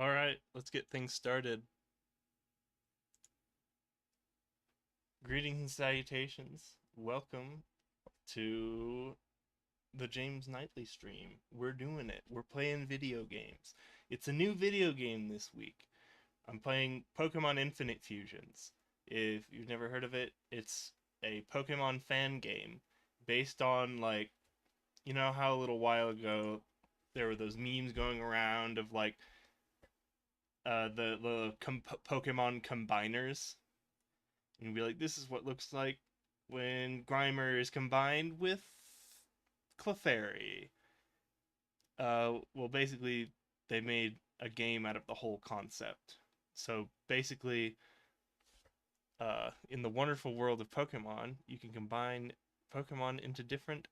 Alright, let's get things started. Greetings and salutations. Welcome to the James Knightley stream. We're doing it. We're playing video games. It's a new video game this week. I'm playing Pokemon Infinite Fusions. If you've never heard of it, it's a Pokemon fan game based on, like, you know how a little while ago there were those memes going around of, like, Pokemon combiners, and you'd be like, this is what looks like when Grimer is combined with Clefairy. Well, basically, they made a game out of the whole concept. So basically, in the wonderful world of Pokemon, you can combine Pokemon into different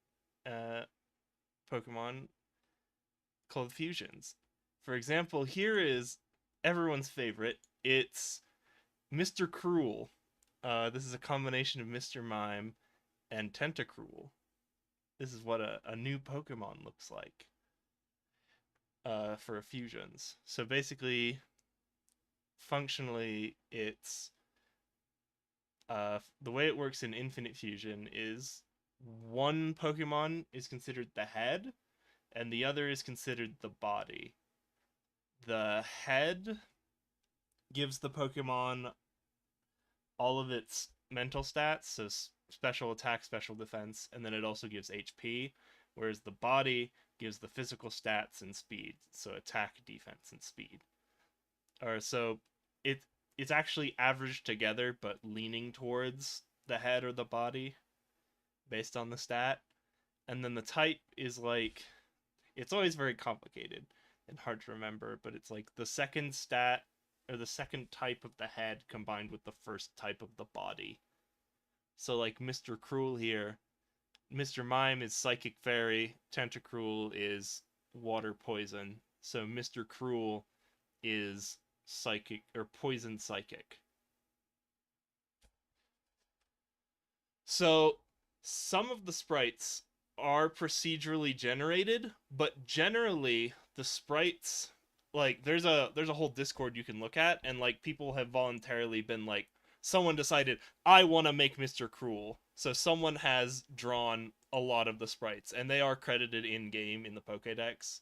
Pokemon called fusions. For example, here is everyone's favorite. It's Mr. Cruel. This is a combination of Mr. Mime and Tentacruel. This is what a new Pokemon looks like for fusions. So basically, functionally, it's the way it works in Infinite Fusion is one Pokemon is considered the head, and the other is considered the body. The head gives the Pokemon all of its mental stats, so special attack, special defense, and then it also gives HP, whereas the body gives the physical stats and speed, so attack, defense, and speed. Or so it's actually averaged together, but leaning towards the head or the body based on the stat. And then the type is like, it's always very complicated and hard to remember, but it's like the second stat or the second type of the head combined with the first type of the body. So like Mr. Cruel here, Mr. Mime is Psychic Fairy, Tentacruel is Water Poison. So Mr. Cruel is Psychic or Poison Psychic. So some of the sprites are procedurally generated, but generally the sprites, like there's a whole Discord you can look at, and like people have voluntarily been like, someone decided I want to make Mr. Cruel, so someone has drawn a lot of the sprites, and they are credited in game in the Pokédex.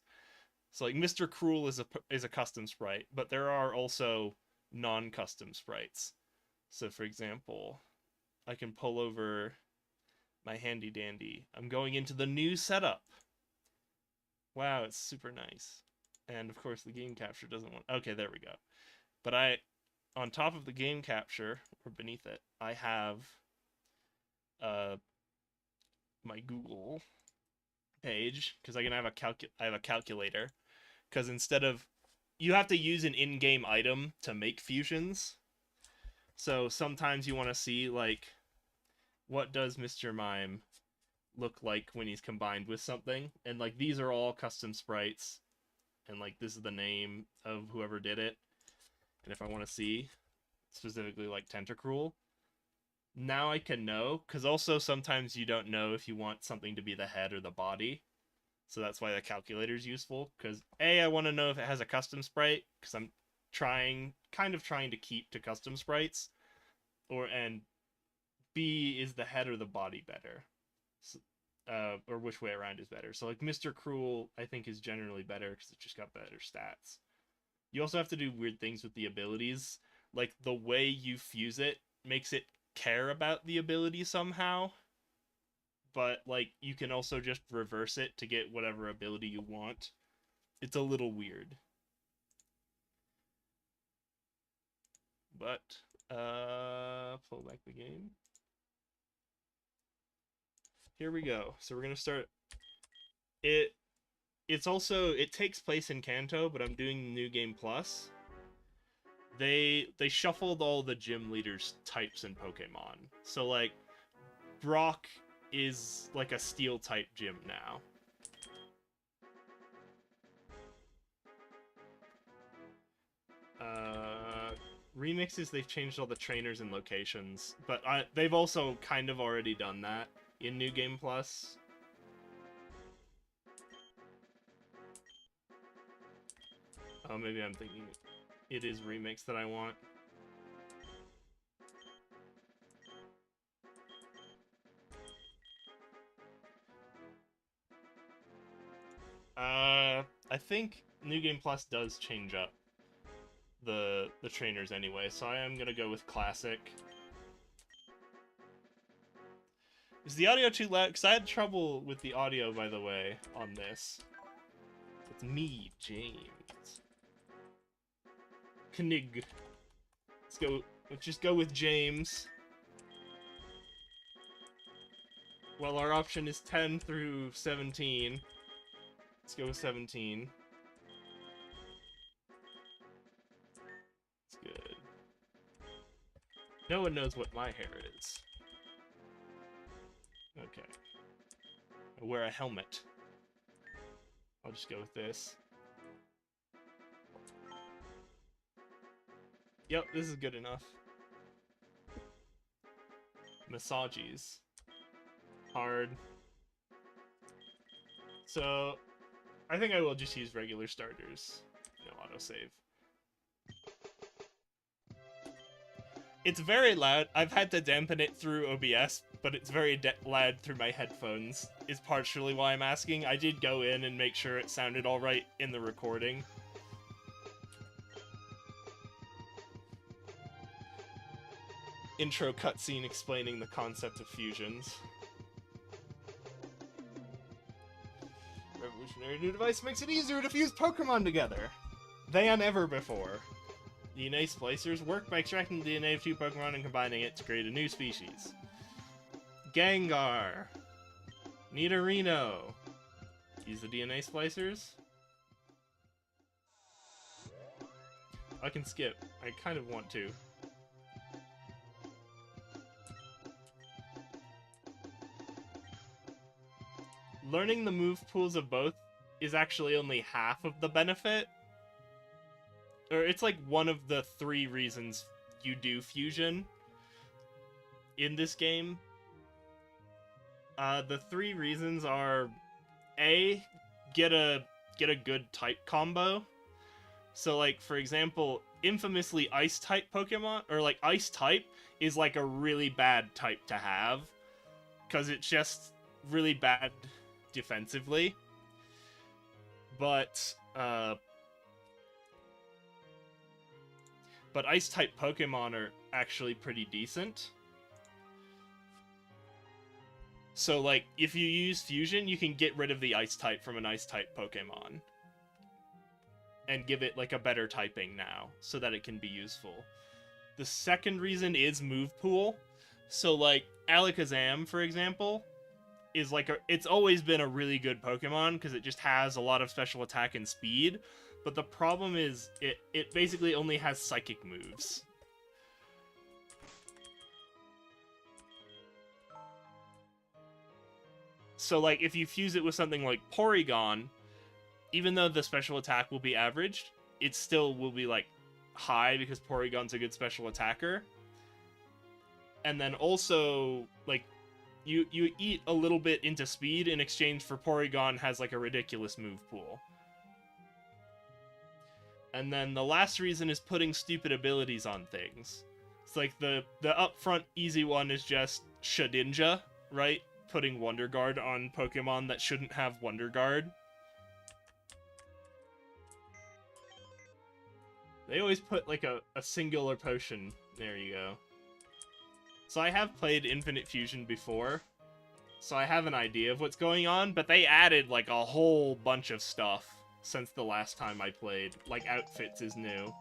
So like Mr. Cruel is a custom sprite, but there are also non-custom sprites. So for example, I can pull over my handy dandy. I'm going into the new setup. Wow, it's super nice. And of course the game capture doesn't want... Okay, there we go. But on top of the game capture, or beneath it, I have my Google page, because I have a calculator. Because instead of... You have to use an in-game item to make fusions. So sometimes you want to see, like, what does Mr. Mime look like when he's combined with something? And, like, these are all custom sprites. And, like, this is the name of whoever did it. And if I want to see, specifically, like, Tentacruel, now I can know. Because also sometimes you don't know if you want something to be the head or the body. So that's why the calculator is useful. Because, A, I want to know if it has a custom sprite. Because I'm kind of trying to keep to custom sprites. And B, is the head or the body better? So, or which way around is better? So like Mr. Cruel, I think is generally better because it's just got better stats. You also have to do weird things with the abilities. Like the way you fuse it makes it care about the ability somehow. But like you can also just reverse it to get whatever ability you want. It's a little weird. But pull back the game. Here we go. So we're gonna start. It takes place in Kanto, but I'm doing New Game Plus. They shuffled all the gym leaders' types in Pokemon. So like Brock is like a steel type gym now. Remixes, they've changed all the trainers and locations, but they've also kind of already done that in New Game Plus. Oh, maybe I'm thinking it is Remix that I want. I think New Game Plus does change up the trainers anyway, so I am gonna go with Classic. Is the audio too loud? Because I had trouble with the audio, by the way, on this. It's me, James. Knig. Let's just go with James. Well, our option is 10 through 17. Let's go with 17. It's good. No one knows what my hair is. Okay. I wear a helmet. I'll just go with this. Yep, this is good enough. Massages. Hard. So, I think I will just use regular starters. No autosave. It's very loud. I've had to dampen it through OBS, but it's very loud through my headphones, is partially why I'm asking. I did go in and make sure it sounded alright in the recording. Intro cutscene explaining the concept of fusions. Revolutionary new device makes it easier to fuse Pokemon together than ever before. DNA splicers work by extracting the DNA of two Pokemon and combining it to create a new species. Gengar. Nidorino. Use the DNA splicers. I can skip. I kind of want to. Learning the move pools of both is actually only half of the benefit. Or it's like one of the 3 reasons you do fusion in this game. The 3 reasons are A, get a good type combo. So like for example, infamously ice type Pokemon, or like ice type is like a really bad type to have, because it's just really bad defensively. But ice-type Pokemon are actually pretty decent. So, like, if you use Fusion, you can get rid of the Ice-type from an Ice-type Pokemon. And give it, like, a better typing now, so that it can be useful. The second reason is move pool. So, like, Alakazam, for example, is like it's always been a really good Pokemon, because it just has a lot of special attack and speed. But the problem is, it basically only has psychic moves. So, like, if you fuse it with something like Porygon, even though the special attack will be averaged, it still will be, like, high, because Porygon's a good special attacker. And then also, like, you eat a little bit into speed in exchange for Porygon has, like, a ridiculous move pool. And then the last reason is putting stupid abilities on things. It's like the upfront easy one is just Shedinja, right? Putting Wonder Guard on Pokemon that shouldn't have Wonder Guard. They always put like a singular potion. There you go. So I have played Infinite Fusion before, so I have an idea of what's going on, but they added like a whole bunch of stuff since the last time I played. Like, outfits is new.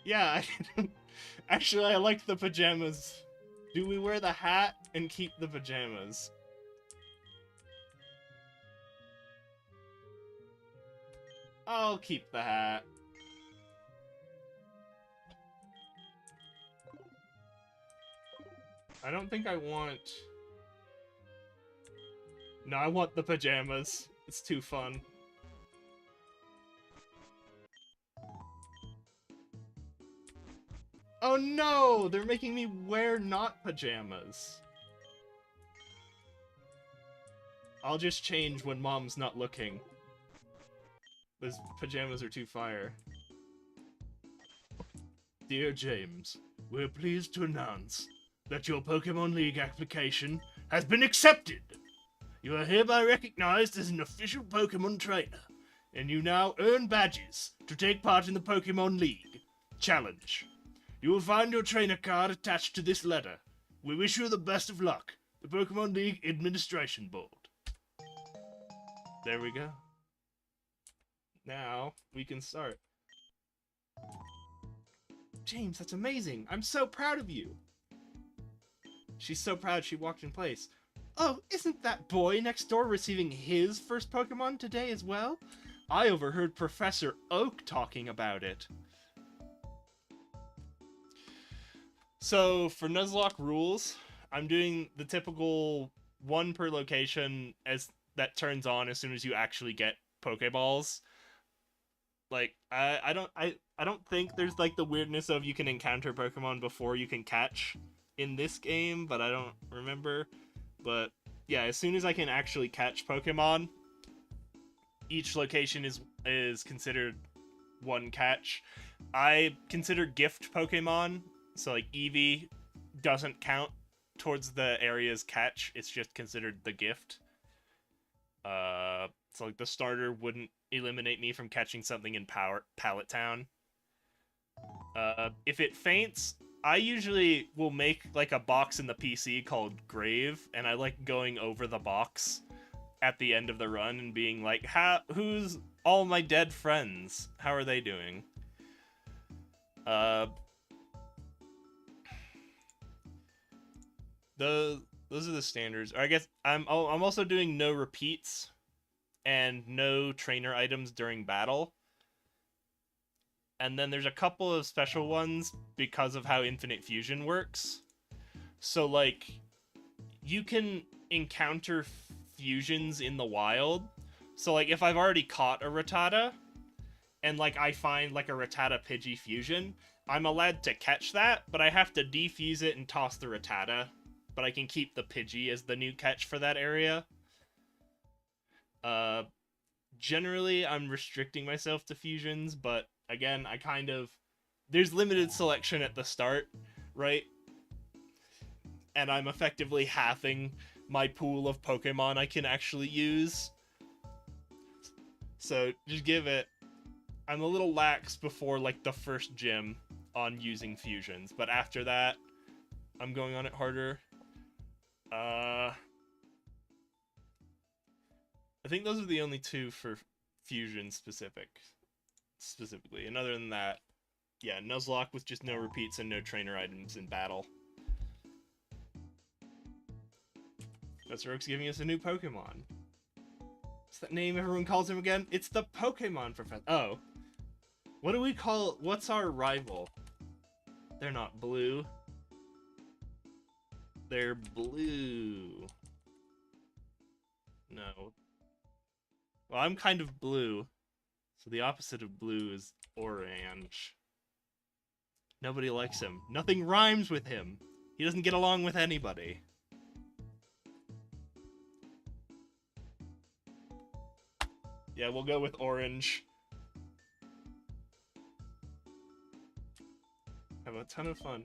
Yeah, actually, I like the pajamas. Do we wear the hat and keep the pajamas? I'll keep the hat. I don't think I want... No, I want the pajamas. It's too fun. Oh no! They're making me wear not pajamas. I'll just change when mom's not looking. Those pajamas are too fire. Dear James, we're pleased to announce that your Pokemon League application has been accepted. You are hereby recognized as an official Pokemon trainer, and you now earn badges to take part in the Pokemon League. Challenge. You will find your trainer card attached to this letter. We wish you the best of luck. The Pokemon League Administration Board. There we go. Now, we can start. James, that's amazing. I'm so proud of you. She's so proud she walked in place. Oh, isn't that boy next door receiving his first Pokemon today as well? I overheard Professor Oak talking about it. So, for Nuzlocke rules, I'm doing the typical one per location as that turns on as soon as you actually get Pokeballs. Like, I don't think there's like the weirdness of you can encounter Pokemon before you can catch in this game, but I don't remember. But yeah, as soon as I can actually catch Pokemon, each location is considered one catch. I consider gift Pokemon, so like Eevee doesn't count towards the area's catch. It's just considered the gift. So like the starter wouldn't eliminate me from catching something in Pallet Town. If it faints, I usually will make like a box in the PC called Grave, and I like going over the box at the end of the run and being like, who's all my dead friends? How are they doing? Those are the standards. Or I guess I'm also doing no repeats and no trainer items during battle. And then there's a couple of special ones because of how Infinite Fusion works. So, like, you can encounter fusions in the wild. So, like, if I've already caught a Rattata, and, like, I find, like, a Rattata Pidgey fusion, I'm allowed to catch that, but I have to defuse it and toss the Rattata. But I can keep the Pidgey as the new catch for that area. Generally, I'm restricting myself to fusions, but again, there's limited selection at the start, right? And I'm effectively halving my pool of Pokemon I can actually use. So, just give it... I'm a little lax before, like, the first gym on using fusions, but after that, I'm going on it harder. I think those are the only two for fusion specifically. And other than that, yeah, Nuzlocke with just no repeats and no trainer items in battle. Professor Oak's giving us a new Pokemon. What's that name everyone calls him again? It's the Pokemon Professor. Oh. What do we call... What's our rival? They're not blue. They're blue. No. Well, I'm kind of blue. So the opposite of blue is orange. Nobody likes him. Nothing rhymes with him. He doesn't get along with anybody. Yeah, we'll go with orange. Have a ton of fun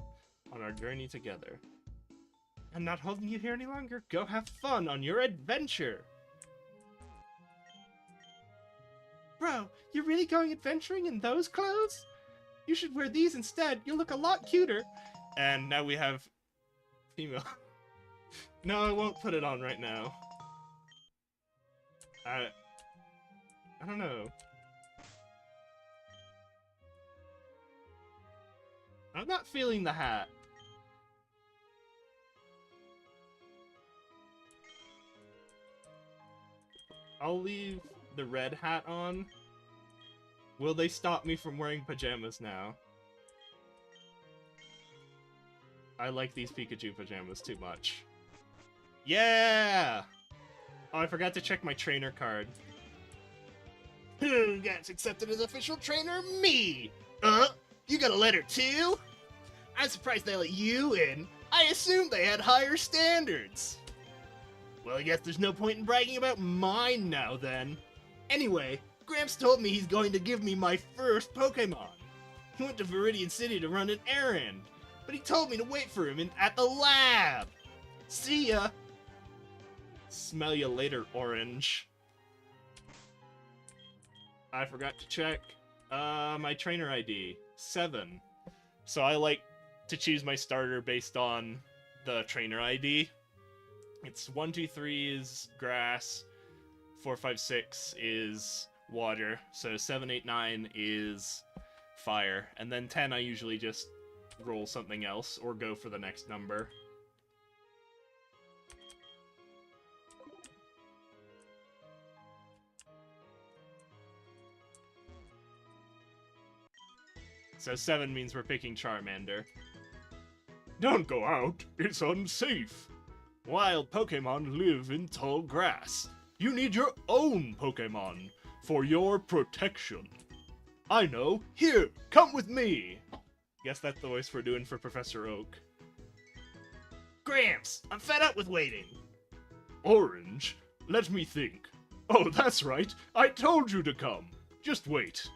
on our journey together. I'm not holding you here any longer. Go have fun on your adventure. Bro, you're really going adventuring in those clothes? You should wear these instead. You'll look a lot cuter. And now we have female. No, I won't put it on right now. I don't know. I'm not feeling the hat. I'll leave the red hat on. Will they stop me from wearing pajamas now? I like these Pikachu pajamas too much. Yeah! Oh, I forgot to check my trainer card. Who gets accepted as official trainer? Me! You got a letter too? I'm surprised they let you in. I assumed they had higher standards. Well, I guess there's no point in bragging about mine now, then. Anyway, Gramps told me he's going to give me my first Pokemon. He went to Viridian City to run an errand, but he told me to wait for him at the lab. See ya! Smell ya later, Orange. I forgot to check my trainer ID. 7. So I like to choose my starter based on the trainer ID. It's 1, 2, 3 is grass, 4, 5, 6 is water, so 7, 8, 9 is fire, and then 10 I usually just roll something else or go for the next number. So 7 means we're picking Charmander. Don't go out, it's unsafe. Wild Pokemon live in tall grass. You need your own Pokemon for your protection. I know. Here, come with me. Guess that's the voice we're doing for Professor Oak. Gramps, I'm fed up with waiting. Orange, let me think. Oh, that's right. I told you to come. Just wait.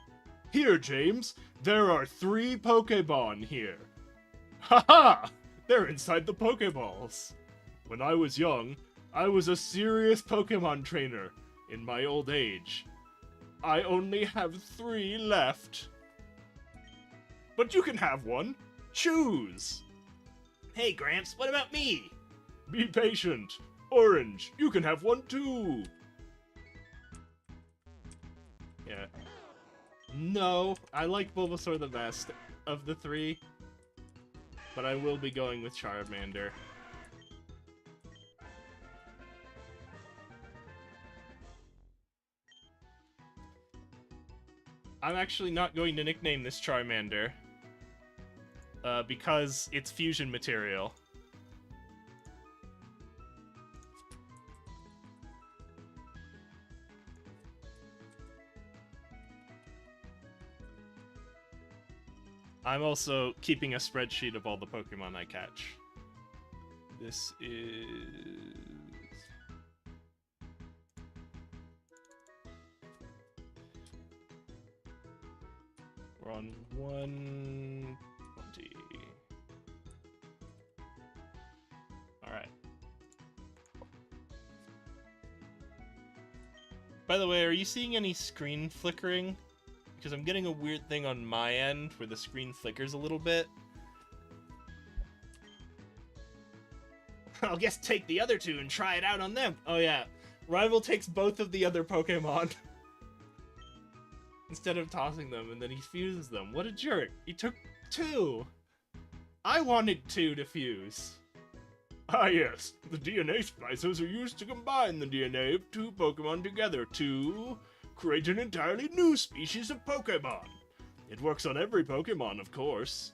Here, James, there are 3 Pokemon here. Haha! They're inside the Pokeballs. When I was young, I was a serious Pokemon trainer in my old age. I only have 3 left. But you can have one. Choose. Hey, Gramps, what about me? Be patient. Orange, you can have one too. Yeah. No, I like Bulbasaur the best of the 3. But I will be going with Charmander. I'm actually not going to nickname this Charmander. Because it's fusion material. I'm also keeping a spreadsheet of all the Pokemon I catch. This is... We're on 120. Alright. By the way, are you seeing any screen flickering? Because I'm getting a weird thing on my end where the screen flickers a little bit. I'll guess take the other 2 and try it out on them. Oh yeah, Rival takes both of the other Pokemon instead of tossing them, and then he fuses them. What a jerk. He took 2. I wanted 2 to fuse. Ah yes, the DNA splicers are used to combine the DNA of 2 Pokemon together to create an entirely new species of Pokemon. It works on every Pokemon, of course.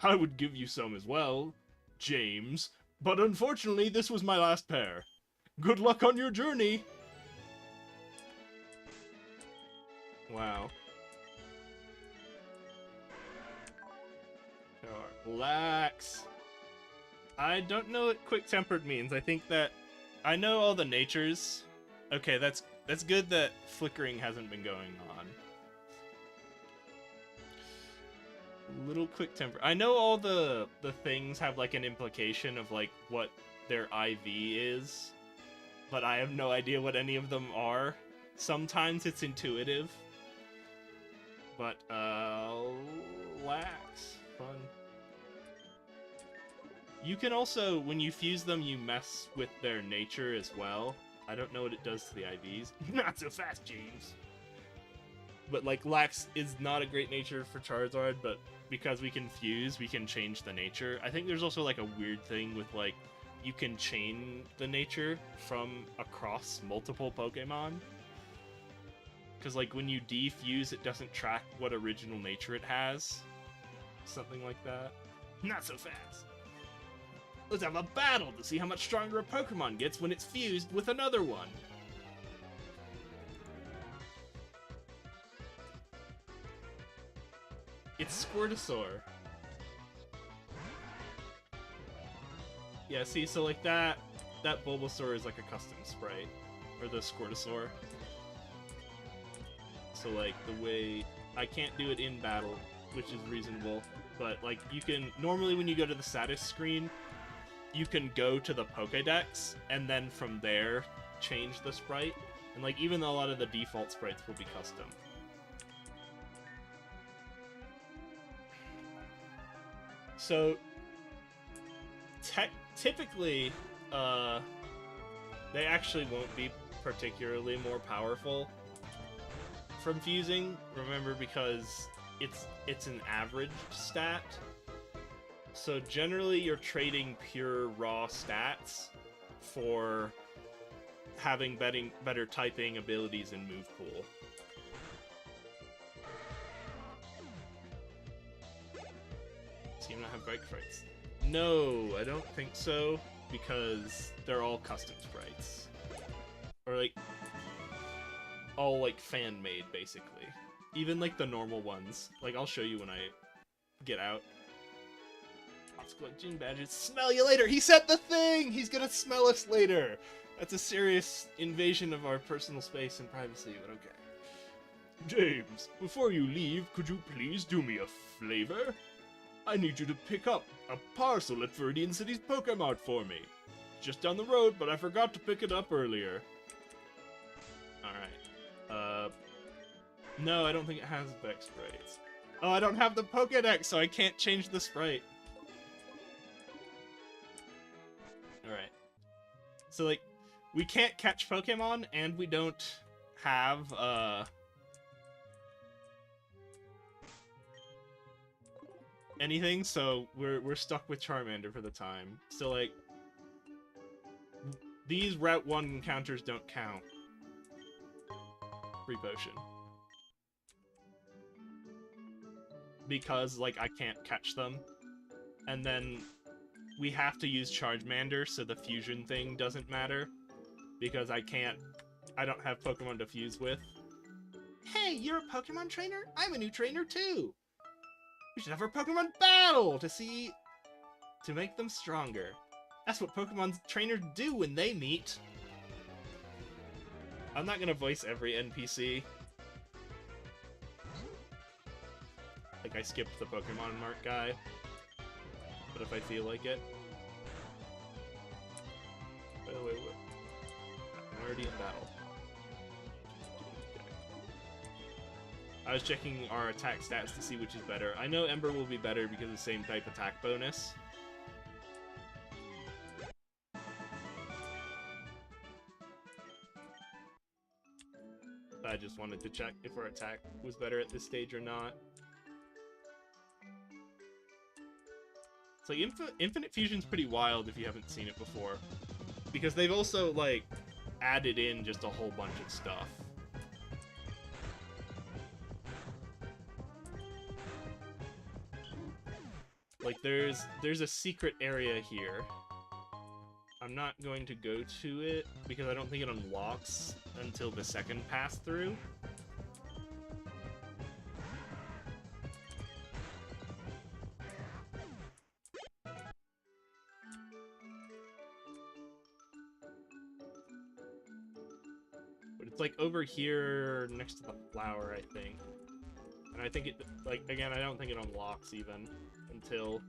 I would give you some as well, James, but unfortunately this was my last pair. Good luck on your journey! Wow. Relax. I don't know what quick-tempered means. I think that... I know all the natures. Okay, that's good that flickering hasn't been going on. Little quick temper. I know all the things have like an implication of like what their IV is, but I have no idea what any of them are. Sometimes it's intuitive, but relax, fun. You can also, when you fuse them, you mess with their nature as well. I don't know what it does to the IVs. Not so fast, James. But like Lax is not a great nature for Charizard, but because we can fuse, we can change the nature. I think there's also like a weird thing with like you can chain the nature from across multiple Pokemon. Because like when you defuse, it doesn't track what original nature it has. Something like that. Not so fast. Let's have a battle to see how much stronger a Pokemon gets when it's fused with another one. It's Squirtosaur. Yeah, see, so like that Bulbasaur is like a custom sprite, or the Squirtosaur. So like the way I can't do it in battle, which is reasonable, but like you can normally when you go to the status screen, you can go to the Pokédex and then from there change the sprite. And like even though a lot of the default sprites will be custom. So typically they actually won't be particularly more powerful from fusing, remember, because it's an average stat. So generally you're trading pure raw stats for having better typing abilities and move pool. Seem to have break sprites. No, I don't think so, because they're all custom sprites. Or like all like fan-made, basically. Even like the normal ones. Like I'll show you when I get out. Let's go Gym Badges. Smell you later! He said the thing! He's gonna smell us later! That's a serious invasion of our personal space and privacy, but okay. James, before you leave, could you please do me a favor? I need you to pick up a parcel at Viridian City's Pokemart for me. Just down the road, but I forgot to pick it up earlier. Alright. No, I don't think it has Vex sprites. Oh, I don't have the Pokédex, so I can't change the sprite. Alright. So, like, we can't catch Pokemon, and we don't have, anything, so we're stuck with Charmander for the time. So, like, these Route 1 encounters don't count. Free potion. Because, like, I can't catch them. And then we have to use Charmander, so the fusion thing doesn't matter. Because I don't have Pokemon to fuse with. Hey, you're a Pokemon trainer? I'm a new trainer, too! We should have our Pokemon battle to make them stronger. That's what Pokemon trainers do when they meet. I'm not gonna voice every NPC. Like, I skipped the Pokemon Mart guy. But if I feel like it. By the way, I'm already in battle. I was checking our attack stats to see which is better. I know Ember will be better because of the same type attack bonus. I just wanted to check if our attack was better at this stage or not. It's like Infinite Fusion's pretty wild if you haven't seen it before. Because they've also, like, added in just a whole bunch of stuff. Like, there's a secret area here. I'm not going to go to it, because I don't think it unlocks until the second pass-through. But it's, like, over here next to the flower, I think. And I think it, like, again, I don't think it unlocks even until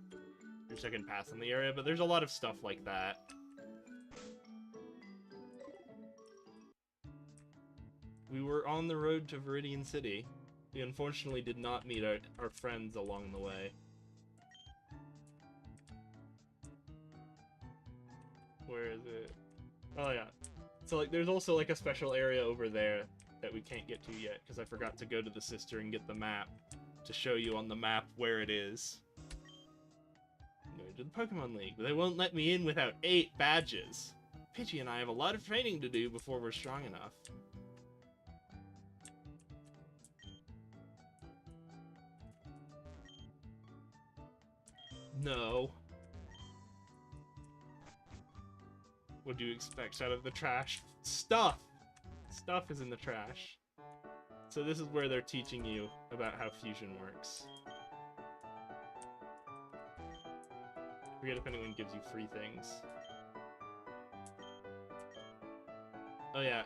your second pass in the area, but there's a lot of stuff like that. We were on the road to Viridian City. We unfortunately did not meet our friends along the way. Where is it? Oh yeah. So like there's also like a special area over there that we can't get to yet because I forgot to go to the sister and get the map to show you on the map where it is. I'm going to the Pokemon League, but they won't let me in without 8 badges. Pidgey and I have a lot of training to do before we're strong enough. No. What do you expect out of the trash? Stuff! Stuff is in the trash. So this is where they're teaching you about how fusion works. forget if anyone gives you free things. Oh yeah,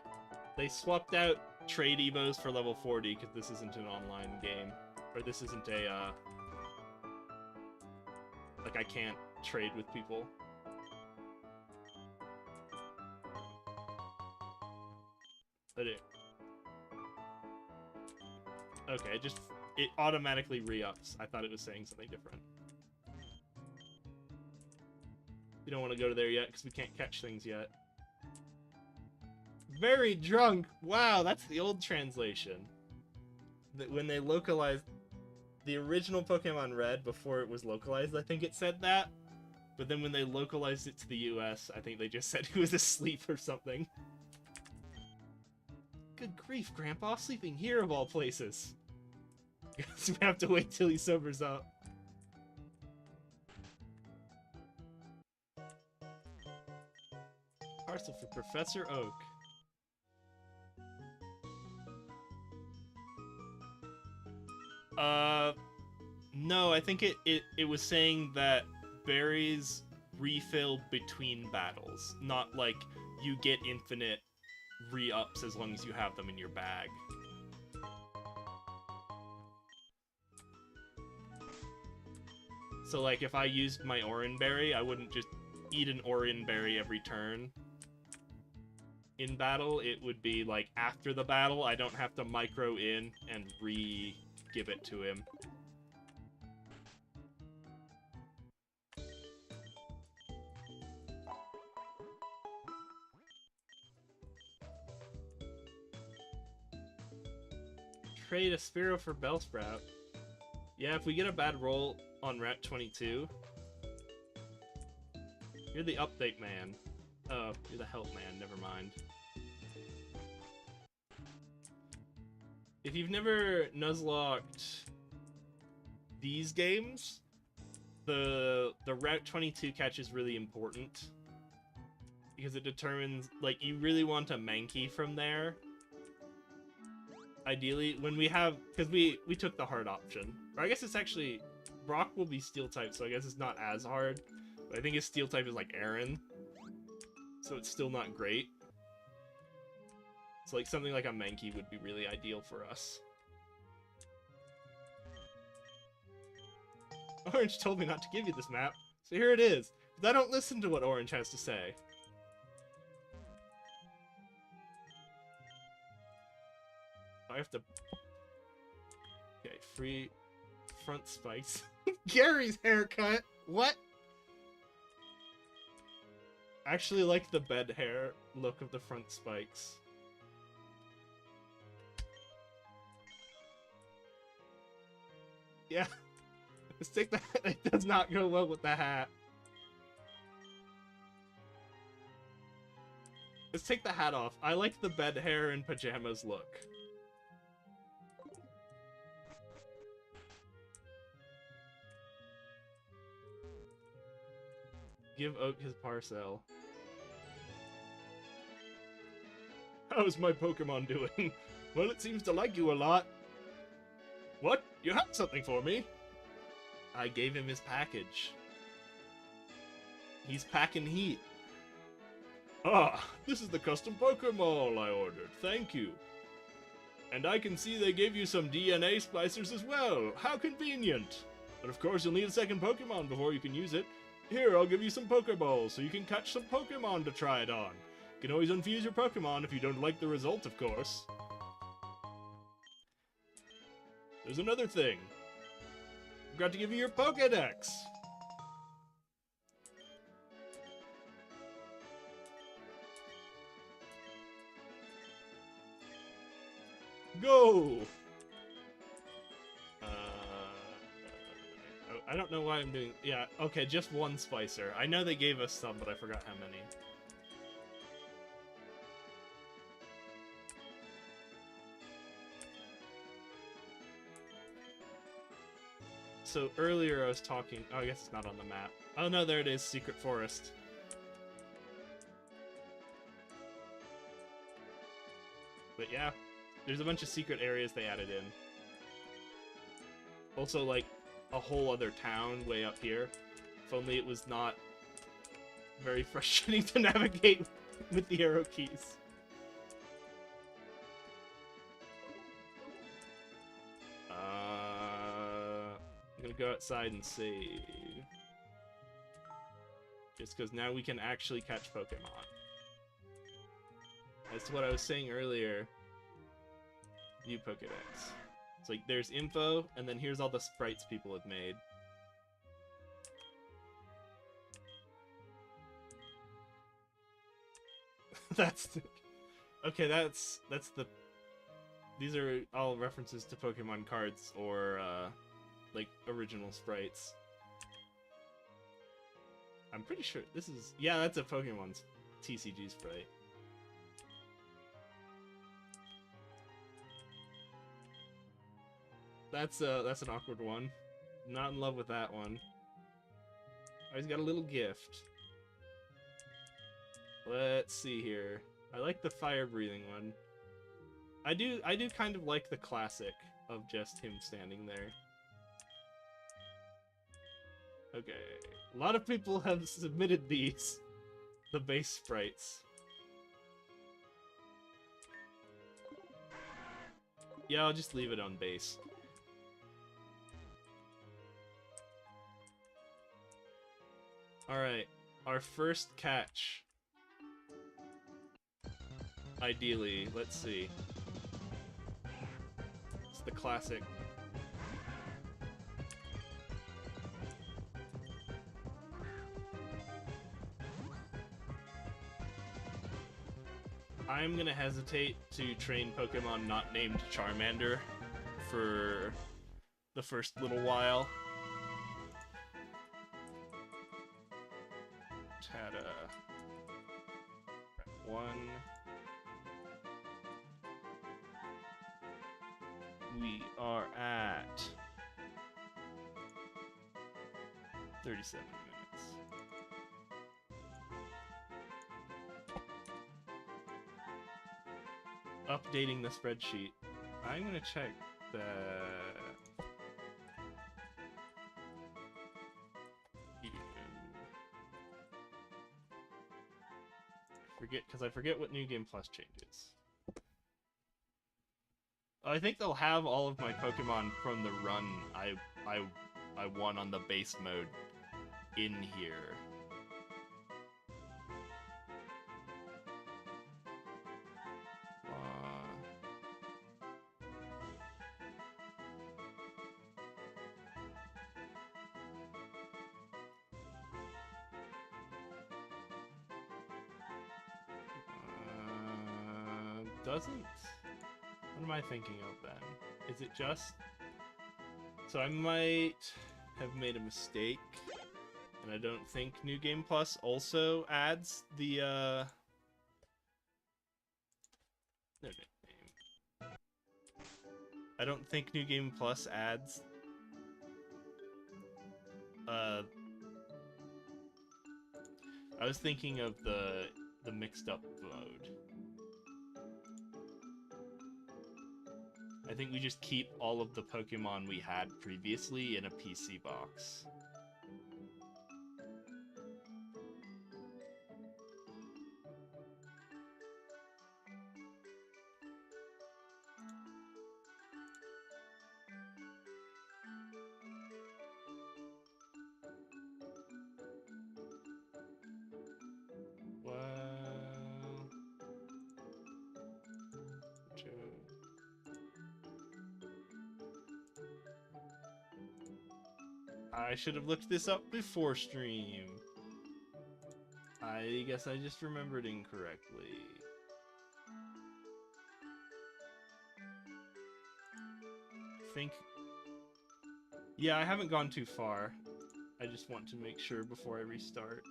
they swapped out trade evos for level 40 because this isn't an online game. Or this isn't a, like, I can't trade with people. But okay, it automatically re-ups. I thought it was saying something different. We don't want to go to there yet because we can't catch things yet. Very drunk! Wow, that's the old translation. That when they localized the original Pokemon Red before it was localized, I think it said that. But then when they localized it to the US, I think they just said he was asleep or something. Good grief, Grandpa, sleeping here of all places. Guess we have to wait till he sobers up. Parcel for Professor Oak. No, I think it was saying that berries refill between battles, not like you get infinite re-ups as long as you have them in your bag. So like if I used my Oran Berry, I wouldn't just eat an Oran Berry every turn. In battle, it would be like after the battle, I don't have to micro in and re-give it to him. Trade a Spearow for Bellsprout. Yeah, if we get a bad roll on Route 22... You're the update man. Oh, you're the help man, never mind. If you've never Nuzlocked these games, the Route 22 catch is really important. Because it determines, like, you really want a Mankey from there. Ideally, when we have, because we took the hard option. Or I guess it's actually, Brock will be steel type, so I guess it's not as hard. But I think his steel type is like Aaron. So it's still not great. So like something like a Mankey would be really ideal for us. Orange told me not to give you this map, so here it is. But I don't listen to what Orange has to say. I have to... Okay, free front spikes. Gary's haircut! What? I actually like the bed hair look of the front spikes. Yeah. Let's take that. It does not go well with the hat. Let's take the hat off. I like the bed hair and pajamas look. Give Oak his parcel. How's my Pokemon doing? Well, it seems to like you a lot. What? You have something for me? I gave him his package. He's packing heat. Ah, this is the custom Pokemall I ordered. Thank you. And I can see they gave you some DNA splicers as well. How convenient. But of course you'll need a second Pokemon before you can use it. Here, I'll give you some Pokeballs so you can catch some Pokemon to try it on. You can always unfuse your Pokemon if you don't like the result, of course. There's another thing. I forgot to give you your Pokédex. Go! I don't know why I'm doing... Yeah, okay, just one Spicer. I know they gave us some, but I forgot how many. So earlier I was talking... Oh, I guess it's not on the map. Oh no, there it is, Secret Forest. But yeah, there's a bunch of secret areas they added in. Also, like, a whole other town way up here. If only it was not very frustrating to navigate with the arrow keys. I'm gonna go outside and save. Just because now we can actually catch Pokemon. As to what I was saying earlier, view Pokedex. It's like there's info, and then here's all the sprites people have made. Okay, that's the... These are all references to Pokemon cards or, like, original sprites. I'm pretty sure this is... Yeah, that's a Pokemon's TCG sprite. That's an awkward one. Not in love with that one. Oh, he's got a little gift. Let's see here. I like the fire-breathing one. I do kind of like the classic of just him standing there. Okay. A lot of people have submitted these. The base sprites. Yeah, I'll just leave it on base. Alright. Our first catch. Ideally, let's see. It's the classic. I'm gonna hesitate to train Pokemon not named Charmander for the first little while. Tada. One. We are at 37 minutes. Updating the spreadsheet. I'm gonna check the... I forget what New Game Plus changes. I think they'll have all of my Pokemon from the run I won on the base mode in here. Doesn't... What am I thinking of then? Is it just... So I might have made a mistake, and I don't think New Game Plus also adds the, no, I don't think New Game Plus adds, I was thinking of the mixed up mode. I think we just keep all of the Pokemon we had previously in a PC box. I should have looked this up before stream. I guess I just remembered incorrectly. Yeah, I haven't gone too far. I just want to make sure before I restart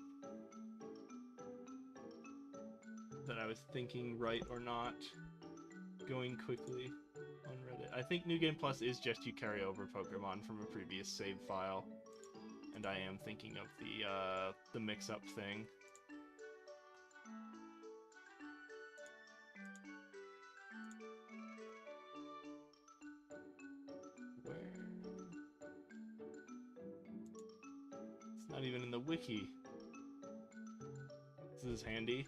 that I was thinking right or not. Going quickly on Reddit. I think New Game Plus is just you carry over Pokemon from a previous save file. And I am thinking of the mix-up thing. Where? It's Not even in the wiki. This is handy.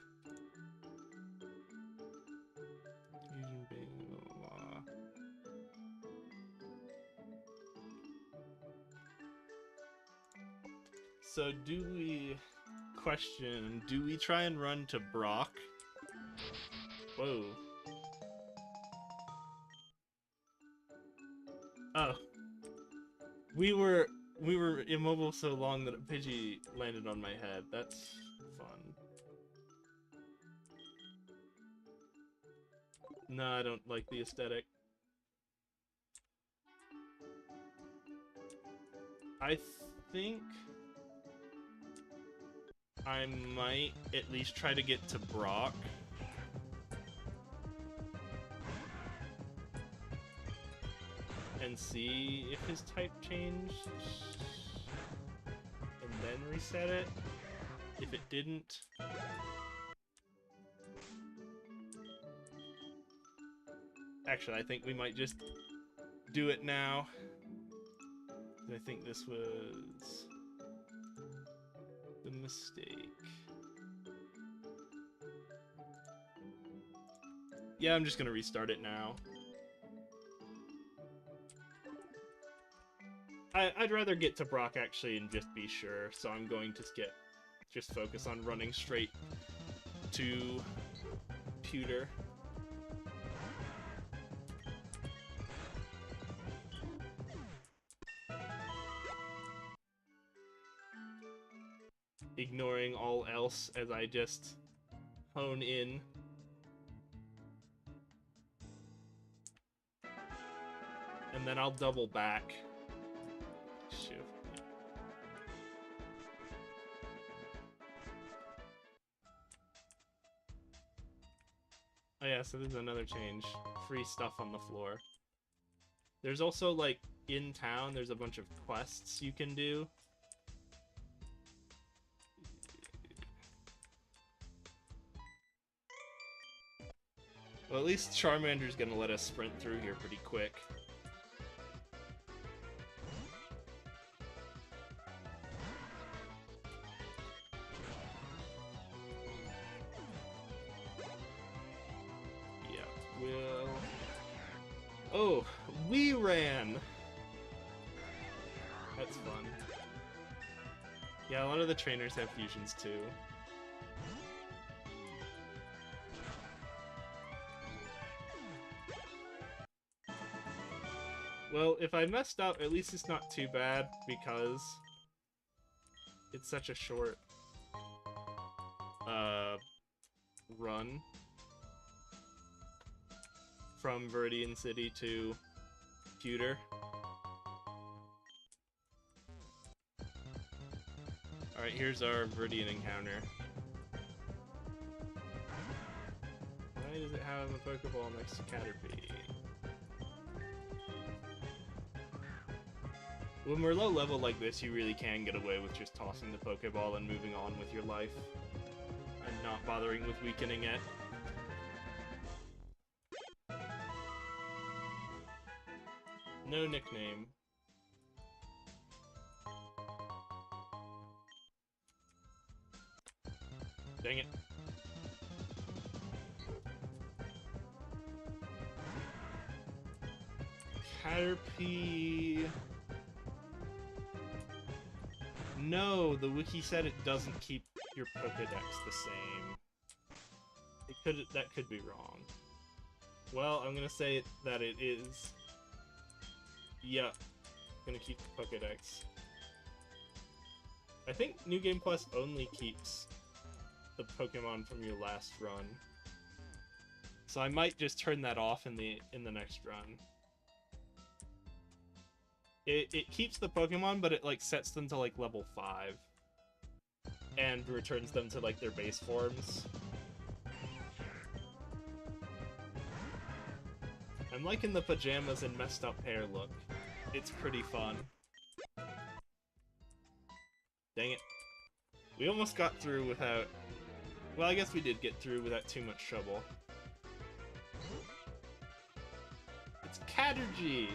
So do we... Question, do we try and run to Brock? Whoa. Oh. We were immobile so long that a Pidgey landed on my head. That's fun. No, I don't like the aesthetic. I think I might at least try to get to Brock. And see if his type changed. And then reset it. If it didn't. Actually, I think we might just do it now. I think this was the mistake. Yeah, I'm just gonna restart it now. I'd rather get to Brock actually and just be sure, so I'm going to just focus on running straight to Pewter. Ignoring all else as I just hone in. And then I'll double back. Shoot. Oh yeah, so there's another change. Free stuff on the floor. There's also, like, in town, there's a bunch of quests you can do. Well, at least Charmander's gonna let us sprint through here pretty quick. Oh, we ran! That's fun. Yeah, a lot of the trainers have fusions too. Well, if I messed up, at least it's not too bad because it's such a short run from Viridian City to Pewter. Alright, here's our Viridian encounter. Why does it have a Pokeball next to Caterpie? When we're low level like this, you really can get away with just tossing the Pokeball and moving on with your life. And not bothering with weakening it. No nickname. Dang it. Caterpie... No, the wiki said it doesn't keep your Pokedex the same. That could be wrong. Well, I'm gonna say that it is. Yep. Gonna keep the Pokedex. I think New Game Plus only keeps the Pokemon from your last run. So I might just turn that off in the next run. It keeps the Pokemon, but it like sets them to like level 5. And returns them to like their base forms. I'm liking the pajamas and messed up hair look. It's pretty fun. Dang it. We almost got through without... Well, I guess we did get through without too much trouble. It's Caterpie!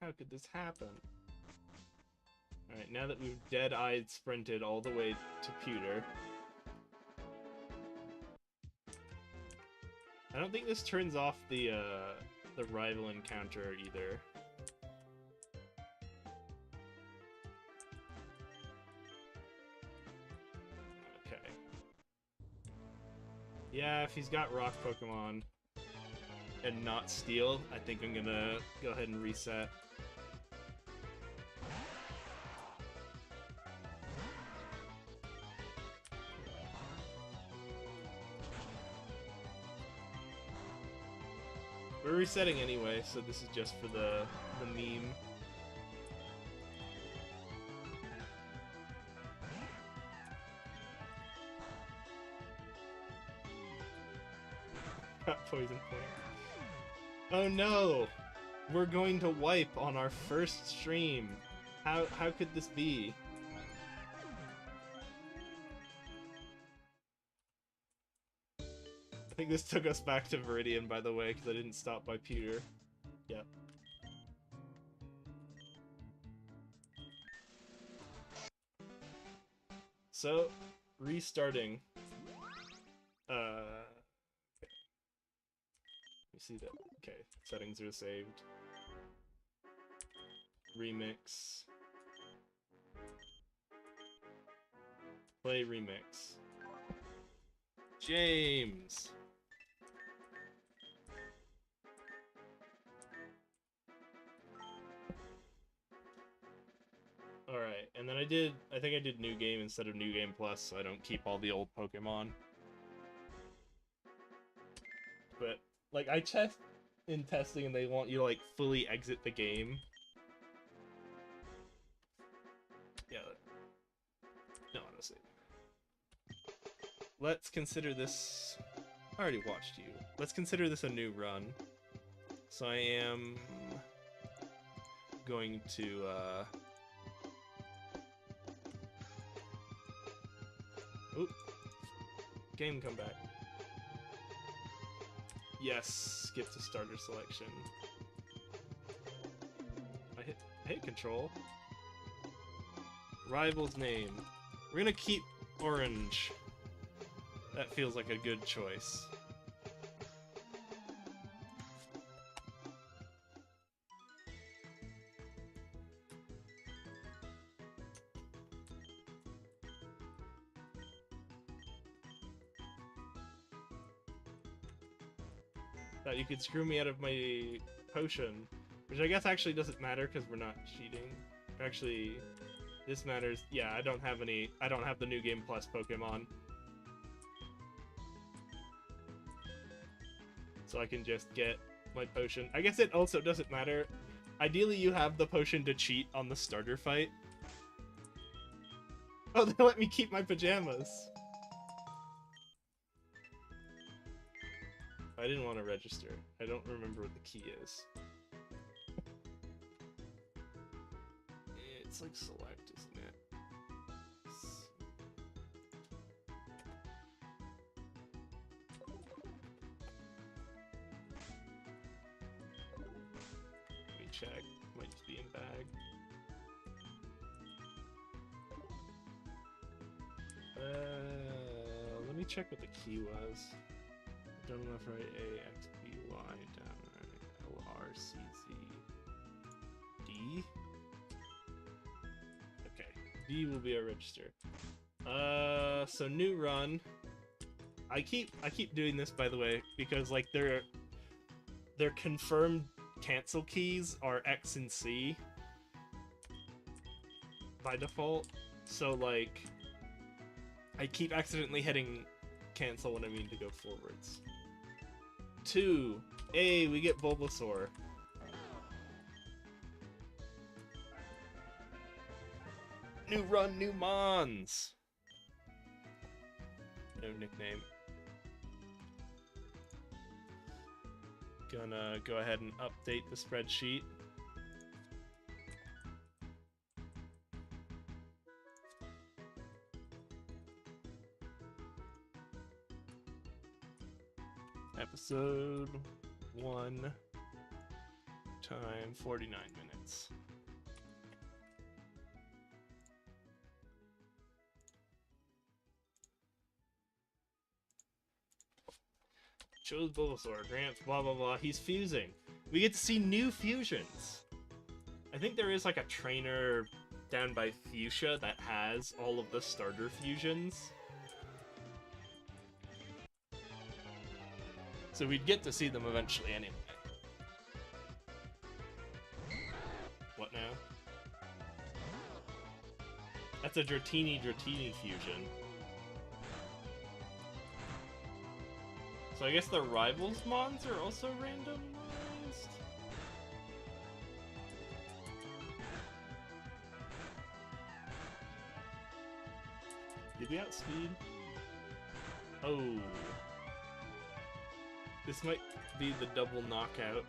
How could this happen? Alright, now that we've dead-eyed sprinted all the way to pewter. I don't think this turns off the rival encounter either. Okay. Yeah, if he's got rock Pokemon and not steel, I think I'm gonna go ahead and reset. We're resetting anyway, so this is just for the meme. Got poison point. Oh no! We're going to wipe on our first stream. How could this be? I think this took us back to Viridian, by the way, because I didn't stop by pewter. Yep. So, restarting. Okay. You see that? Okay, settings are saved. Remix. Play remix. James! Alright, and then I think I did New Game instead of New Game Plus, so I don't keep all the old Pokemon. But, like, I test in testing and they want you to, like, fully exit the game. Yeah. No, honestly. Let's consider this... I already watched you. Let's consider this a new run. So I am... going to, Oop. Game come back. Yes, skip to starter selection. I hit control. Rival's name. We're gonna keep Orange. That feels like a good choice. That you could screw me out of my potion, which I guess actually doesn't matter because we're not cheating. Actually, this matters. Yeah, I don't have the New Game Plus Pokemon. So I can just get my potion. I guess it also doesn't matter. Ideally, you have the potion to cheat on the starter fight. Oh, they let me keep my pajamas. I didn't want to register. I don't remember what the key is. It's like select, isn't it? Let me check. Might just be in bag. Let me check what the key was. Down left, right, A, X, B, Y, down, right, L, R, C, Z, D? Okay, D will be our register. So new run. I keep doing this, by the way, because, like, their confirmed cancel keys are X and C by default. So, like, I keep accidentally hitting cancel when I mean to go forwards. 2. Hey, we get Bulbasaur. New run, new Mons. No nickname. Gonna go ahead and update the spreadsheet. Episode 1 time 49 minutes. chance. Chose Bulbasaur, grants blah blah blah. He's fusing. We get to see new fusions. I think there is like a trainer down by Fuchsia that has all of the starter fusions. So we'd get to see them eventually anyway. What now? That's a Dratini fusion. So I guess the rivals mons are also randomized? Did we outspeed? Oh. This might be the double knockout.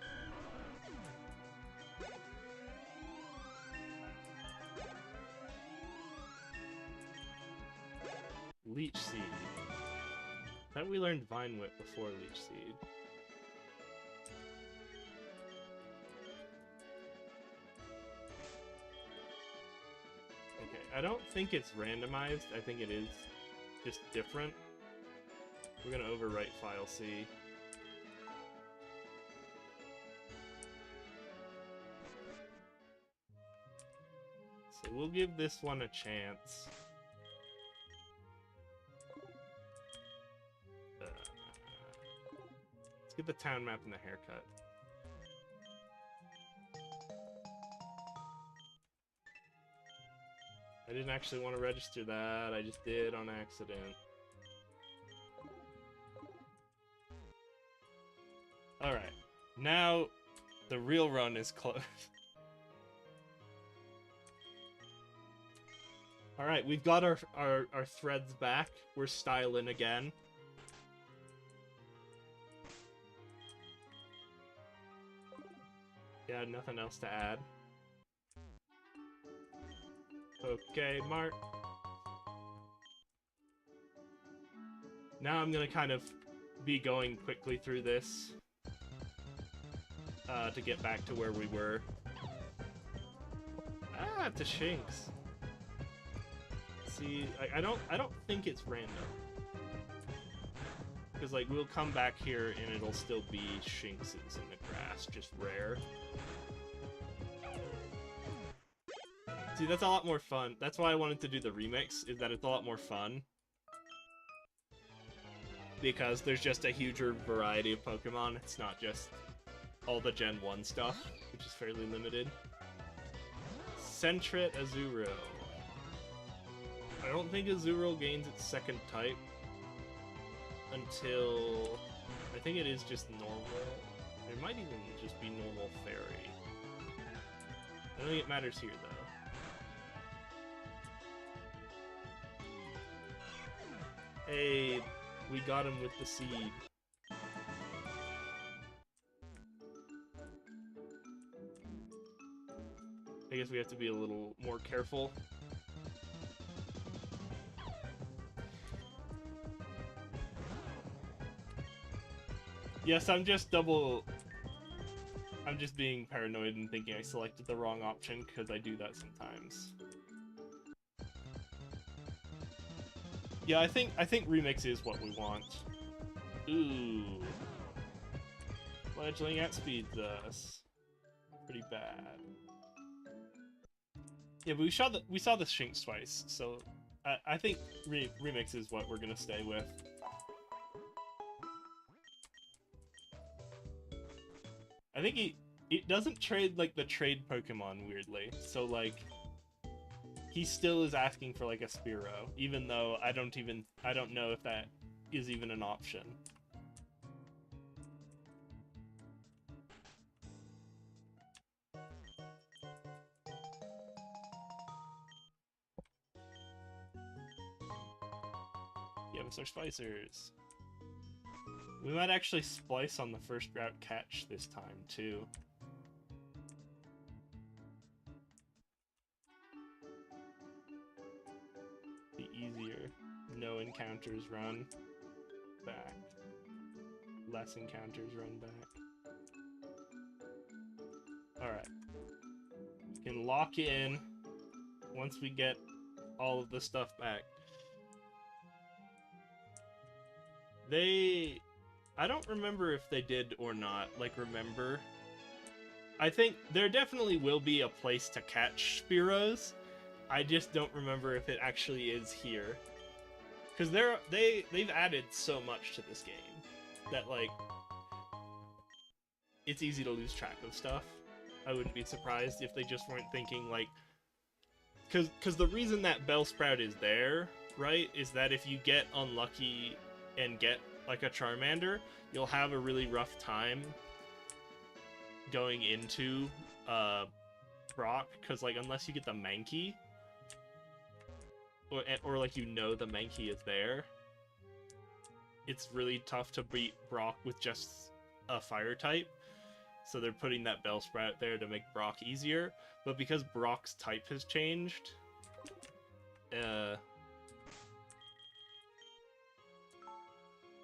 Leech Seed. I thought we learned Vine Whip before Leech Seed. Okay, I don't think it's randomized. I think it is just different. We're gonna overwrite file C. So we'll give this one a chance. Let's get the town map and the haircut. I didn't actually want to register that, I just did on accident. Alright, now the real run is closed. Alright, we've got our threads back. We're styling again. Yeah, nothing else to add. Okay, Mark. Now I'm gonna kind of be going quickly through this to get back to where we were. Ah, it's a Shinx. See, I don't think it's random. Because, like, we'll come back here and it'll still be Shinxes in the grass, just rare. See, that's a lot more fun. That's why I wanted to do the remix, is that it's a lot more fun. Because there's just a huger variety of Pokemon. It's not just all the Gen 1 stuff, which is fairly limited. Sentret Azuro. I don't think Azuro gains its second type until... I think it is just normal. It might even just be normal fairy. I don't think it matters here, though. Hey, we got him with the seed. I guess we have to be a little more careful. Yes, I'm just being paranoid and thinking I selected the wrong option, because I do that sometimes. Yeah, I think remix is what we want. Ooh. Fledgling outspeeds us. Pretty bad. Yeah, but we saw the Shinx twice, so I think remix is what we're gonna stay with. I think it doesn't trade like the trade Pokemon weirdly, so like he still is asking for like a Spearow, even though I don't know if that is even an option. Yeah, Mr. Spicers. We might actually splice on the first route catch this time, too. Be easier. No encounters run back. Less encounters run back. Alright. can lock in once we get all of the stuff back. I don't remember if they did or not, like, remember. I think there definitely will be a place to catch Spearows. I just don't remember if it actually is here. Because they've added so much to this game that, like, it's easy to lose track of stuff. I wouldn't be surprised if they just weren't thinking, like... Because the reason that Bellsprout is there, right, is that if you get unlucky and get, like, a Charmander, you'll have a really rough time going into Brock, because, like, unless you get the Mankey, or like, you know the Mankey is there, it's really tough to beat Brock with just a fire type. So they're putting that Bellsprout there to make Brock easier. But because Brock's type has changed,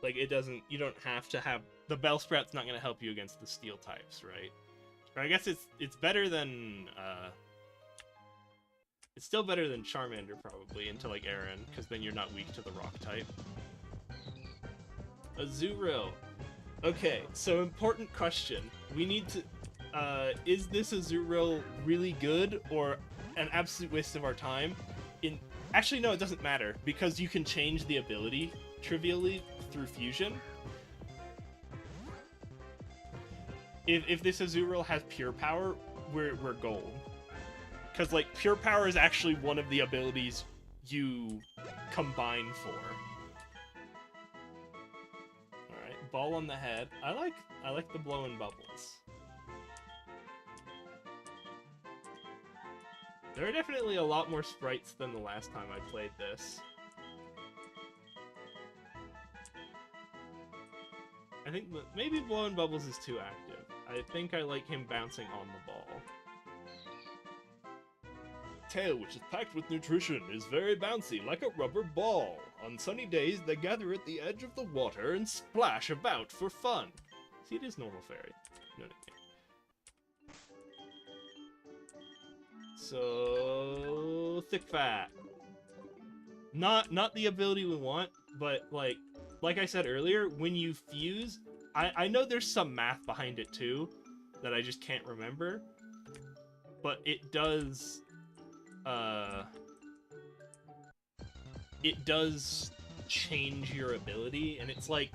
like, it doesn't, you don't have to have, the Bellsprout's not going to help you against the steel types, right? Or I guess it's better than, it's still better than Charmander, probably, into, like, Aaron, because then you're not weak to the rock type. Azurill. Okay, so important question. We need to... is this Azurill really good, or an absolute waste of our time? Actually, no, it doesn't matter, because you can change the ability, trivially, through fusion. If this Azurill has pure power, we're gold. Because, like, pure power is actually one of the abilities you combine for. Alright, ball on the head. I like the blowing bubbles. There are definitely a lot more sprites than the last time I played this. I think maybe blowing bubbles is too active. I think I like him bouncing on the ball. Tail, which is packed with nutrition, is very bouncy, like a rubber ball. On sunny days, they gather at the edge of the water and splash about for fun. See, it is normal fairy. No. So... thick fat. Not the ability we want, but, like I said earlier, when you fuse... I know there's some math behind it, too, that I just can't remember. But it does... it does change your ability, and it's like,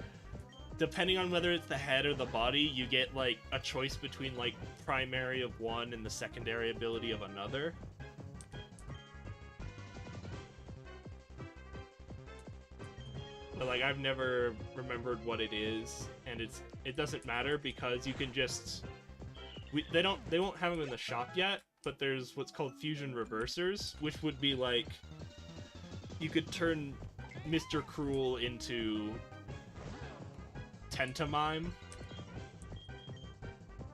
depending on whether it's the head or the body, you get, like, a choice between, like, primary of one and the secondary ability of another. But, like, I've never remembered what it is, and it doesn't matter, because you can just... they won't have them in the shop yet, but there's what's called fusion reversers, which would be like, you could turn Mr. Cruel into Tentomime,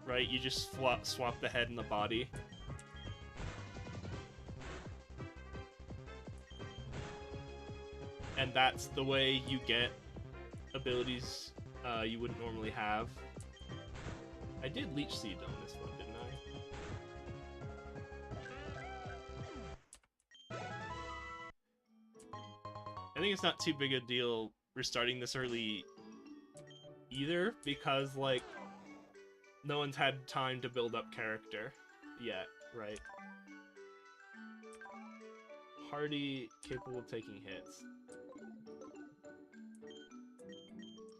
right? You just swap the head and the body. And that's the way you get abilities you wouldn't normally have. I did Leech Seed on this one, didn't I? I think it's not too big a deal restarting this early either, because, like, no one's had time to build up character yet, right? Hardy, capable of taking hits.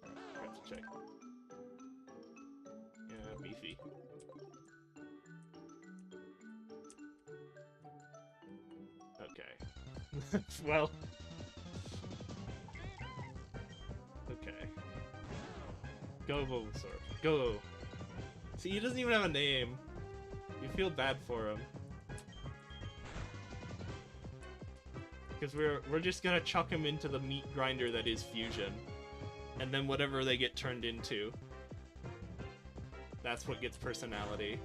I have to check. Yeah, beefy. Okay. Well... okay. Go, Bulbasaur. Go! See, he doesn't even have a name. You feel bad for him. Because we're just gonna chuck him into the meat grinder that is Fusion. And then whatever they get turned into, that's what gets personality.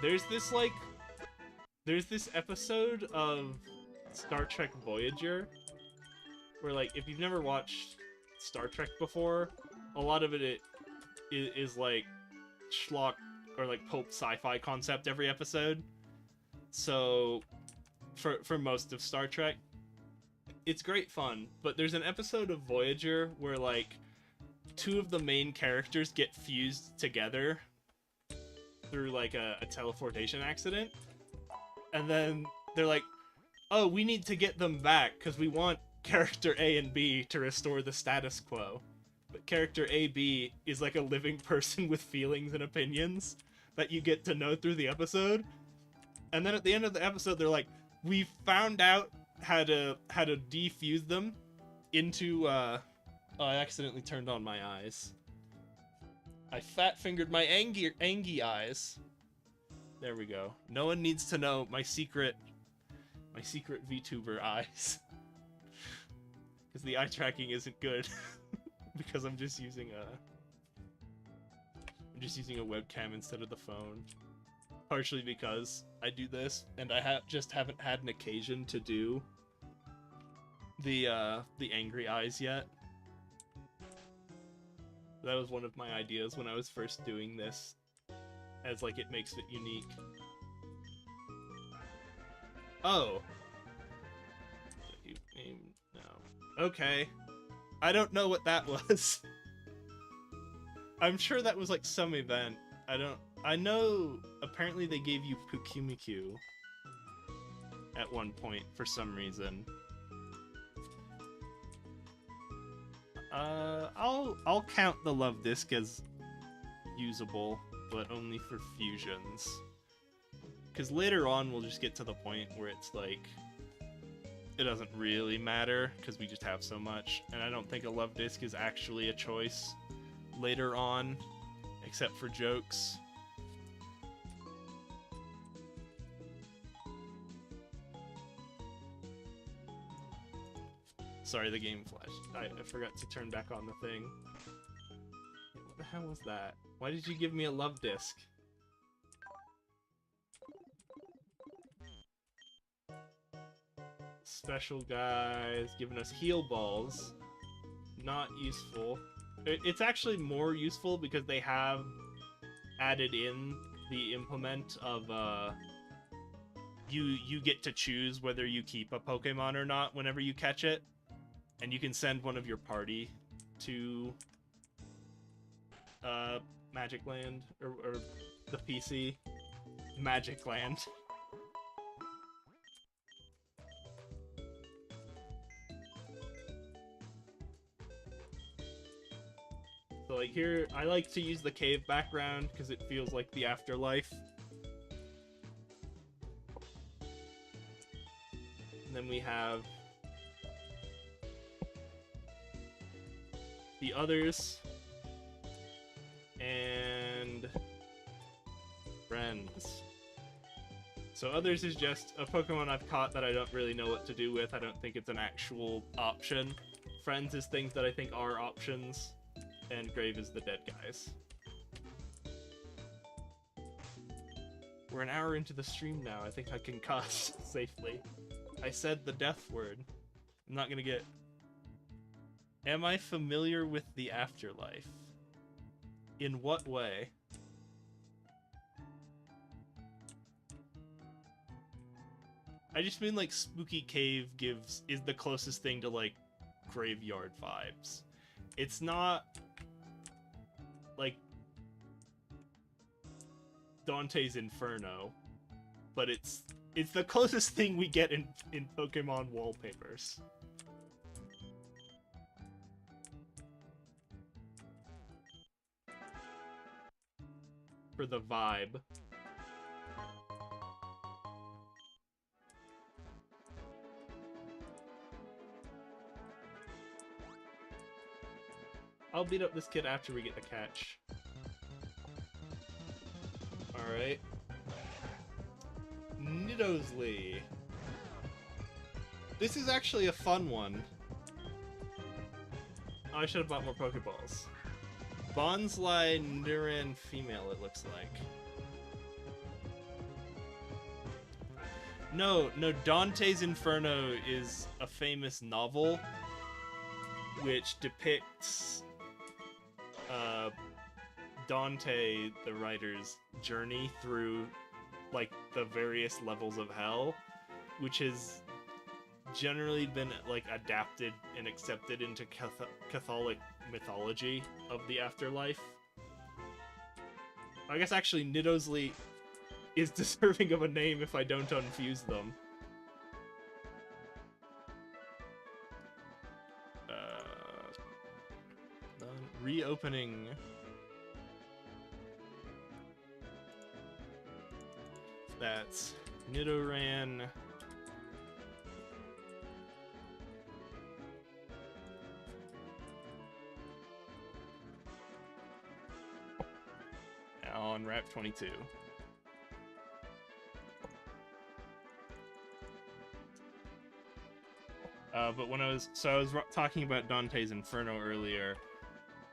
There's this episode of Star Trek Voyager where, like, if you've never watched Star Trek before, a lot of it is like schlock or like pulp sci-fi concept every episode. So for most of Star Trek, it's great fun. But there's an episode of Voyager where like two of the main characters get fused together through like a teleportation accident, and then they're like, oh, we need to get them back because we want character A and B to restore the status quo. But character AB is like a living person with feelings and opinions that you get to know through the episode. And then at the end of the episode, they're like, we found out how to defuse them into oh, I accidentally turned on my eyes. I fat-fingered my angy eyes. There we go. No one needs to know my secret VTuber eyes. Because the eye tracking isn't good. Because I'm just using a webcam instead of the phone. Partially because I do this and I just haven't had an occasion to do the angry eyes yet. That was one of my ideas when I was first doing this, as like it makes it unique. Oh. No. Okay. I don't know what that was. I'm sure that was like some event. I know apparently they gave you Pukumiku at one point for some reason. I'll count the love disc as usable, but only for fusions. Because later on we'll just get to the point where it's like it doesn't really matter because we just have so much, and I don't think a love disc is actually a choice later on, except for jokes. Sorry, the game flashed. I forgot to turn back on the thing. What the hell was that? Why did you give me a love disc? Special guys giving us heal balls. Not useful. It's actually more useful because they have added in the implement of you get to choose whether you keep a Pokemon or not whenever you catch it. And you can send one of your party to Magic Land or the PC. Magic Land. So like here, I like to use the cave background because it feels like the afterlife. And then we have the others and friends. So others is just a Pokemon I've caught that I don't really know what to do with. I don't think it's an actual option. Friends is things that I think are options. And Grave is the dead guys. We're an hour into the stream now. I think I can cuss safely. I said the death word. I'm not gonna get... Am I familiar with the afterlife? In what way? I just mean like Spooky Cave is the closest thing to like graveyard vibes. It's not like Dante's Inferno, but it's the closest thing we get in Pokemon wallpapers. For the vibe. I'll beat up this kid after we get the catch. Alright. Nidosley. This is actually a fun one. Oh, I should have bought more Pokeballs. Bonsly Nidoran female, it looks like. No, Dante's Inferno is a famous novel which depicts Dante, the writer's journey through like the various levels of hell, which has generally been like adapted and accepted into Catholic mythology of the afterlife. I guess actually Nidosley is deserving of a name if I don't unfuse them. Reopening. That's Nidoran. On Wrap 22. But when I was talking about Dante's Inferno earlier,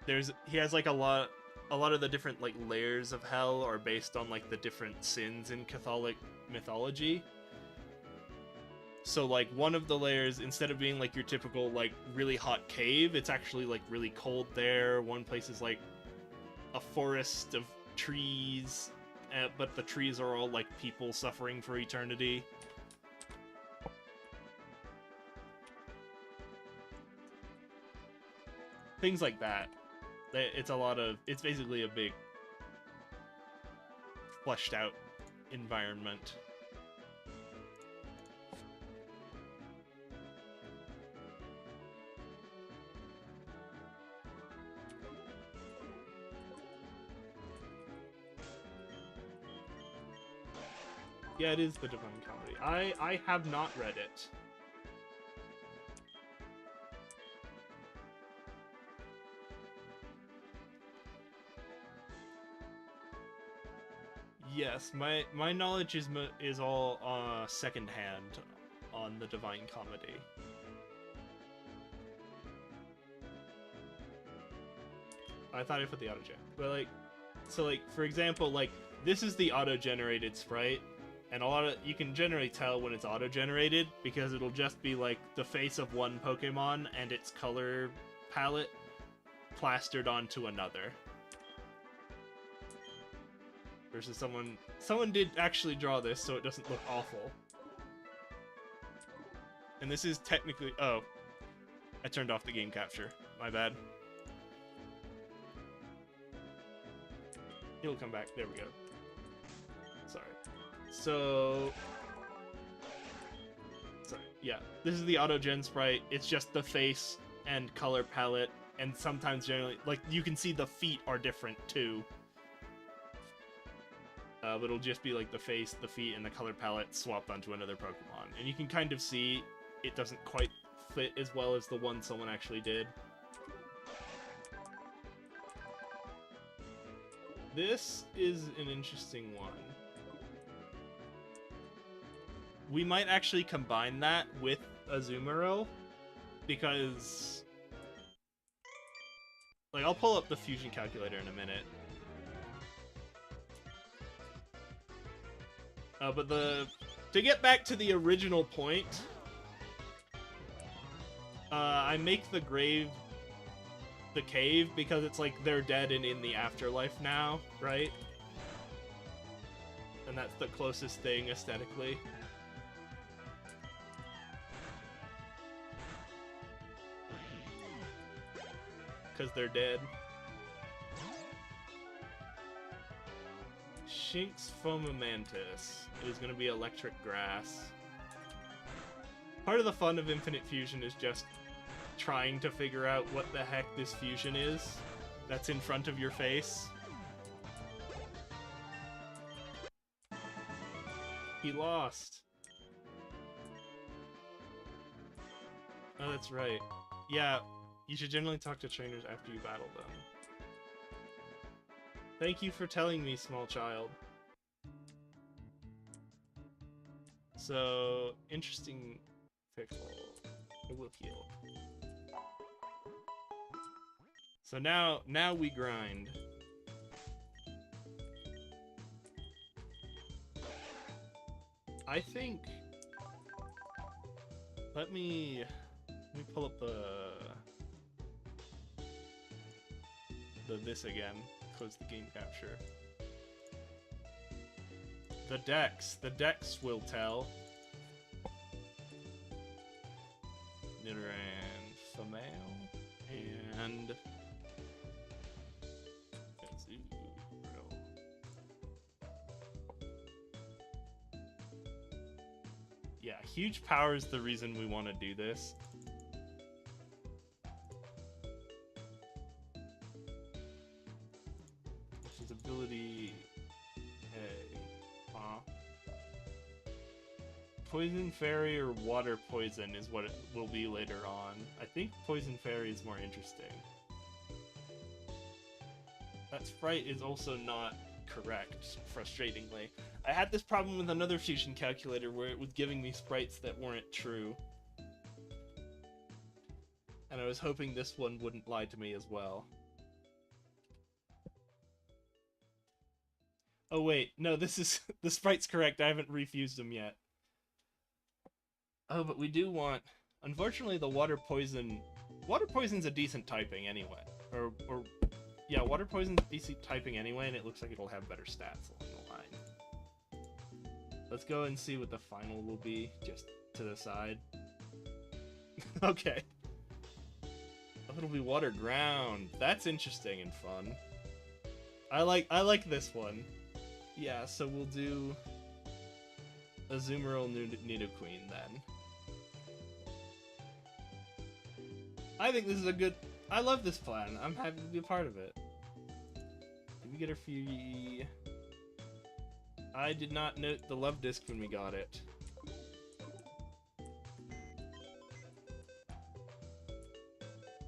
he has like a lot of the different like layers of hell are based on like the different sins in Catholic mythology. So like one of the layers, instead of being like your typical like really hot cave, it's actually like really cold there. One place is like a forest of trees, but the trees are all like people suffering for eternity. Things like that. It's basically a big fleshed out environment. Yeah, it is the Divine Comedy. I have not read it. Yes, my knowledge is all secondhand on the Divine Comedy. I thought I put the auto-gen, but like, so like for example, like this is the auto-generated sprite, and you can generally tell when it's auto-generated because it'll just be like the face of one Pokemon and its color palette plastered onto another. Versus someone did actually draw this, so it doesn't look awful. And this is technically, oh, I turned off the game capture. My bad. It'll come back. There we go. Sorry. Sorry. Yeah, this is the auto-gen sprite. It's just the face and color palette, and sometimes generally, like, you can see the feet are different too. But it'll just be like the face, the feet, and the color palette swapped onto another Pokemon. And you can kind of see it doesn't quite fit as well as the one someone actually did. This is an interesting one. We might actually combine that with Azumarill, because like I'll pull up the fusion calculator in a minute. But to get back to the original point, I make the cave because it's like they're dead and in the afterlife now, right? And that's the closest thing aesthetically. Because they're dead. Shinx Fomamantis is going to be electric grass. Part of the fun of Infinite Fusion is just trying to figure out what the heck this fusion is that's in front of your face. He lost. Oh, that's right. Yeah, you should generally talk to trainers after you battle them. Thank you for telling me, small child. So, interesting pickle. It will heal. So now we grind. I think... Let me pull up the this again. close the game capture. The decks will tell. Nidoran female and Azurill. Yeah, huge power is the reason we want to do this. His ability, Poison Fairy or Water Poison is what it will be later on. I think Poison Fairy is more interesting. That sprite is also not correct, frustratingly. I had this problem with another fusion calculator where it was giving me sprites that weren't true. And I was hoping this one wouldn't lie to me as well. Oh wait, no, this is... the sprite's correct, I haven't refused them yet. Oh, but we do want... Unfortunately, the Water Poison... Water Poison's a decent typing anyway. Yeah, Water Poison's decent typing anyway, and it looks like it'll have better stats along the line. Let's go and see what the final will be, just to the side. Okay. Oh, it'll be Water Ground. That's interesting and fun. I like this one. Yeah, so we'll do Azumarill Nidoqueen then. I think this is a good... I love this plan. I'm happy to be a part of it. Did we get a free... I did not note the love disc when we got it.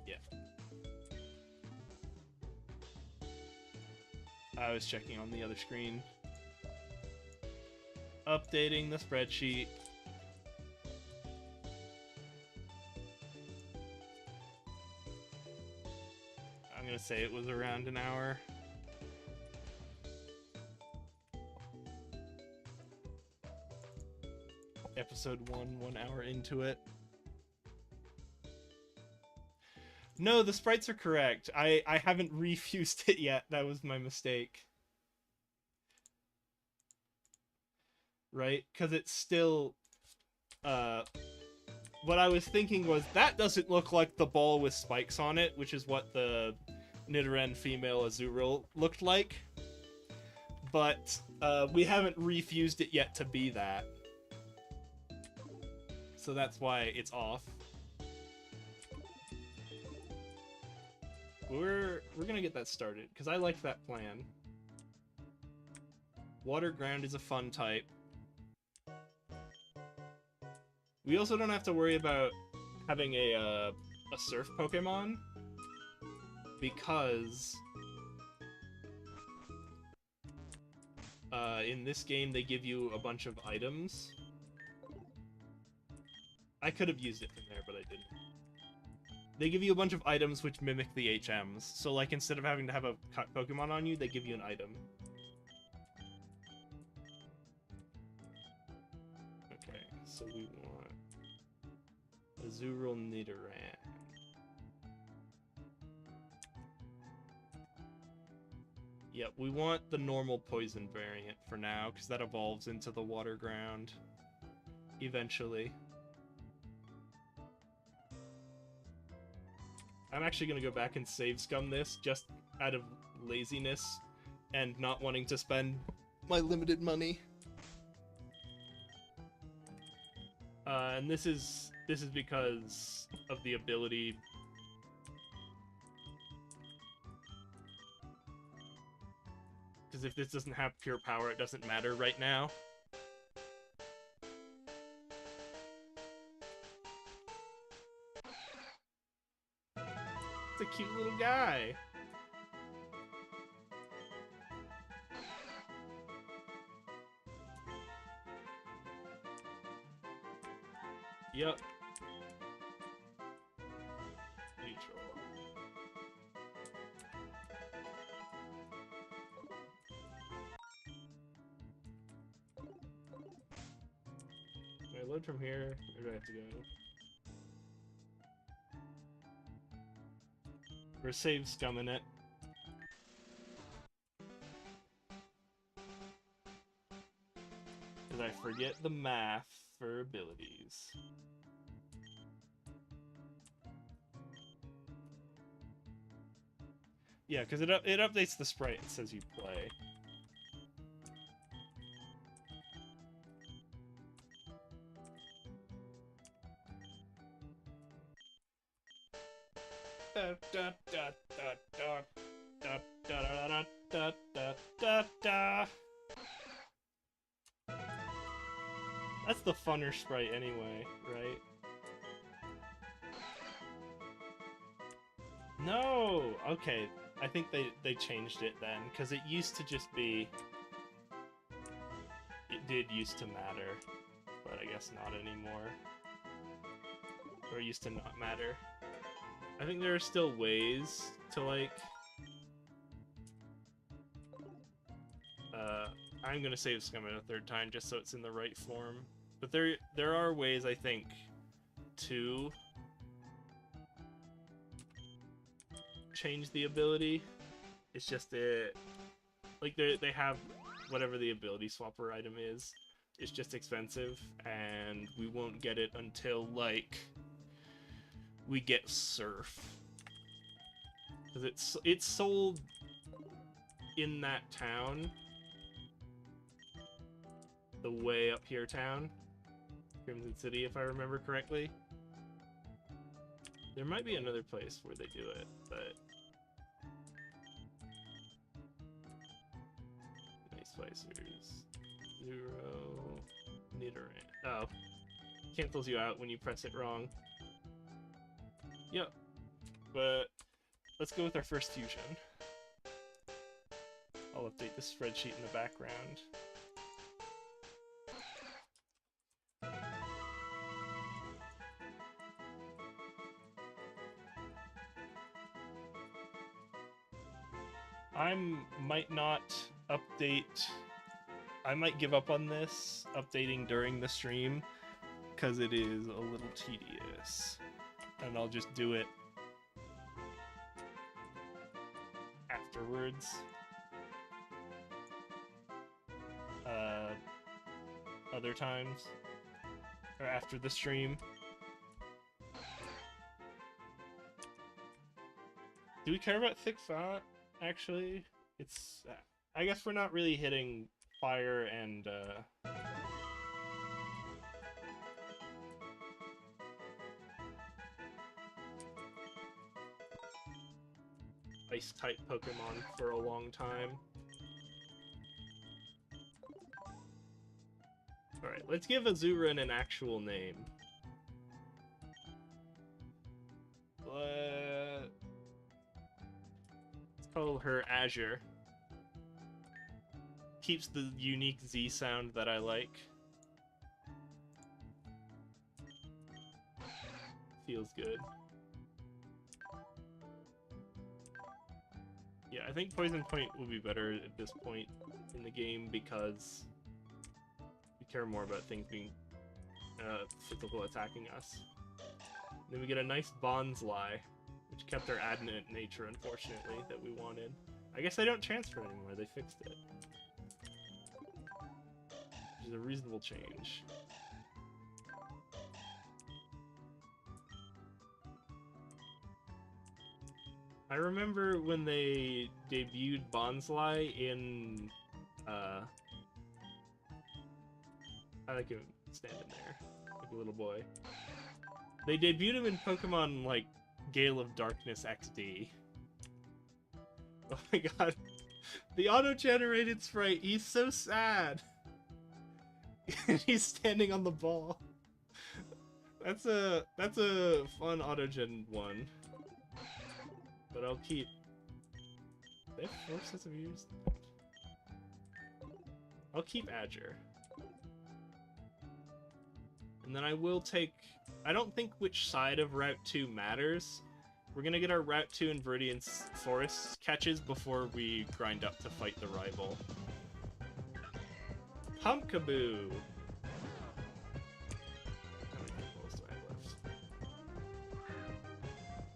Yeah. I was checking on the other screen. Updating the spreadsheet. I'm gonna say it was around an hour. Episode 1 hour into it. No, the sprites are correct. I haven't refused it yet. That was my mistake. Right? Because it's still... what I was thinking was, that doesn't look like the ball with spikes on it, which is what the Nidoran female Azurill looked like. But we haven't refused it yet to be that. So that's why it's off. We're gonna get that started, because I like that plan. Water Ground is a fun type. We also don't have to worry about having a surf Pokemon, because in this game they give you a bunch of items. I could have used it from there, but I didn't. They give you a bunch of items which mimic the HMs. So, like, instead of having to have a Pokemon on you, they give you an item. Okay, so we want Azurill Nidoran. Yep, we want the normal poison variant for now, because that evolves into the Water Ground eventually. I'm actually going to go back and save scum this, just out of laziness and not wanting to spend my limited money. And this is because of the ability... Because if this doesn't have pure power, it doesn't matter right now. It's a cute little guy. Yep. Neutral. Can I load from here? Where do I have to go? We're save scumming it. Because I forget the math for abilities. Yeah, because it updates the sprite and says you play. Da, da, da, da, da, da, da, da, da, da, da. That's the funner sprite anyway, right? No! Okay, I think they changed it then, because it used to just be... It did used to matter, but I guess not anymore. Or it used to not matter. I think there are still ways to, like... I'm gonna save Scum a third time just so it's in the right form. But there are ways, I think, to change the ability. It's just like they have whatever the ability swapper item is. It's just expensive, and we won't get it until like we get Surf, because it's sold in that town, the way up here town, Crimson City, if I remember correctly. There might be another place where they do it, but nice spicers. 0 Nidoran. Oh, cancels you out when you press it wrong. Yep, but let's go with our first fusion. I'll update the spreadsheet in the background. Might not update. I might give up on this updating during the stream because it is a little tedious, and I'll just do it afterwards. Other times, or after the stream. Do we care about thick font? Actually, it's... I guess we're not really hitting fire and, Ice-type Pokemon for a long time. Alright, let's give Azuran an actual name. Let's call her Azure. Keeps the unique Z sound that I like. Feels good. Yeah, I think Poison Point will be better at this point in the game because we care more about things being physical attacking us. Then we get a nice Bonsly, which kept our adamant nature, unfortunately, that we wanted. I guess they don't transfer anymore, they fixed it. Which is a reasonable change. I remember when they debuted Bonsly in, I like him standing there, like a little boy. They debuted him in Pokemon, like, Gale of Darkness XD. Oh my god. The auto-generated sprite, he's so sad! He's standing on the ball. That's a fun auto-gen one. But I'll keep... They have 4 sets of ears? I'll keep Azure. And then I will take... I don't think which side of Route 2 matters. We're gonna get our Route 2 and Viridian Forest catches before we grind up to fight the rival. Pumpkaboo! How many Pokeballs do I have left?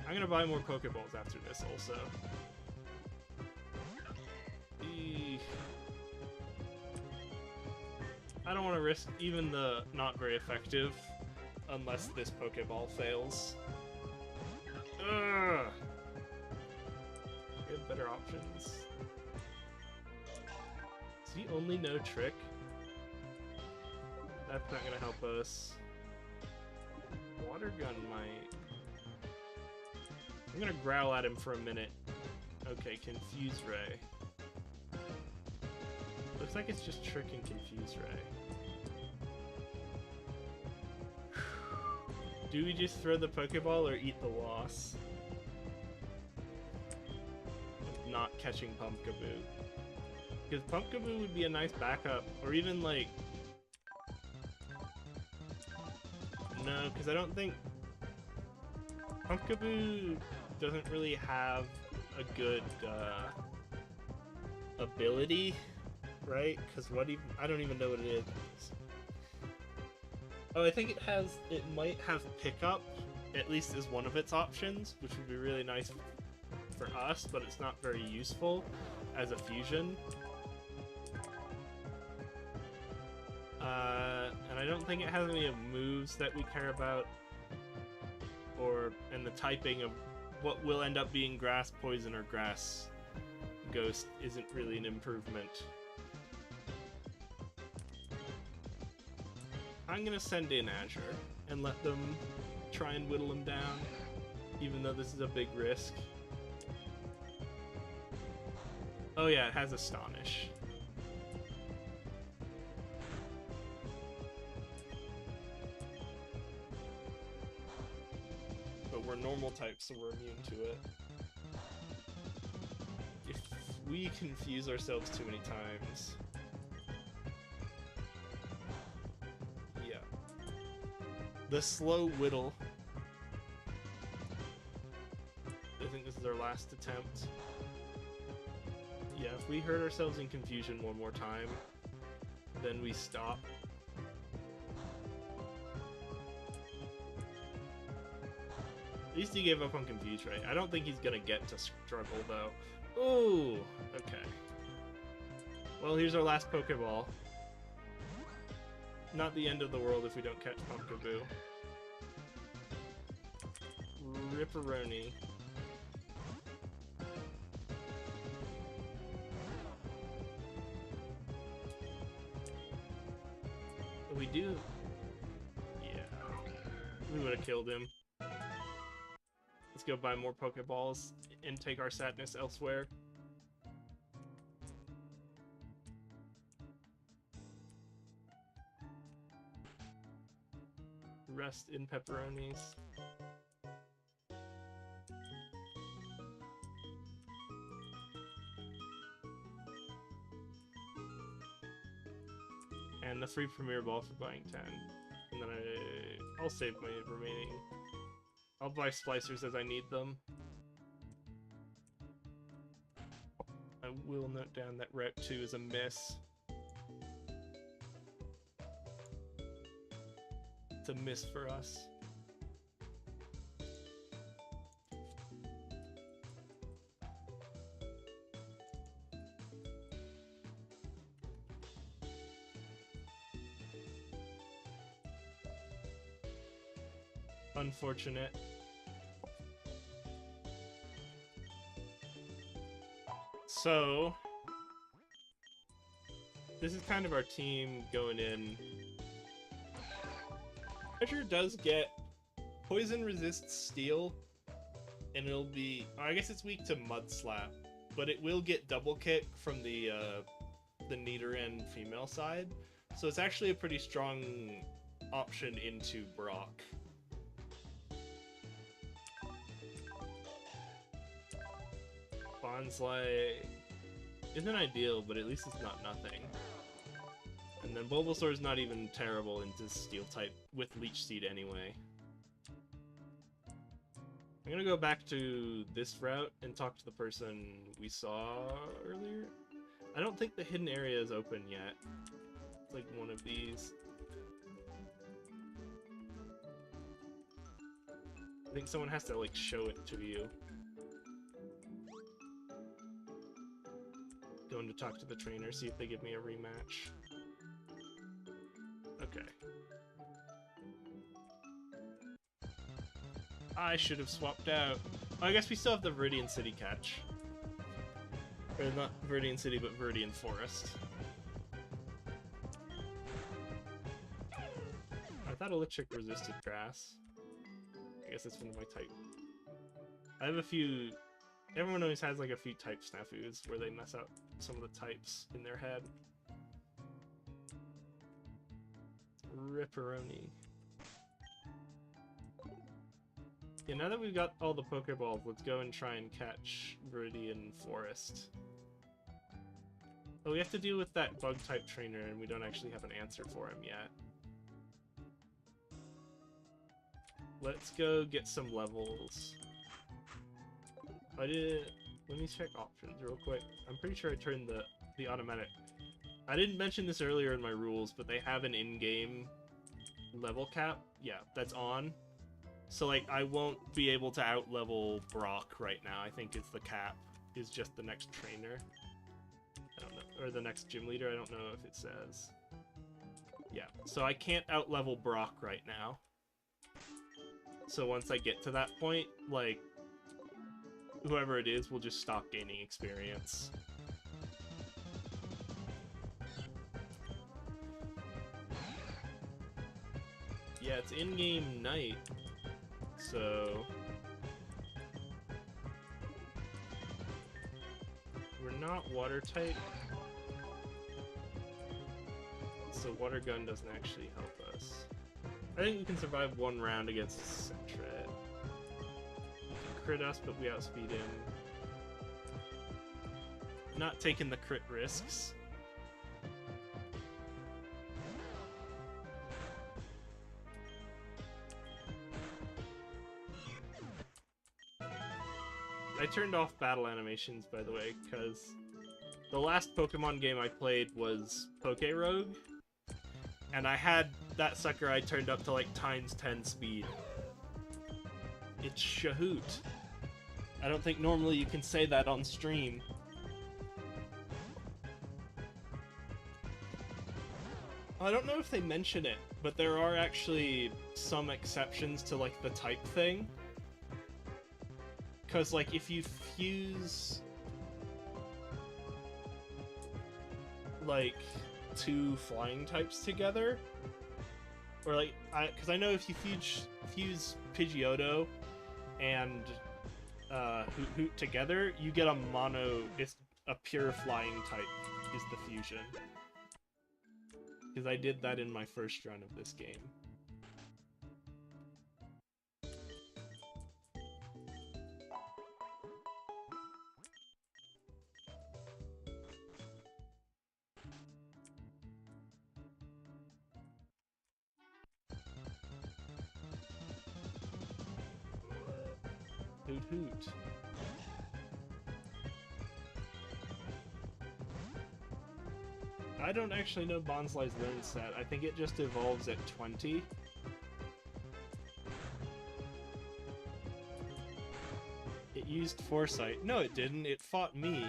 I'm gonna buy more Pokeballs after this also. I don't want to risk even the not very effective unless this Pokeball fails. Ugh. We have better options. Does he only know Trick? That's not gonna help us. Water Gun might. I'm gonna growl at him for a minute. Okay, Confuse Ray. Looks like it's just Trick and Confuse Ray. Do we just throw the Pokeball or eat the loss? Of not catching Pumpkaboo. Because Pumpkaboo would be a nice backup, or even like... No, because I don't think... Pumpkaboo doesn't really have a good ability, right? Because what even... I don't even know what it is. Oh, I think it might have pickup, at least as one of its options, which would be really nice for us, but it's not very useful as a fusion. And I don't think it has any moves that we care about, and the typing of what will end up being Grass Poison or Grass Ghost isn't really an improvement. I'm gonna send in Azure and let them try and whittle him down, even though this is a big risk. Oh yeah, it has Astonish. But we're normal types, so we're immune to it. If we confuse ourselves too many times... The slow whittle. I think this is our last attempt. Yeah, if we hurt ourselves in confusion one more time, then we stop. At least he gave up on Confuse Ray. I don't think he's gonna get to struggle though. Ooh, okay. Well, here's our last Pokeball. Not the end of the world if we don't catch Pumpkaboo. Ripperoni. We do... Yeah. We would have killed him. Let's go buy more Pokeballs and take our sadness elsewhere. Rest in pepperonis. And the free Premier Ball for buying 10. And then I'll save my remaining. I'll buy splicers as I need them. I will note down that Route 2 is a miss. It's a miss for us. Unfortunate. So, this is kind of our team going in. Azure does get poison resists steel, and it'll be... I guess it's weak to Mud Slap, but it will get double kick from the Nidoran female side, so it's actually a pretty strong option into Brock. Bonsly isn't ideal, but at least it's not nothing. And then Bulbasaur is not even terrible into Steel type with Leech Seed anyway. I'm gonna go back to this route and talk to the person we saw earlier. I don't think the hidden area is open yet. It's like one of these. I think someone has to like show it to you. Going to talk to the trainer, see if they give me a rematch. Okay. I should have swapped out. Oh, I guess we still have the Viridian City catch. Or not Viridian City, but Viridian Forest. I thought electric resisted grass. I guess that's one of my type. I have a few... Everyone always has like a few type snafus where they mess up some of the types in their head. Ripperoni. Yeah, now that we've got all the Pokeballs, let's go and try and catch Viridian Forest. Oh, we have to deal with that Bug-type trainer, and we don't actually have an answer for him yet. Let's go get some levels. Let me check options real quick. I'm pretty sure I turned the automatic. I didn't mention this earlier in my rules, but they have an in-game level cap. Yeah, that's on. So, like, I won't be able to out-level Brock right now. I think it's the cap is just the next trainer. I don't know. Or the next gym leader. I don't know if it says. Yeah, so I can't out-level Brock right now. So once I get to that point, like, whoever it is will just stop gaining experience. Yeah, it's in-game night, so... We're not water type, so water gun doesn't actually help us. I think we can survive one round against Sentret. Crit us, but we outspeed him. Not taking the crit risks. I turned off battle animations, by the way, because the last Pokemon game I played was Poke Rogue, and I had that sucker I turned up to like ×10 speed. It's Shahoot. I don't think normally you can say that on stream. I don't know if they mention it, but there are actually some exceptions to like the type thing. Because, like, if you fuse, like, 2 flying types together, or, like, because I know if you fuse Pidgeotto and Hoot together, you get a mono, it's a pure flying type is the fusion. Because I did that in my first run of this game. Hoot hoot. I don't actually know Bonsly's learn set. I think it just evolves at 20. It used Foresight. No, it didn't. It fought me.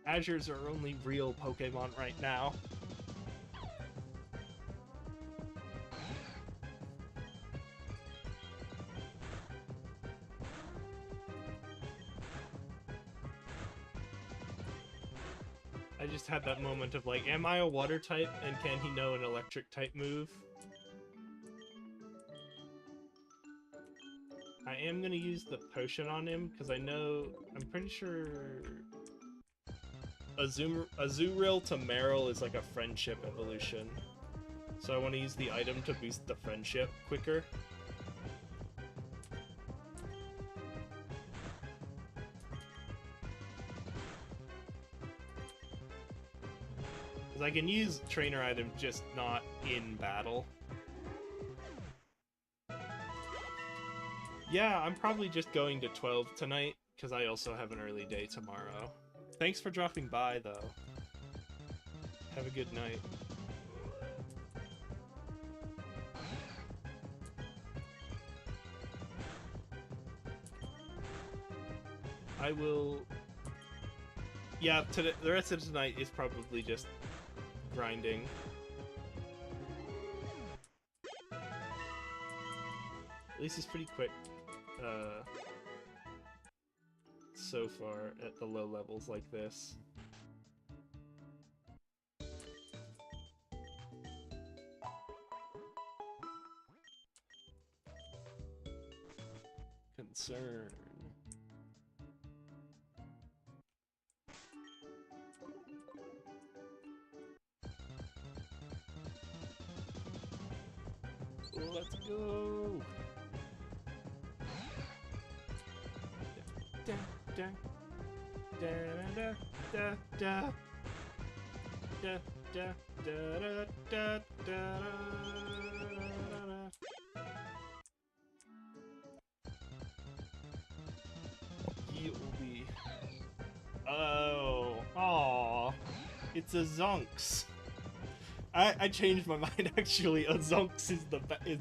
Azures are only real Pokemon right now. I just had that moment of like, am I a water type and can he know an electric type move? I am gonna use the potion on him because I know, I'm pretty sure Azurill to Marill is like a friendship evolution. So I want to use the item to boost the friendship quicker. I can use trainer items, just not in battle. Yeah, I'm probably just going to 12 tonight, because I also have an early day tomorrow. Thanks for dropping by, though. Have a good night. I will Yeah, today, the rest of tonight is probably just grinding. At least it's pretty quick so far at the low levels like this. Concern. Let's go. Da, da, da, da, da, da, da, da, da, da, da, Yuli. Oh, aw, it's a Zonks. I changed my mind actually. A Zonks is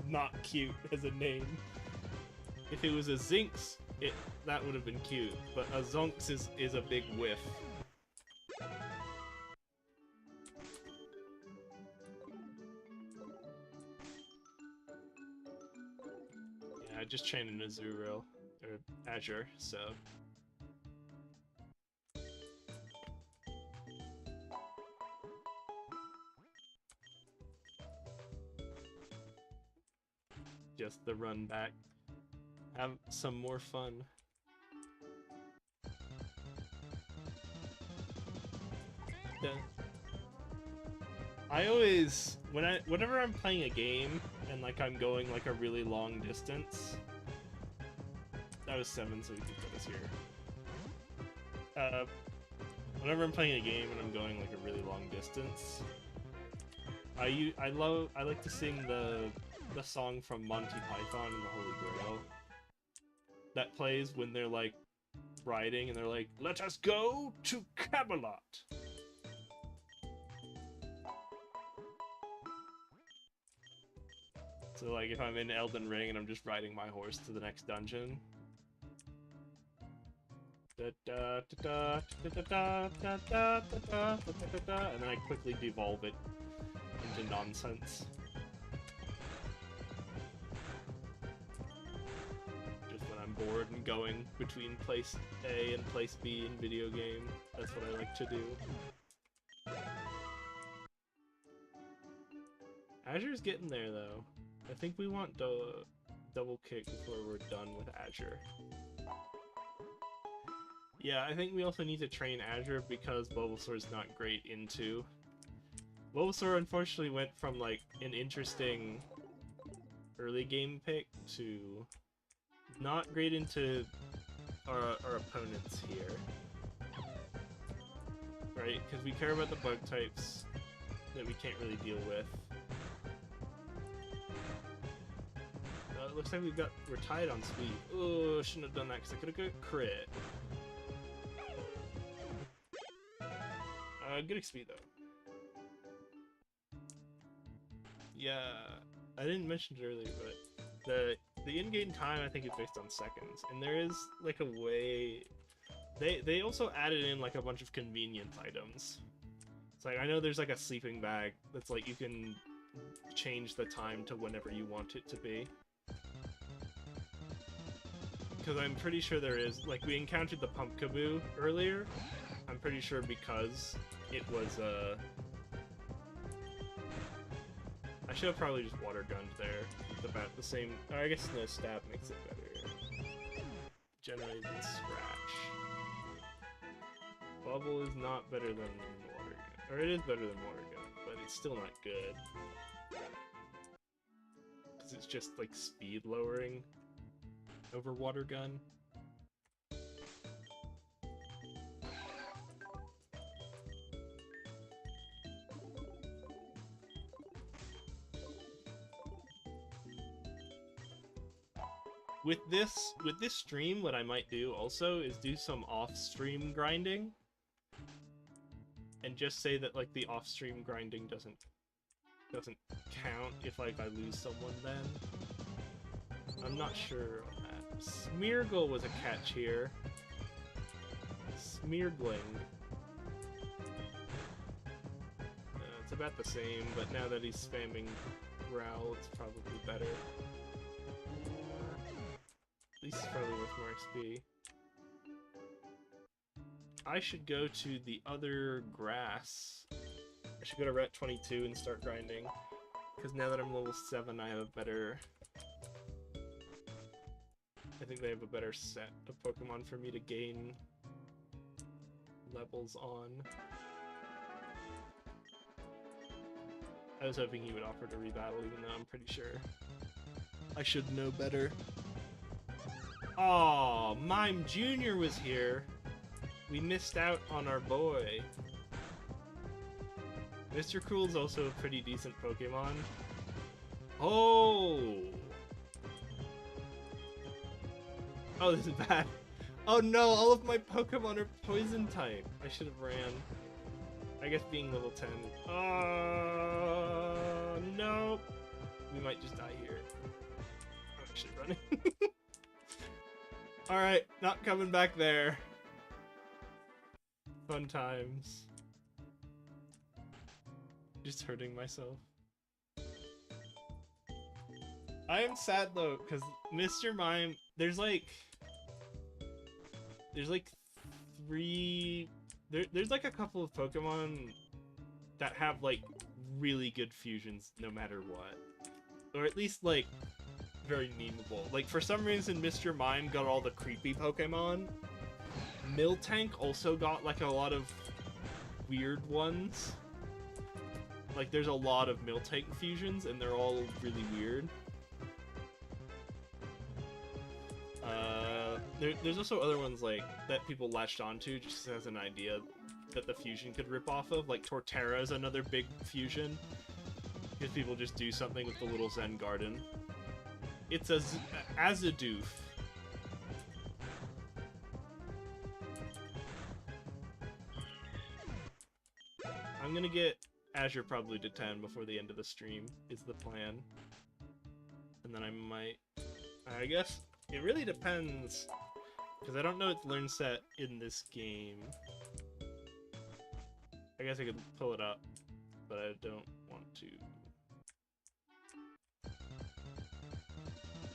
not cute as a name. If it was a Zinx, that would have been cute, but a Zonks is a big whiff. Yeah, I just trained in Azurill or Azure, so. Just the run back. Have some more fun. Yeah. I always, whenever I'm playing a game and like I'm going like a really long distance. That was 7, so we can put us here. Whenever I'm playing a game and I'm going like a really long distance, I like to sing the song from Monty Python and the Holy Grail that plays when they're like riding and they're like, "Let us go to Camelot." So like if I'm in Elden Ring and I'm just riding my horse to the next dungeon. And then I quickly devolve it into nonsense. Just when I'm bored and going between place A and place B in video game, that's what I like to do. Azure's getting there though. I think we want double kick before we're done with Azure. Yeah, I think we also need to train Azure because Bulbasaur's not great into. Bulbasaur unfortunately went from like an interesting early game pick to not great into our opponents here. Right? Because we care about the bug types that we can't really deal with. It looks like we're tied on speed. Oh, shouldn't have done that because I could have got crit. Good XP though. Yeah, I didn't mention it earlier, but the in-game time I think is based on seconds, and there is like a way. They also added in like a bunch of convenience items. It's like I know there's like a sleeping bag that's like you can change the time to whenever you want it to be. Because I'm pretty sure there is, like we encountered the Pumpkaboo earlier. I'm pretty sure because it was I should have probably just water gunned there. About the same. Oh, I guess no stab makes it better. Generate and scratch. Bubble is not better than water gun, or it is better than water gun, but it's still not good because it's just like speed lowering over water gun. With this stream, what I might do also is do some off-stream grinding, and just say that like the off-stream grinding doesn't count if like I lose someone. Then I'm not sure on that. Smeargle was a catch here. Smeargling. about the same, but now that he's spamming Growl, it's probably better. At least it's probably worth more XP. I should go to the other grass. I should go to Route 22 and start grinding. Because now that I'm level 7, I have a better... I think they have a better set of Pokemon for me to gain levels on. I was hoping he would offer to rebattle, even though I'm pretty sure I should know better. Aw, Mime Jr. was here. We missed out on our boy. Mr. Cruel's also a pretty decent Pokemon. Oh! Oh, this is bad. Oh no, all of my Pokemon are poison type. I should have ran. I guess being level 10. No. We might just die here. I'm actually running. Alright, not coming back there. Fun times. Just hurting myself. I am sad though, because Mr. Mime, there's like there's like a couple of Pokemon that have like really good fusions no matter what. Or at least like very memeable. Like for some reason Mr. Mime got all the creepy Pokemon. Miltank also got like a lot of weird ones. Like there's a lot of Miltank fusions and they're all really weird. There's also other ones like that people latched onto just as an idea that the fusion could rip off of. Like Torterra is another big fusion. Because people just do something with the little Zen Garden. It's a Azadoof. I'm gonna get Azure probably to 10 before the end of the stream, is the plan. And then I might... I guess it really depends, because I don't know its learn set in this game. I guess I could pull it up, but I don't want to.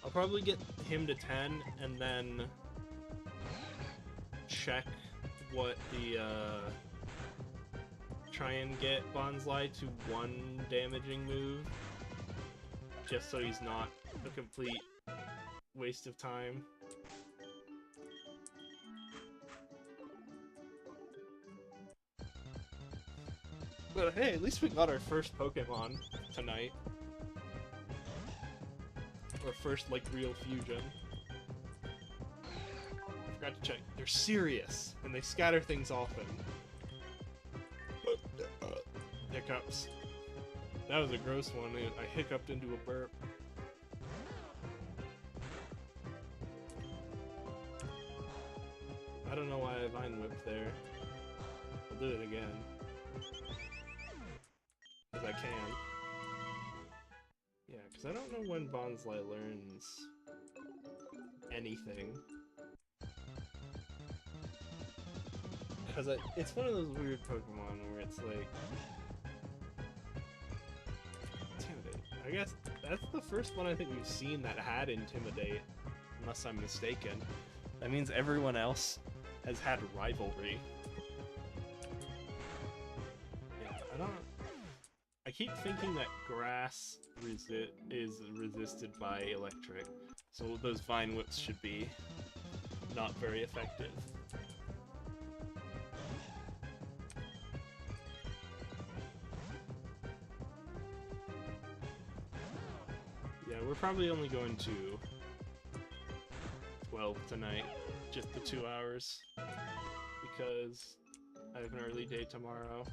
I'll probably get him to 10, and then check what the, try and get Bonsly to 1 damaging move, just so he's not a complete waste of time. But hey, at least we got our first Pokemon tonight. Our first, like, real fusion. Forgot to check. They're serious, and they scatter things often. Hiccups. That was a gross one. I hiccuped into a burp. I don't know why I Vine Whipped there. I'll do it again. Because I can. Yeah, because I don't know when Bonsly learns anything. Because it's one of those weird Pokemon where it's like... Intimidate. I guess that's the first one I think we've seen that had Intimidate, unless I'm mistaken. That means everyone else has had Rivalry. Yeah, I keep thinking that Grass is resisted by Electric, so those Vine Whips should be not very effective. Yeah, we're probably only going to 12 tonight, just the 2 hours, because I have an early day tomorrow.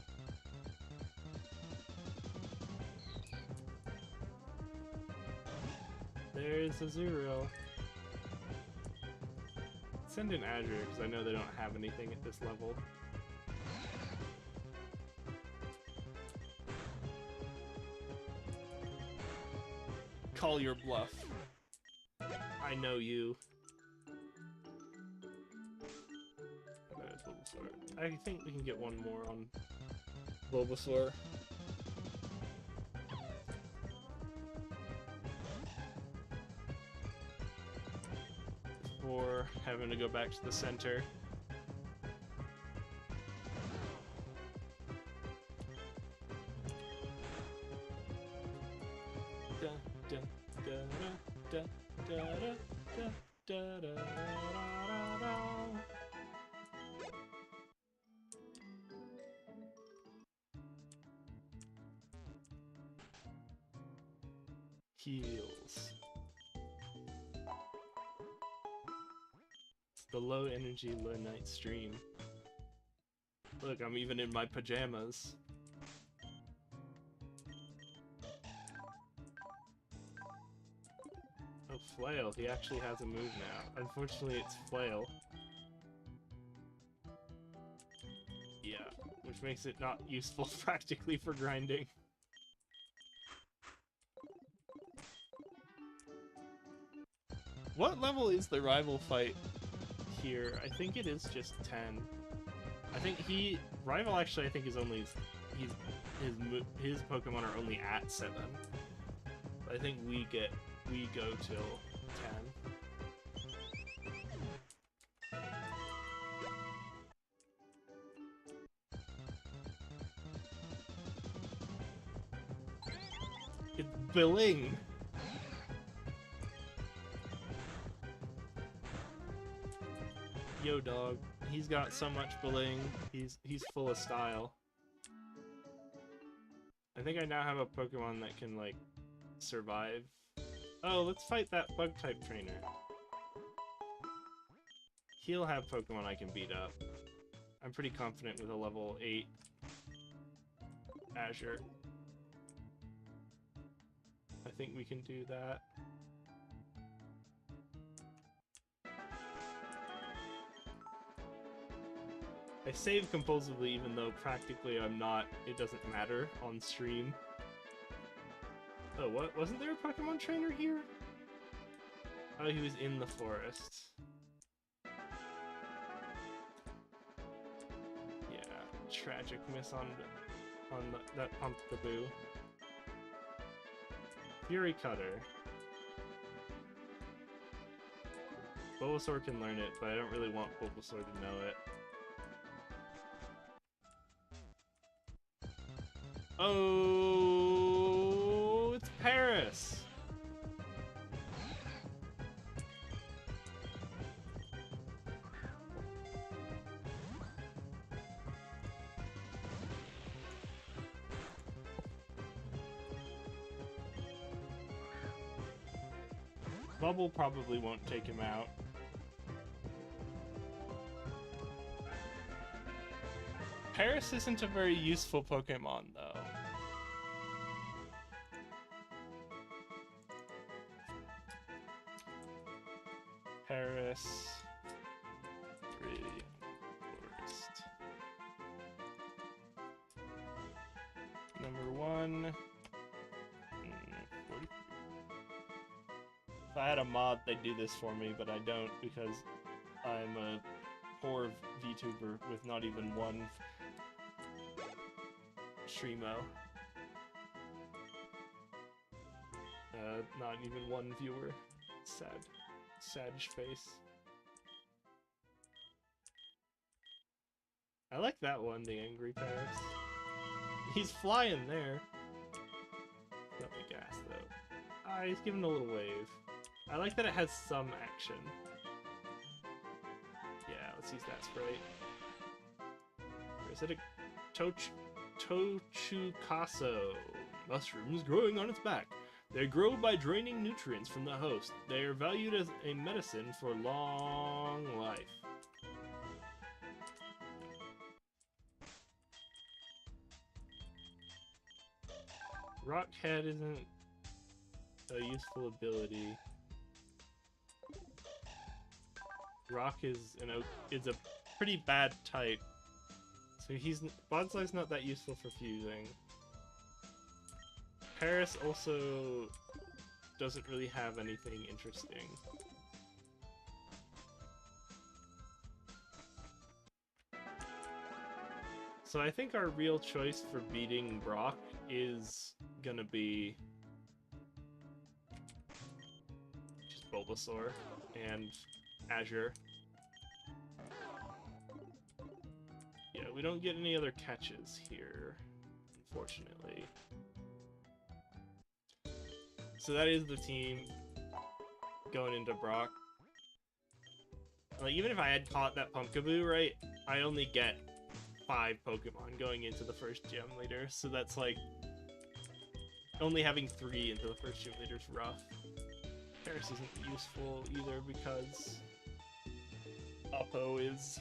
There's a Zero. Send in Azure, because I know they don't have anything at this level. Call your bluff. I know you. I think we can get one more on Bulbasaur. before having to go back to the center. Da, da, da, da, da, da, da, da, da, da, da. Heals. It's the low energy, low night stream. Look, I'm even in my pajamas. Oh, Flail. He actually has a move now. Unfortunately, it's Flail. Yeah, which makes it not useful practically for grinding. What level is the rival fight here? I think it is just 10. I think rival actually I think is only his Pokemon are only at 7. But I think we go till 10. It's Billing. Yo, dog. He's got so much bling. He's full of style. I think I now have a Pokemon that can, like, survive. Oh, let's fight that Bug-type trainer. He'll have Pokemon I can beat up. I'm pretty confident with a level 8 Azure. I think we can do that. I save compulsively even though practically I'm not, it doesn't matter on stream. Oh, what? Wasn't there a Pokemon trainer here? Oh, he was in the forest. Yeah, tragic miss on that Pumpkaboo. Fury Cutter. Bulbasaur can learn it, but I don't really want Bulbasaur to know it. Oh, it's Paris! Bubble probably won't take him out. Paris isn't a very useful Pokemon, though. Paris. 3. Forest. Number 1. 40. If I had a mod, they'd do this for me, but I don't because I'm a poor VTuber with not even one streamo. Not even one viewer. Sad. Sad face. I like that one, the Angry Paris. He's flying there. Let me gas, though. Ah, he's giving a little wave. I like that it has some action. Yeah, let's use that sprite. Or is it a Tochukaso? Mushrooms growing on its back. They grow by draining nutrients from the host. They are valued as a medicine for long life. Rockhead isn't a useful ability. Rock is a pretty bad type. So Bonsai's not that useful for fusing. Paris also doesn't really have anything interesting. So I think our real choice for beating Brock is gonna be just Bulbasaur and Azure. Yeah, we don't get any other catches here, unfortunately. So that is the team going into Brock. Like, even if I had caught that Pumpkaboo, right, I only get 5 Pokemon going into the first gym leader, so that's like only having 3 into the first gym leader is rough. Paris isn't useful either because Oppo is...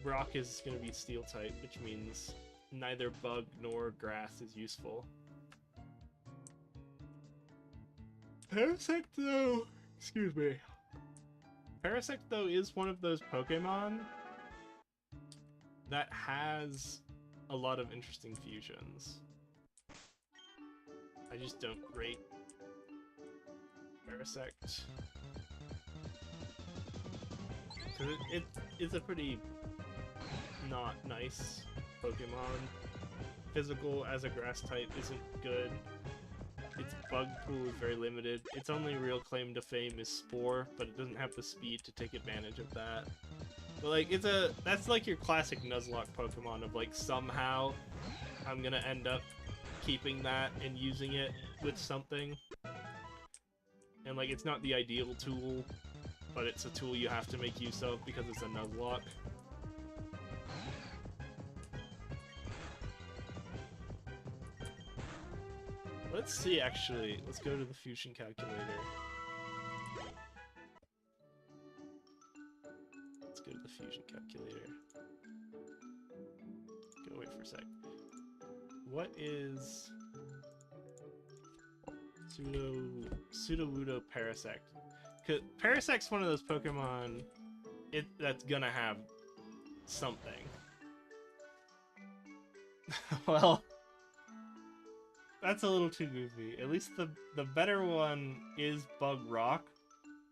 Brock is going to be Steel type, which means neither Bug nor Grass is useful. Parasect, though... Excuse me. Parasect, though, is one of those Pokemon that has a lot of interesting fusions. I just don't rate Parasect. Because it's a pretty not nice Pokemon. Physical as a grass type isn't good. Its bug pool is very limited. Its only real claim to fame is Spore, but it doesn't have the speed to take advantage of that. But like, that's like your classic Nuzlocke Pokemon of like, somehow I'm gonna end up keeping that and using it with something. And like, it's not the ideal tool, but it's a tool you have to make use of because it's a Nuzlocke. Let's see, actually. Let's go to the fusion calculator. Let's go to the fusion calculator. Go away for a sec. What is Sudowoodo Parasect? Cause Parasect's one of those Pokemon that's gonna have something. Well, that's a little too goofy. At least the better one is Bug Rock,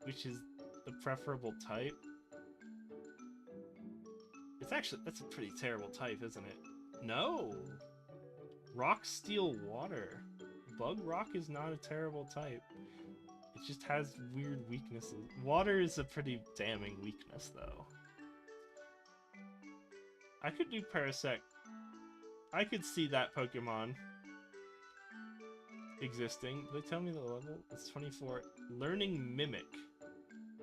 which is the preferable type. That's a pretty terrible type, isn't it? No! Rock, Steel, Water. Bug Rock is not a terrible type. It just has weird weaknesses. Water is a pretty damning weakness, though. I could do Parasect. I could see that Pokemon existing. They tell me the level? It's 24. Learning Mimic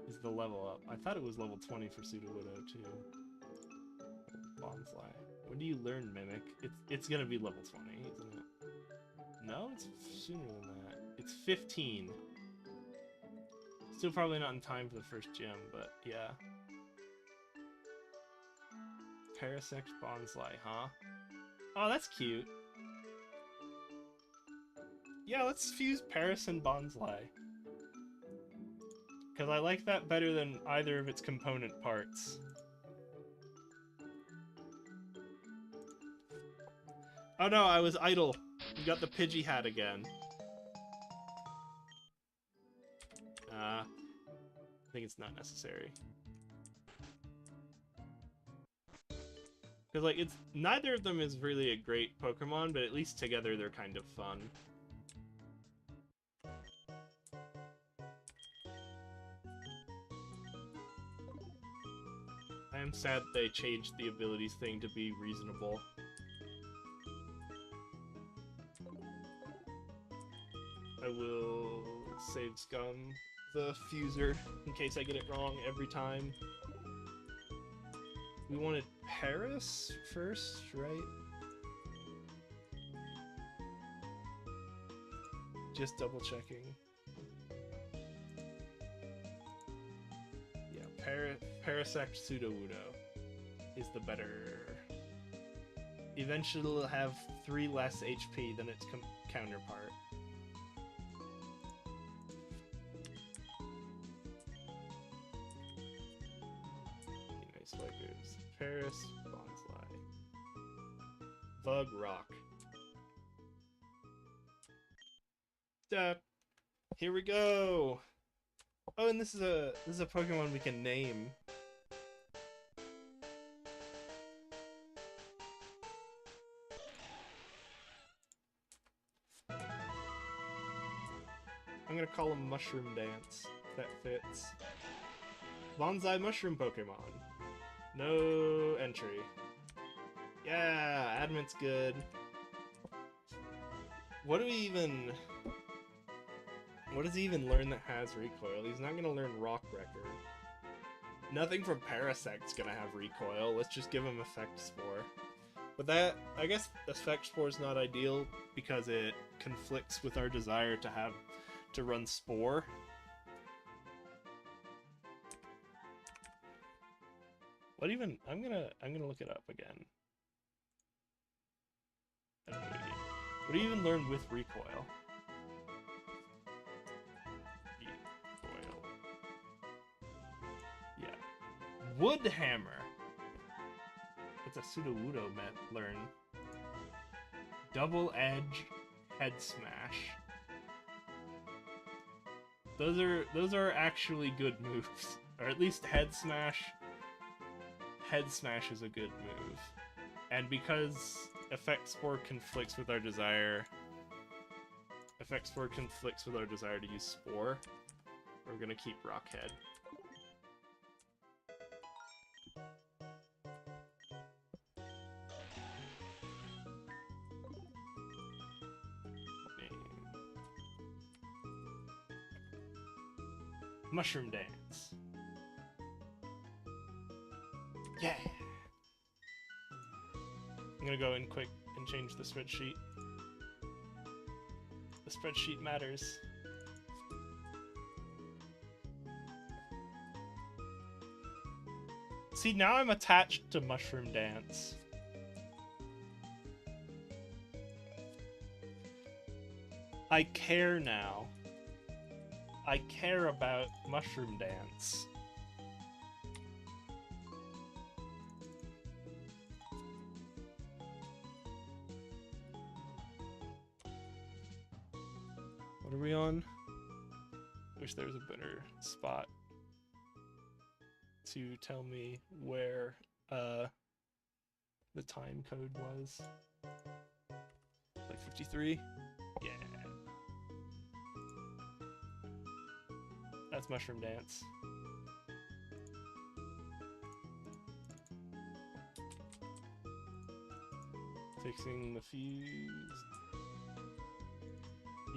is the level up. I thought it was level 20 for Sudowoodo, too. Bonsly. When do you learn Mimic? It's gonna be level 20, isn't it? No, it's sooner than that. It's 15. Still probably not in time for the first gym, but yeah. Parasect Bonsly, huh? Oh, that's cute. Yeah, let's fuse Paris and Bonsly. Because I like that better than either of its component parts. Oh no, I was idle. You got the Pidgey hat again. I think it's not necessary. Because, like, neither of them is really a great Pokemon, but at least together they're kind of fun. I am sad they changed the abilities thing to be reasonable. I will save Scum the Fuser in case I get it wrong every time. We wanted Paris first, right? Just double checking. Yeah, Parasect Sudowoodo is the better. Eventually it'll have 3 less HP than its counterpart. Nice fighters. Paris, Bonsly. Bug Rock. Here we go. Oh, and this is a Pokemon we can name. I'm gonna call him Mushroom Dance. If that fits. Bonsai mushroom Pokemon. No entry. Yeah, Adamant's good. What does he even learn that has recoil? He's not gonna learn Rock Wrecker. Nothing from Parasect's gonna have recoil. Let's just give him Effect Spore. But that, I guess Effect Spore is not ideal because it conflicts with our desire to run Spore. What even? I'm gonna look it up again. What do you even learn with recoil? Recoil. Yeah. Wood Hammer. It's a Sudowoodo learn. Double Edge Head Smash. Those are actually good moves. Or at least Head Smash. Head Smash is a good move. And because Effect Spore conflicts with our desire to use Spore, we're gonna keep Rockhead. Mushroom Dance. Yeah! I'm gonna go in quick and change the spreadsheet. The spreadsheet matters. See, now I'm attached to Mushroom Dance. I care now. I care about Mushroom Dance. What are we on? Wish there was a better spot to tell me where the time code was. Like 53? Yeah. That's Mushroom Dance. Fixing the fuse.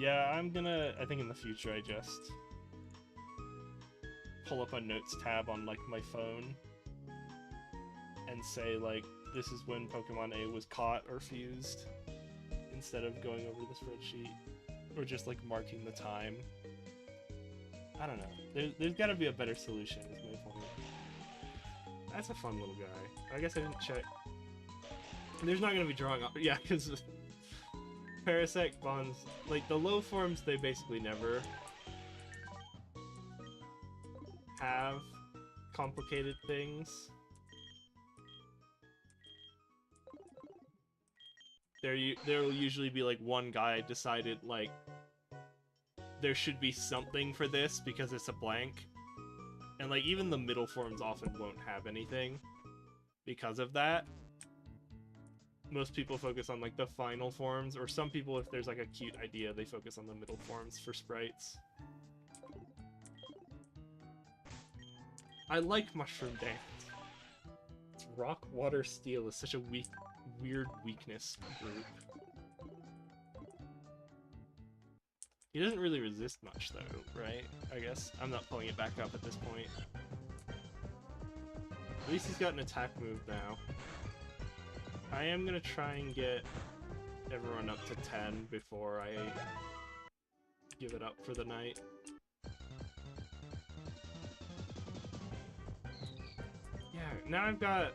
Yeah, I think in the future I just pull up a notes tab on like my phone and say like, this is when Pokemon A was caught or fused, instead of going over the spreadsheet, or just like marking the time. I don't know. There's gotta be a better solution, is my point. That's a fun little guy. I guess I didn't check. There's not gonna be drawing up. Yeah, because Parasect bonds, like the low forms, they basically never have complicated things. There'll usually be like one guy decided like there should be something for this because it's a blank, and like even the middle forms often won't have anything because of that. Most people focus on like the final forms, or some people, if there's like a cute idea, they focus on the middle forms for sprites. I like Mushroom Dance. Rock, Water, Steel is such a weird weakness group. He doesn't really resist much though, right? I guess. I'm not pulling it back up at this point. At least he's got an attack move now. I am gonna try and get everyone up to 10 before I give it up for the night. Yeah, now I've got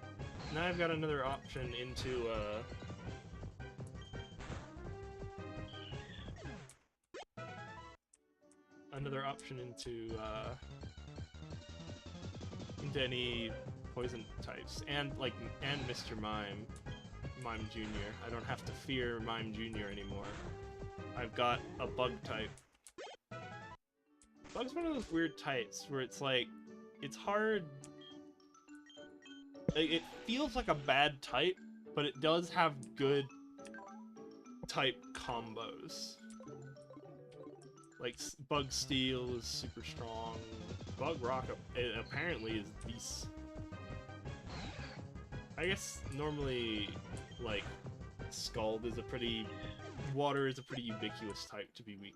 another option into into any poison types, and Mr. Mime Jr. I don't have to fear Mime Jr. anymore. I've got a bug type. Bug's one of those weird types where it's like, it's hard. It feels like a bad type, but it does have good type combos. Like Bug Steel is super strong. Bug Rock apparently is decent. I guess normally, like, Scald is a pretty... Water is a pretty ubiquitous type to be weak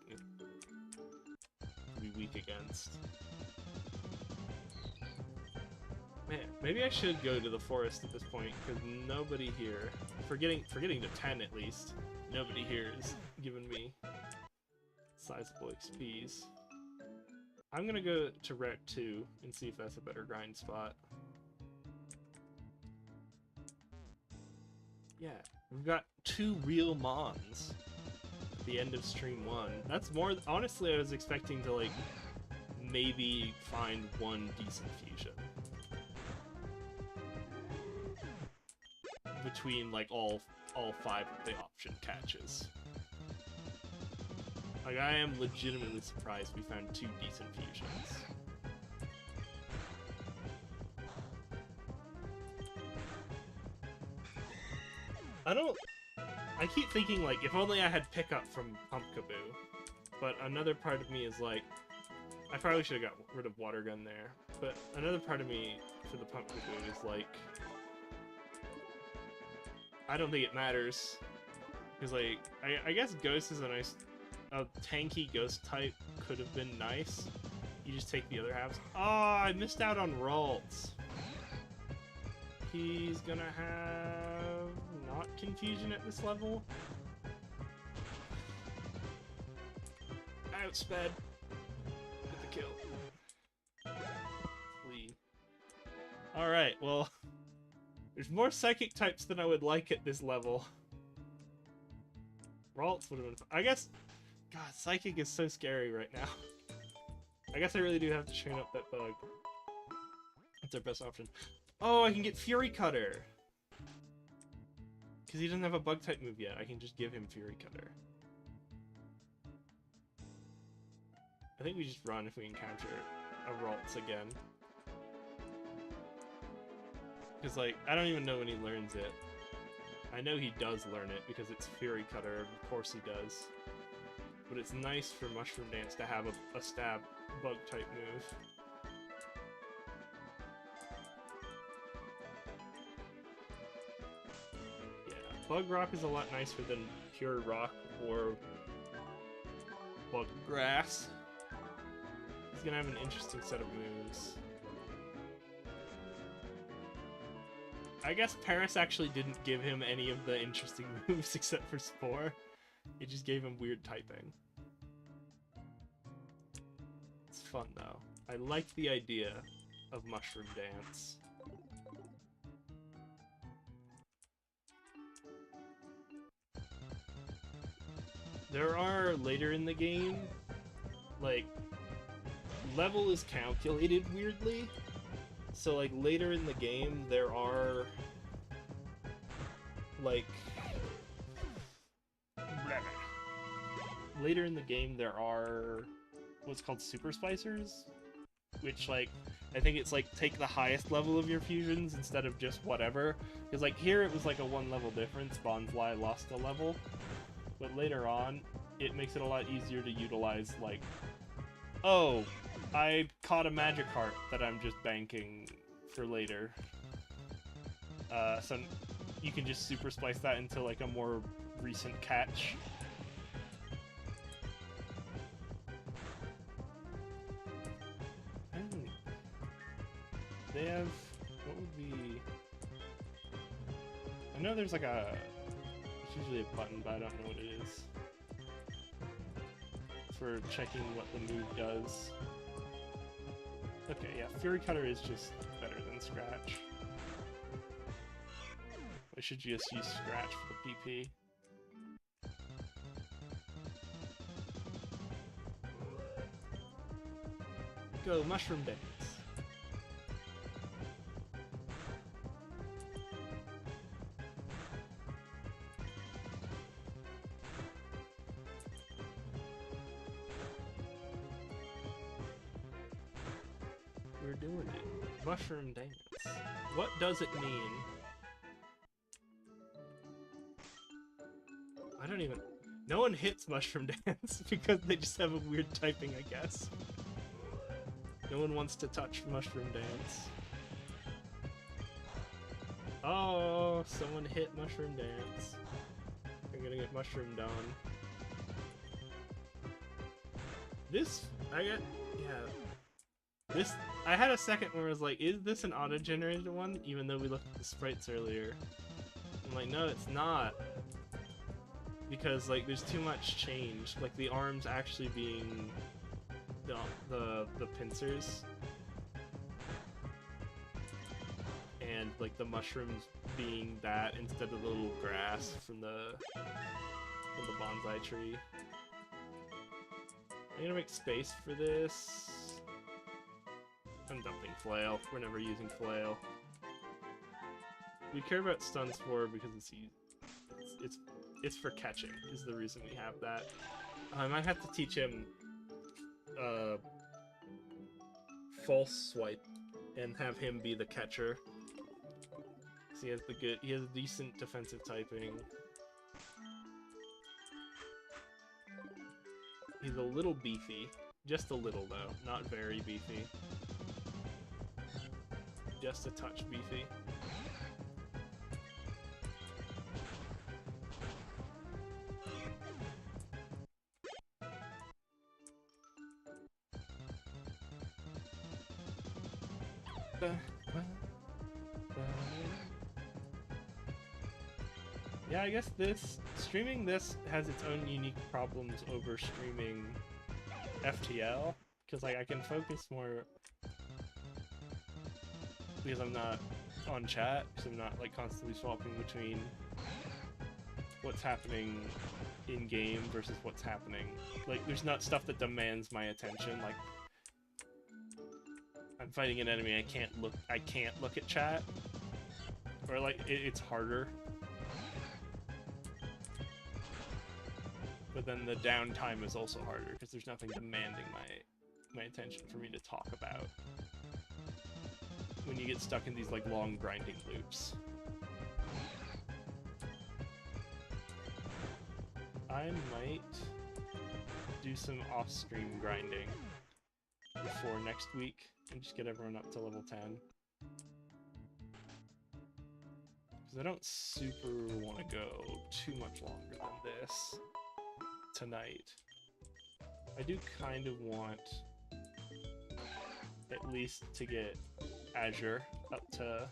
against. Man, maybe I should go to the forest at this point, because nobody here, forgetting to 10 at least, nobody here is giving me sizable XPs. I'm gonna go to Route 2 and see if that's a better grind spot. Yeah, we've got 2 real Mons at the end of Stream 1. That's more... Honestly, I was expecting to, like, maybe find 1 decent fusion. Between, like, all 5 of the option catches. Like, I am legitimately surprised we found 2 decent fusions. I keep thinking, like, if only I had pickup from Pumpkaboo. But another part of me is like, I probably should have got rid of Water Gun there. But another part of me for the Pumpkaboo is like, I don't think it matters. Because, like, I guess Ghost is a tanky Ghost type could have been nice. You just take the other halves. Oh, I missed out on Ralts. He's gonna have not Confusion at this level. Outsped. Get the kill. Flee. Alright, well, there's more Psychic types than I would like at this level. Ralts would have been fun. I guess... God, Psychic is so scary right now. I guess I really do have to train up that bug. That's our best option. Oh, I can get Fury Cutter! Because he doesn't have a bug type move yet. I can just give him Fury Cutter. I think we just run if we encounter a Ralts again. Because, like, I don't even know when he learns it. I know he does learn it because it's Fury Cutter, of course he does. But it's nice for Mushroom Dance to have a stab bug type move. Yeah, Bug Rock is a lot nicer than pure Rock or Bug Grass. He's gonna have an interesting set of moves. I guess Paris actually didn't give him any of the interesting moves except for Spore. It just gave him weird typing. It's fun though. I like the idea of Mushroom Dance. There are, later in the game, like, level is calculated weirdly. So, like, later in the game, there are, like... Later in the game, there are what's called Super Splicers, which, like, I think it's, like, take the highest level of your fusions instead of just whatever. Because, like, here it was, like, a 1-level difference. Bonsly lost a level. But later on, it makes it a lot easier to utilize, like, oh, I caught a Magikarp that I'm just banking for later. So you can just Super Splice that into, like, a more recent catch. They have... what would be... I know there's like a... It's usually a button, but I don't know what it is. For checking what the move does. Okay, yeah, Fury Cutter is just better than Scratch. I should just use Scratch for the PP. Go, Mushroom Dance! We're doing it. Mushroom Dance. What does it mean? I don't even... No one hits Mushroom Dance because they just have a weird typing, I guess. No one wants to touch Mushroom Dance. Oh, someone hit Mushroom Dance. I'm gonna get mushroomed on. This, yeah. This, I had a second where I was like, is this an auto-generated one? Even though we looked at the sprites earlier. I'm like, no, it's not. Because, like, there's too much change. Like, the arms actually being the pincers. And, like, the mushrooms being that instead of the little grass from the bonsai tree. I'm gonna make space for this. I'm dumping flail. We're never using flail. We care about stun spore because it's for catching is the reason we have that. I might have to teach him false swipe and have him be the catcher. So he has decent defensive typing. He's a little beefy. Just a little though, not very beefy. Just a touch beefy. Yeah, I guess streaming this has its own unique problems over streaming FTL, because like I can focus more because I'm not on chat, because I'm not like constantly swapping between what's happening in game versus what's happening. Like there's not stuff that demands my attention. Like I'm fighting an enemy, I can't look at chat, or like it's harder. But then the downtime is also harder because there's nothing demanding my attention for me to talk about. When you get stuck in these like long grinding loops. I might do some off-stream grinding before next week and just get everyone up to level 10. Because I don't super want to go too much longer than this tonight. I do kind of want at least to get Azure up to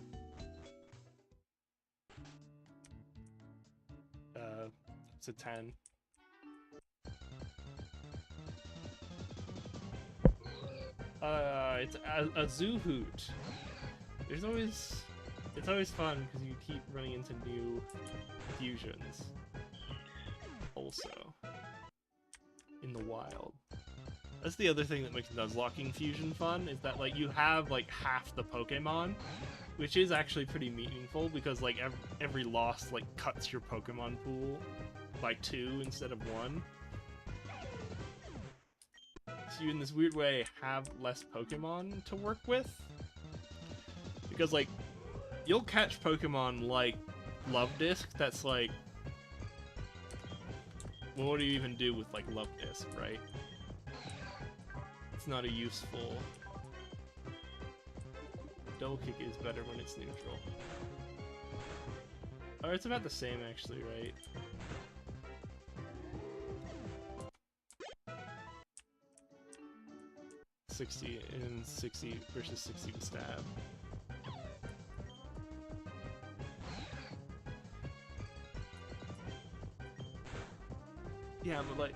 to 10. It's a zoo hoot. It's always fun because you keep running into new fusions. Also, in the wild. That's the other thing that makes Nuzlocking fusion fun, is that like you have like half the Pokemon, which is actually pretty meaningful because like every loss like cuts your Pokemon pool by 2 instead of 1. So you in this weird way have less Pokemon to work with. Because like you'll catch Pokemon like Love Disc that's like, well, what do you even do with like Love Disc, right? It's not a useful. Double kick is better when it's neutral. Oh, it's about the same actually, right? $60 and 60 versus 60 to stab. Yeah, but like,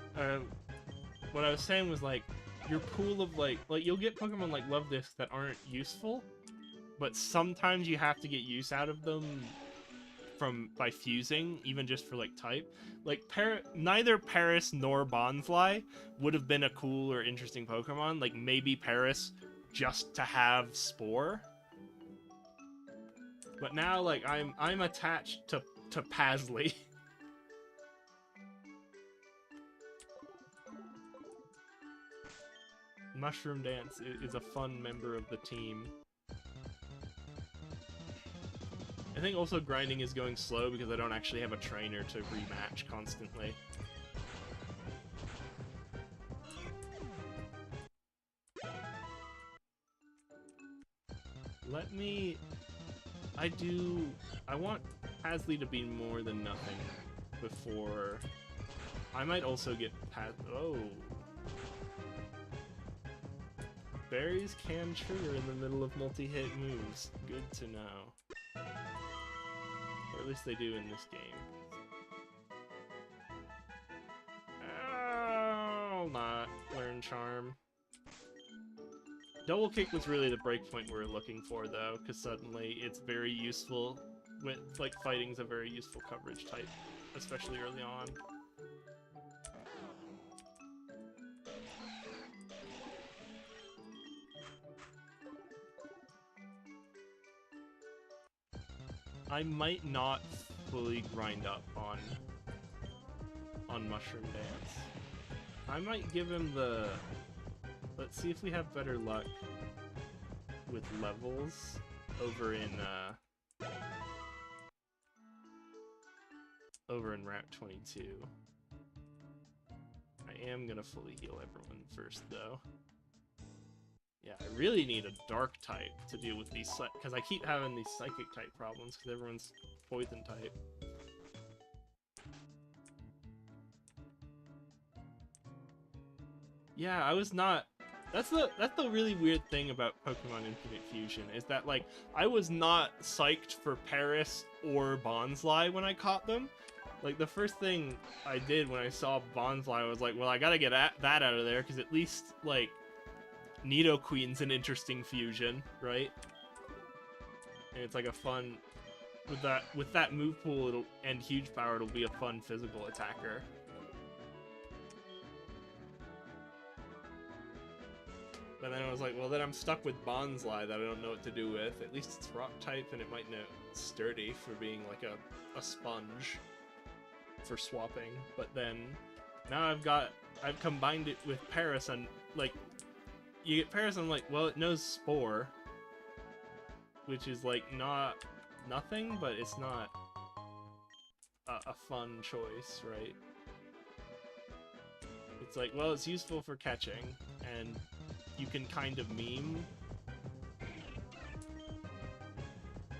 what I was saying was like, your pool of like you'll get Pokemon like Love Disc that aren't useful, but sometimes you have to get use out of them by fusing, even just for like type. Like neither Paris nor Bonsly would have been a cool or interesting Pokemon. Like maybe Paris just to have Spore. But now like I'm attached to Pasley. Mushroom Dance is a fun member of the team. I think also grinding is going slow because I don't actually have a trainer to rematch constantly. Let me... I want Pasley to be more than nothing before... I might also get Oh. Berries can trigger in the middle of multi-hit moves. Good to know. Or at least they do in this game. I'll not learn Charm. Double Kick was really the breakpoint we were looking for, though, because suddenly it's very useful with, like, fighting's a very useful coverage type, especially early on. I might not fully grind up on Mushroom Dance. I might give him the... Let's see if we have better luck with levels over in Route 22. I am gonna fully heal everyone first, though. Yeah, I really need a dark type to deal with these, because I keep having these psychic type problems because everyone's poison type. Yeah, I was not... That's the really weird thing about Pokemon Infinite Fusion, is that, like, I was not psyched for Paris or Bonsly when I caught them. Like, the first thing I did when I saw Bonsly, I was like, well, I gotta get that out of there, because at least, like, Nidoqueen's an interesting fusion, right? And it's like a fun... With that move pool and huge power, it'll be a fun physical attacker. But then I was like, well, then I'm stuck with Bonsly that I don't know what to do with. At least it's rock type, and it might know it's sturdy for being like a sponge for swapping. But then now I've combined it with Paris, and like you get Paris, and I'm like, well, it knows Spore, which is like nothing, but it's not a fun choice, right? It's like, well, it's useful for catching, and you can kind of meme.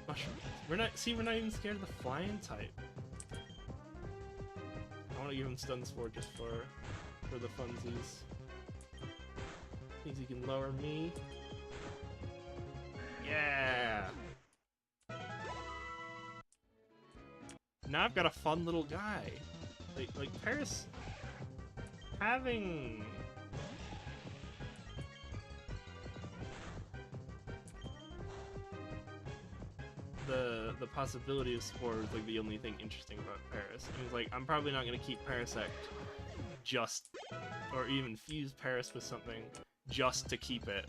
Mushroom. We're not even scared of the flying type. I want to give him stun spore just for the funsies. Means he can lower me. Yeah. Now I've got a fun little guy. Like Paris having the possibility of Spore is like the only thing interesting about Paris. And it's like, I'm probably not going to keep Parasect or even fuse Paris with something just to keep it.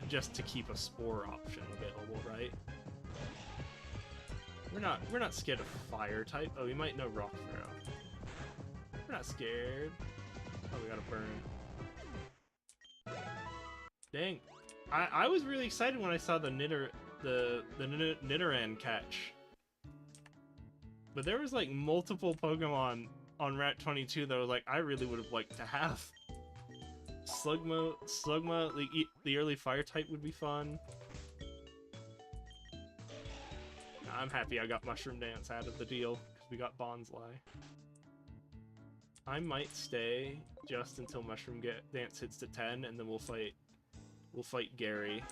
Just to keep a Spore option available, right? We're not scared of fire type. Oh, we might know Rock Throw. We're not scared. Oh, we got a burn. Dang. I was really excited when I saw the Nidoran catch. But there was like multiple Pokemon on Route 22 that I was like, I really would have liked to have. Slugma, the early fire type would be fun. Nah, I'm happy I got Mushroom Dance out of the deal, because we got Bonsly. I might stay just until Mushroom Dance hits to 10, and then we'll fight Gary.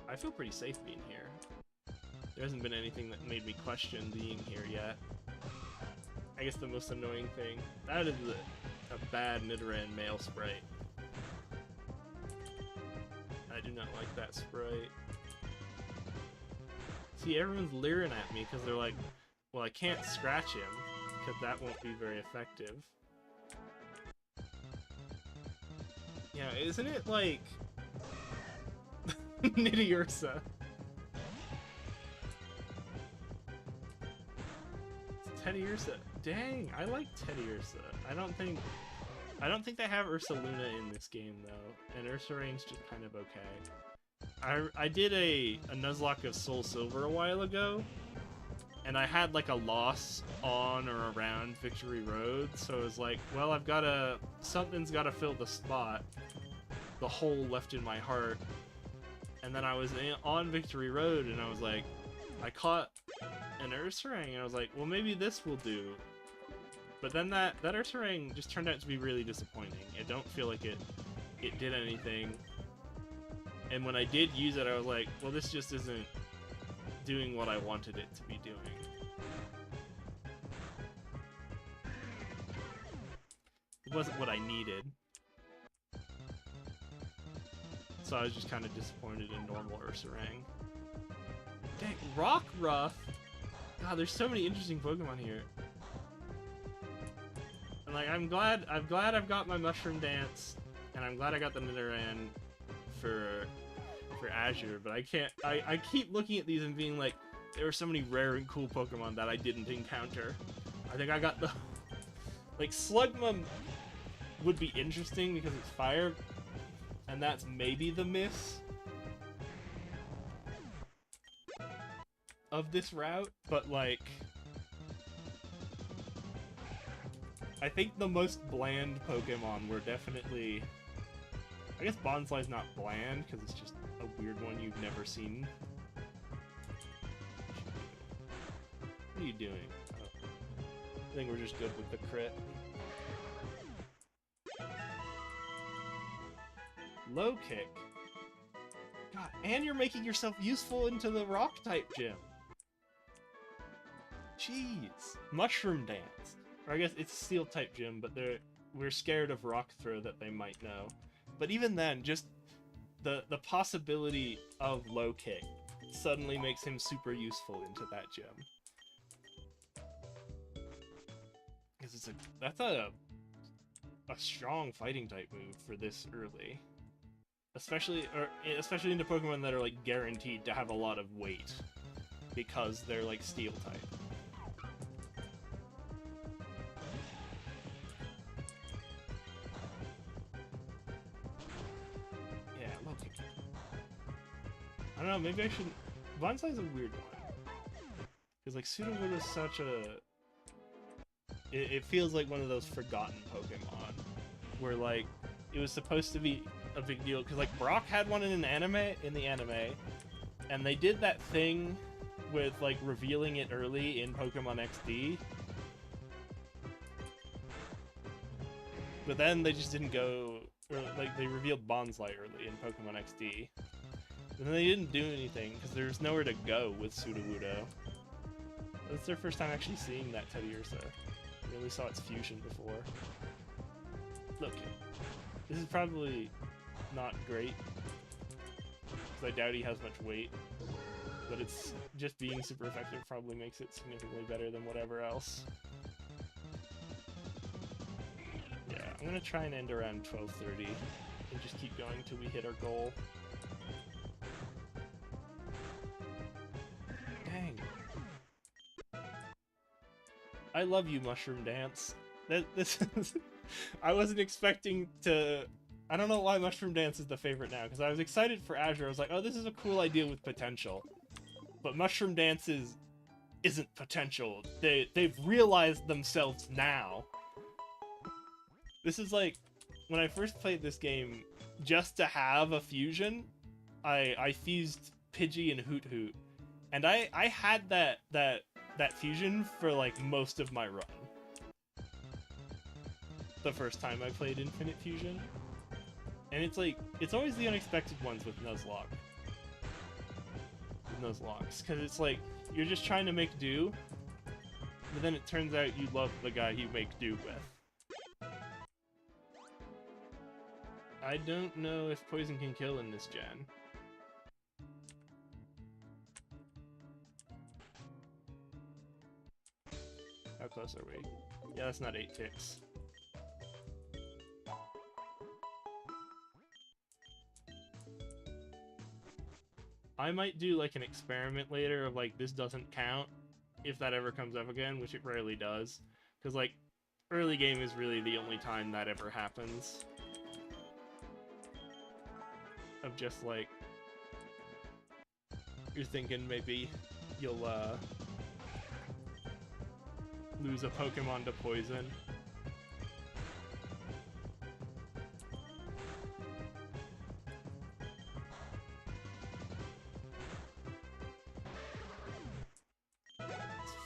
I feel pretty safe being here. There hasn't been anything that made me question being here yet. I guess the most annoying thing, that is a bad Nidoran male sprite. I do not like that sprite. See, everyone's leering at me because they're like, well, I can't scratch him because that won't be very effective. Yeah, isn't it like Nidiursa? It's Teddiursa. Dang, I like Teddiursa. I don't think they have Ursaluna in this game though, and Ursaring's just kind of okay. I did a Nuzlocke of Soul Silver a while ago, and I had like a loss on or around Victory Road, so it was like, well, something's gotta fill the spot. the hole left in my heart. And then I was on Victory Road, and I was like, I caught an Ursaring, and I was like, well, maybe this will do. But then that Ursaring just turned out to be really disappointing. I don't feel like it did anything. And when I did use it, I was like, well, this just isn't doing what I wanted it to be doing. It wasn't what I needed. So I was just kind of disappointed in normal Ursaring. Dang, Rockruff! God, there's so many interesting Pokemon here. And like, I'm glad I've got my Mushroom Dance, and I'm glad I got the Nidoran for Azure, but I keep looking at these and being like, there were so many rare and cool Pokemon that I didn't encounter. I think I got the... Like, Slugma would be interesting because it's fire, and that's maybe the miss of this route, but like, I think the most bland Pokemon were definitely... I guess Bonsly's not bland, because it's just a weird one you've never seen. What are you doing? Oh. I think we're just good with the crit. Low kick. God, and you're making yourself useful into the rock type gym. Jeez. Mushroom Dance. Or I guess it's steel type gym, but we're scared of rock throw that they might know. But even then, just the possibility of low kick suddenly makes him super useful into that gym. Because that's a strong fighting type move for this early. Especially into Pokemon that are like guaranteed to have a lot of weight because they're like steel type. Yeah, low kick. I don't know, maybe I should... Bonsai's a weird one. Because like Sudowoodo is such a... It feels like one of those forgotten Pokemon. Where like, it was supposed to be a big deal, because like Brock had one in the anime, and they did that thing with like revealing it early in Pokemon XD, but then they just didn't go, or like they revealed Bonsly early in Pokemon XD, and then they didn't do anything because there's nowhere to go with Sudowoodo. That's their first time actually seeing that Teddy Ursa. We only saw its fusion before. Look, this is probably not great, because I doubt he has much weight, but it's just being super effective probably makes it significantly better than whatever else. Yeah, I'm gonna try and end around 12:30 and just keep going till we hit our goal. Dang. I love you, Mushroom Dance. This I wasn't expecting to... I don't know why Mushroom Dance is the favorite now, because I was excited for Azure. I was like, oh, this is a cool idea with potential. But Mushroom Dance isn't potential. They've realized themselves now. This is like, when I first played this game, just to have a fusion, I fused Pidgey and Hoot Hoot. And I had that fusion for like most of my run. The first time I played Infinite Fusion. And it's like, it's always the unexpected ones with Nuzlocke. With Nuzlocks, because it's like, you're just trying to make do, but then it turns out you love the guy you make do with. I don't know if poison can kill in this gen. How close are we? Yeah, that's not 8 ticks. I might do like an experiment later of like, this doesn't count, if that ever comes up again, which it rarely does. Because like, early game is really the only time that ever happens. Of just like, you're thinking maybe you'll lose a Pokemon to poison.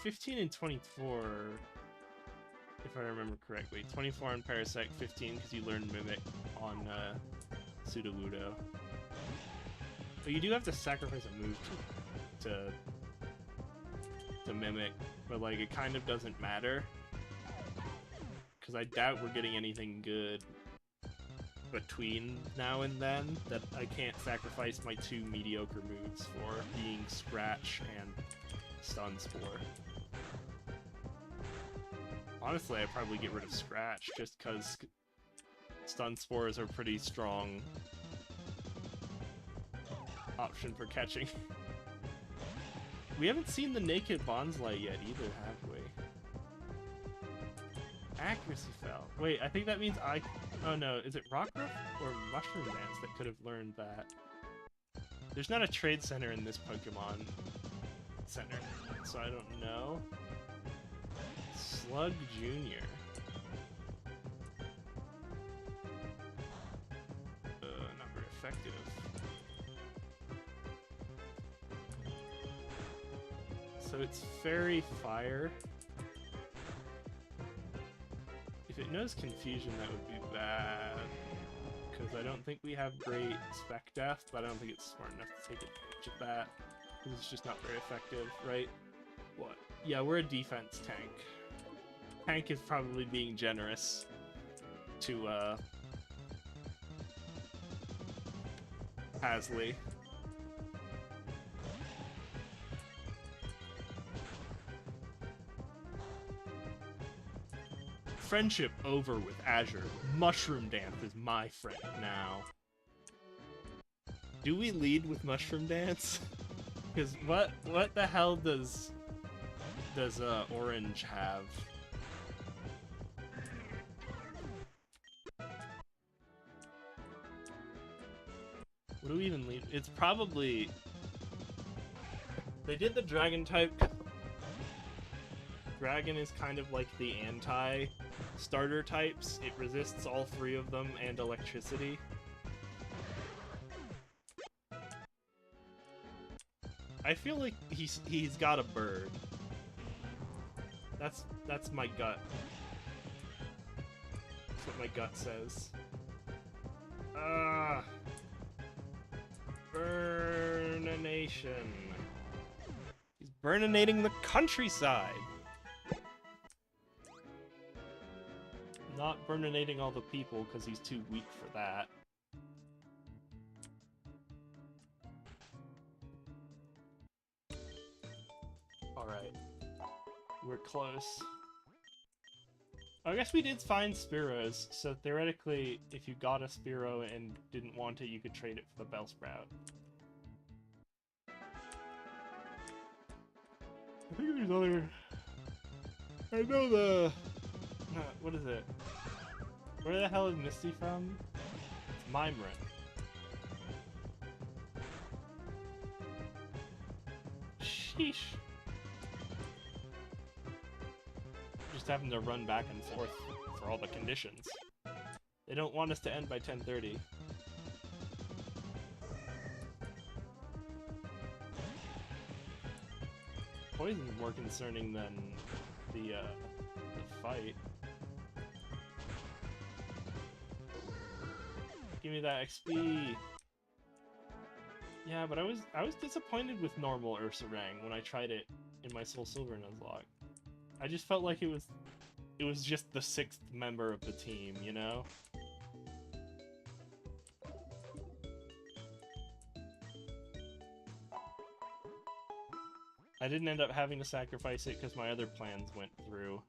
15 and 24, if I remember correctly. 24 on Parasect, 15 because you learn Mimic on Sudowoodo. But you do have to sacrifice a move to Mimic, but like it kind of doesn't matter. Because I doubt we're getting anything good between now and then that I can't sacrifice my 2 mediocre moves for, being Scratch and Stun Spore. Honestly, I'd probably get rid of Scratch just because Stun Spores are pretty strong option for catching. We haven't seen the Naked Bonsly yet either, have we? Accuracy fell. Wait, I think that means I... Oh no, is it Rockruff or Mushroom Dance that could have learned that? There's not a trade center in this Pokemon Center, so I don't know. Slug Jr. Not very effective. So it's Fairy Fire. If it knows Confusion, that would be bad. Because I don't think we have great Spec Death, but I don't think it's smart enough to take advantage of that. Because it's just not very effective, right? What? Yeah, we're a defense tank. Tank is probably being generous to, Hasley. Friendship over with Azure. Mushroom Dance is my friend now. Do we lead with Mushroom Dance? Because what the hell does Orange have? What do we even lead? It's probably... They did the Dragon type. Dragon is kind of like the anti-starter types. It resists all 3 of them and electricity. I feel like he's got a bird. That's my gut. That's what my gut says. Burnination. He's burninating the countryside. Not burninating all the people because he's too weak for that. Alright. We're close. I guess we did find Spearows, so theoretically, if you got a Spearow and didn't want it, you could trade it for the Bellsprout. I think there's other... I know the... what is it? Where the hell is Misty from? It's Mimran. Sheesh. Just having to run back and forth for all the conditions. They don't want us to end by 10:30. Poison's more concerning than the fight. Give me that XP. Yeah, but I was disappointed with normal Ursaring when I tried it in my Soul Silver Nuzlocke. I just felt like it was just the 6th member of the team, you know? I didn't end up having to sacrifice it because my other plans went through.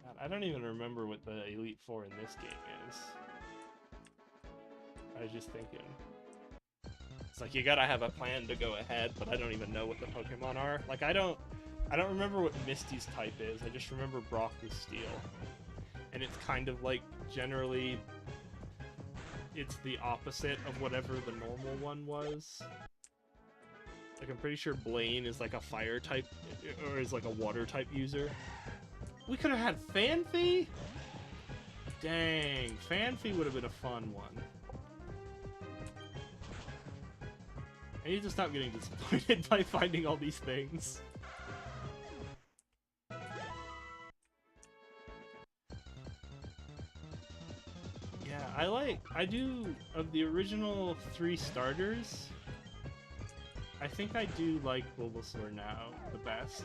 God, I don't even remember what the Elite Four in this game is. I was just thinking. It's like, you gotta have a plan to go ahead, but I don't even know what the Pokemon are. Like, I don't remember what Misty's type is, I just remember Brock was Steel. And it's kind of like, generally, it's the opposite of whatever the normal one was. Like, I'm pretty sure Blaine is like a fire type, or is like a water type user. We could have had Fanfy? Dang, Fanfy would have been a fun one. I need to stop getting disappointed by finding all these things. Yeah, I do, of the original 3 starters, I think I do like Bulbasaur now the best.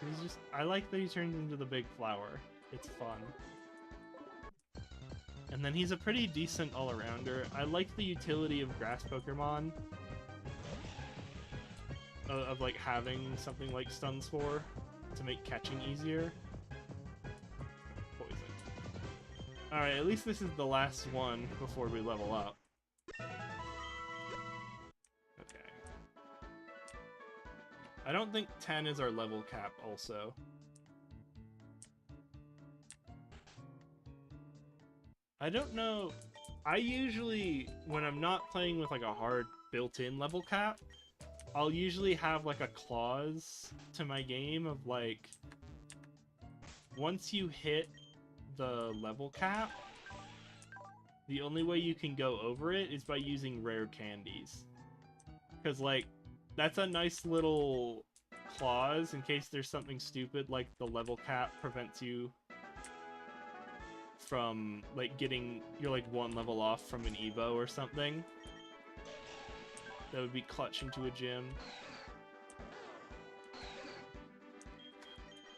He's just, I like that he turns into the big flower. It's fun. And then he's a pretty decent all-arounder. I like the utility of grass Pokemon. Of like having something like Stun Spore to make catching easier. Poison. Alright, at least this is the last one before we level up. Okay. I don't think 10 is our level cap also. I don't know. I usually, when I'm not playing with like a hard built-in level cap, I'll usually have like a clause to my game of like, once you hit the level cap, the only way you can go over it is by using rare candies. Because like, that's a nice little clause in case there's something stupid like the level cap prevents you from like getting, you're like 1 level off from an Evo or something. That would be clutch into a gym.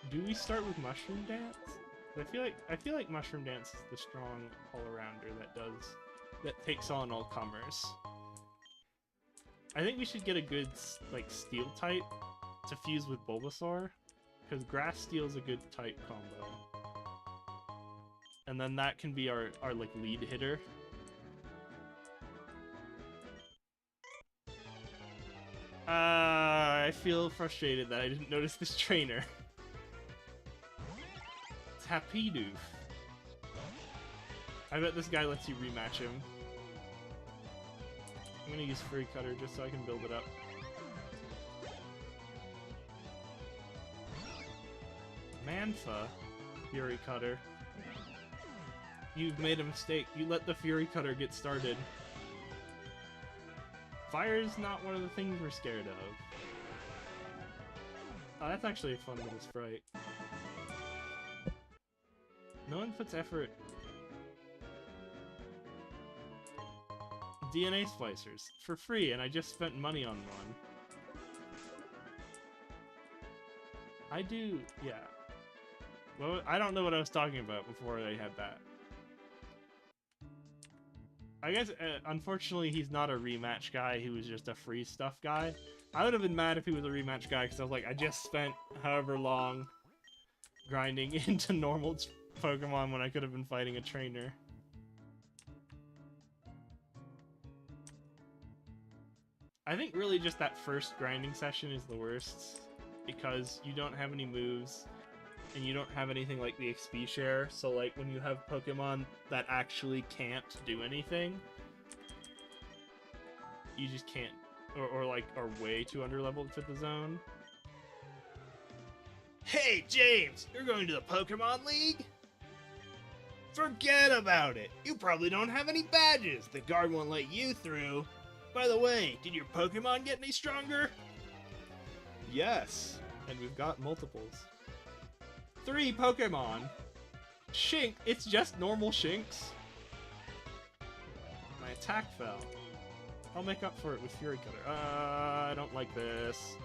Do we start with Mushroom Dance? I feel like Mushroom Dance is the strong all-arounder that takes on all comers. I think we should get a good like Steel type to fuse with Bulbasaur, because Grass Steel is a good type combo. And then that can be our like lead hitter. I feel frustrated that I didn't notice this trainer. Tapidoof. I bet this guy lets you rematch him. I'm gonna use Fury Cutter just so I can build it up. Manfa. Fury Cutter. You've made a mistake. You let the Fury Cutter get started. Fire is not one of the things we're scared of. Oh, that's actually a fun little sprite. No one puts effort. DNA splicers. For free, and I just spent money on one. I do, yeah. Well, I don't know what I was talking about before I had that. I guess, unfortunately, he's not a rematch guy. He was just a free stuff guy. I would have been mad if he was a rematch guy, because I was like, I just spent however long grinding into normal Pokemon when I could have been fighting a trainer. I think really just that first grinding session is the worst, because you don't have any moves, and you don't have anything like the XP share, so like when you have Pokemon that actually can't do anything, you just can't, or like are way too underleveled for the zone. Hey James, you're going to the Pokemon League? Forget about it! You probably don't have any badges, the guard won't let you through. By the way, did your Pokemon get any stronger? Yes, and we've got multiples. 3 Pokemon. Shink, it's just normal Shinx. My attack fell. I'll make up for it with Fury Cutter. I don't like this.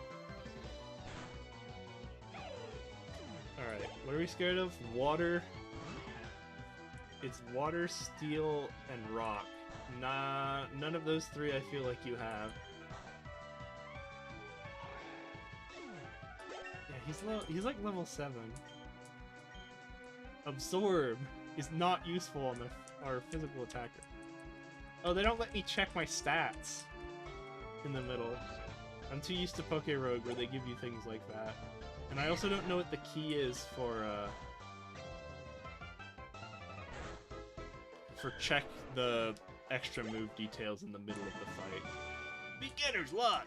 Alright, what are we scared of? Water. It's water, steel, and rock. Nah, none of those 3 I feel like you have. Yeah, he's like level 7. Absorb is not useful on our physical attacker. Oh, they don't let me check my stats in the middle. I'm too used to Poke Rogue where they give you things like that. And I also don't know what the key is for check the extra move details in the middle of the fight. Beginner's luck!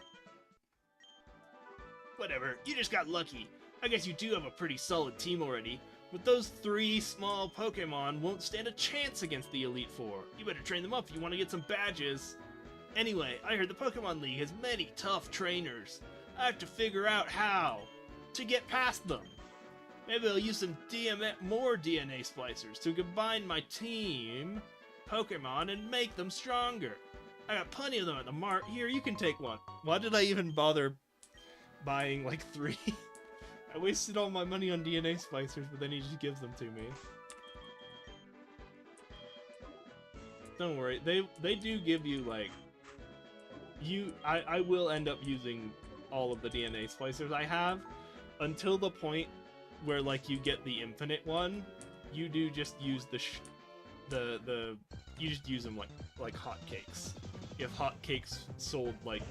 Whatever, you just got lucky. I guess you do have a pretty solid team already. But those 3 small Pokemon won't stand a chance against the Elite Four. You better train them up if you want to get some badges. Anyway, I heard the Pokemon League has many tough trainers. I have to figure out how to get past them. Maybe I'll use some more DNA splicers to combine my team Pokemon and make them stronger. I got plenty of them at the mart. Here, you can take one. Why did I even bother buying like 3? I wasted all my money on DNA splicers, but then he just gives them to me. Don't worry, they do give you like I will end up using all of the DNA splicers I have until the point where like you get the infinite one. You do just use you just use them like hotcakes. If hotcakes sold like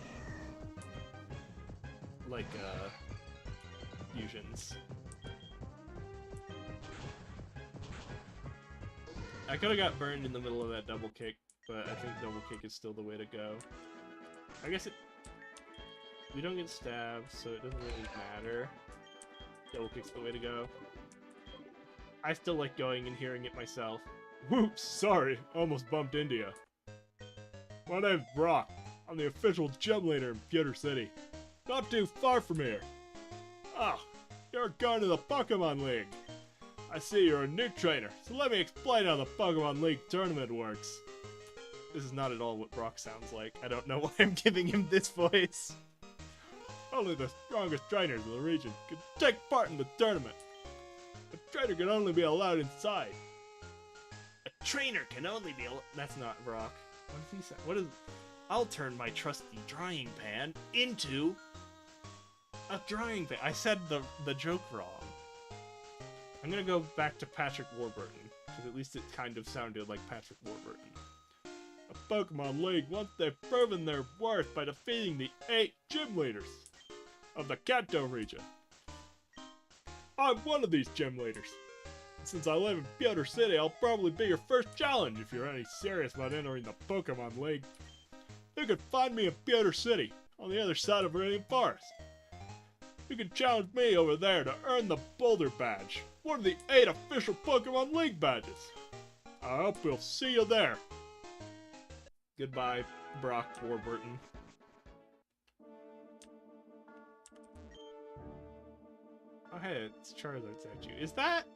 fusions. I could have got burned in the middle of that double kick, but I think double kick is still the way to go. I guess we don't get stabbed, so it doesn't really matter. Double kick's the way to go. I still like going and hearing it myself. Whoops, sorry, almost bumped into you. My name's Brock. I'm the official gym leader in Pewter City. Not too far from here. Ah, you're going to the Pokemon League. I see you're a new trainer, so let me explain how the Pokemon League tournament works. This is not at all what Brock sounds like. I don't know why I'm giving him this voice. Only the strongest trainers in the region can take part in the tournament. A trainer can only be allowed inside. A trainer can only be allowed... That's not Brock. What does he say? What is... I'll turn my trusty drying pan into... a drying pan. I said the joke wrong. I'm gonna go back to Patrick Warburton, because at least it kind of sounded like Patrick Warburton. A Pokemon League, once they've proven their worth by defeating the 8 gym leaders of the Kanto region. I'm one of these gym leaders. Since I live in Pewter City, I'll probably be your first challenge if you're any serious about entering the Pokemon League. You can find me in Pewter City, on the other side of Viridian Forest. You can challenge me over there to earn the Boulder Badge, one of the 8 official Pokemon League badges. I hope we'll see you there. Goodbye, Brock Warburton. Oh hey, it's Charizard statue. Is that...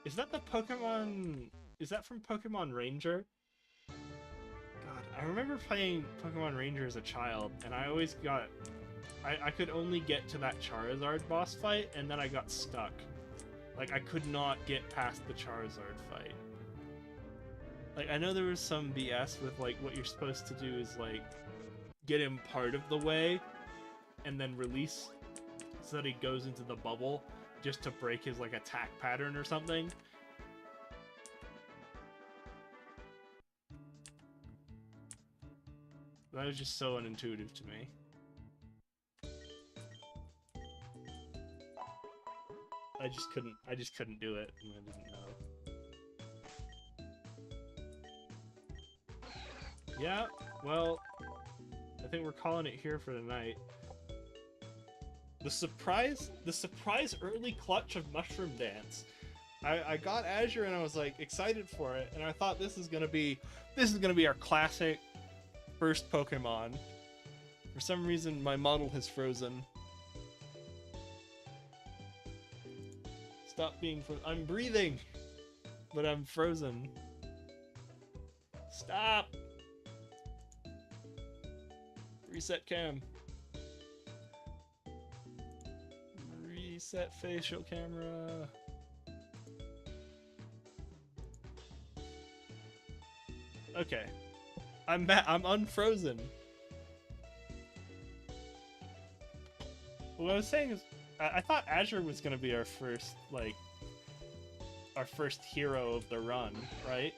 Is that the Pokemon... Is that from Pokemon Ranger? God, I remember playing Pokemon Ranger as a child, and I always got... I could only get to that Charizard boss fight, and then I got stuck. Like, I could not get past the Charizard fight. Like, I know there was some BS with, like, what you're supposed to do is, like, get him part of the way, and then release, so that he goes into the bubble, just to break his, like, attack pattern or something. That was just so unintuitive to me. I just couldn't do it, and I didn't know. Yeah, well, I think we're calling it here for tonight. The surprise early clutch of Mushroom Dance. I got Azure and I was like excited for it, and I thought this is gonna be our classic first Pokemon. For some reason, my model has frozen. Stop being frozen. I'm breathing, but I'm frozen. Stop. Reset cam. Reset facial camera. Okay. I'm back. I'm unfrozen. What I was saying is, I thought Azure was gonna be our first, like, our first hero of the run, right?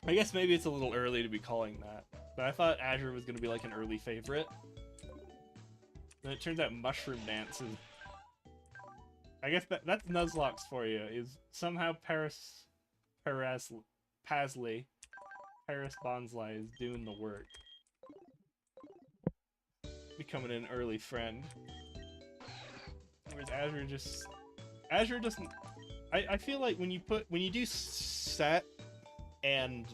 I guess maybe it's a little early to be calling that, but I thought Azure was gonna be like an early favorite. And it turns out Mushroom Dance is... I guess that's Nuzlocke's for you, is somehow Paris Bonsly is doing the work. Becoming an early friend. Whereas Azure just... Azure doesn't... I feel like when you do set and...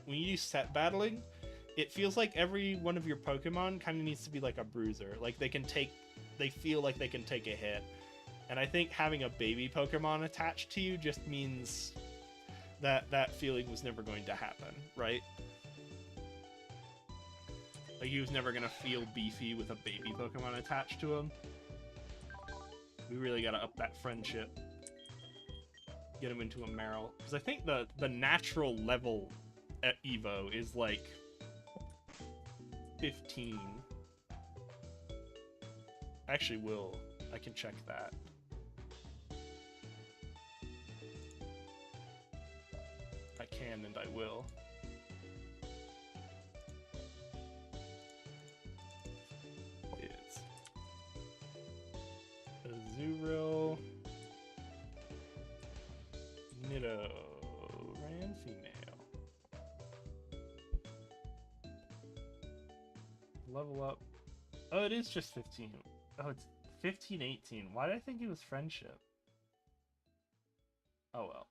When you do set battling, it feels like every one of your Pokemon kind of needs to be like a bruiser. Like they feel like they can take a hit. And I think having a baby Pokemon attached to you just means that that feeling was never going to happen, right? Like he was never gonna feel beefy with a baby Pokemon attached to him. We really gotta up that friendship. Get him into a Marill. Because I think the natural level at Evo is like 15. Actually I can check that. I can and I will. It's Azurill, Nido, ran female. Level up. Oh, it is just 15. Oh, it's 15, 18. Why did I think it was friendship? Oh well.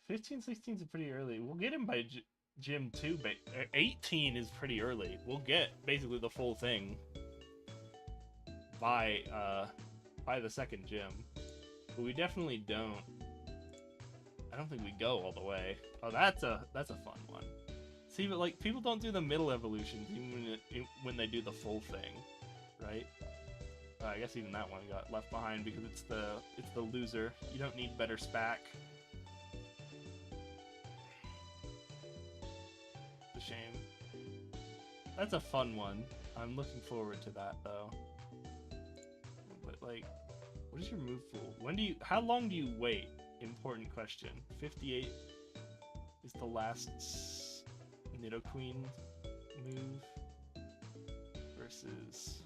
15, 16 is pretty early. We'll get him by gym 2, but 18 is pretty early. We'll get basically the full thing by the second gym. But we definitely don't. I don't think we go all the way. Oh, that's a fun one. See, but like people don't do the middle evolutions even when they do the full thing, right? I guess even that one got left behind because it's the loser. You don't need better SPAC. It's a shame. That's a fun one. I'm looking forward to that though. But like, what is your move pool? How long do you wait? Important question. 58 is the last Nidoqueen move versus...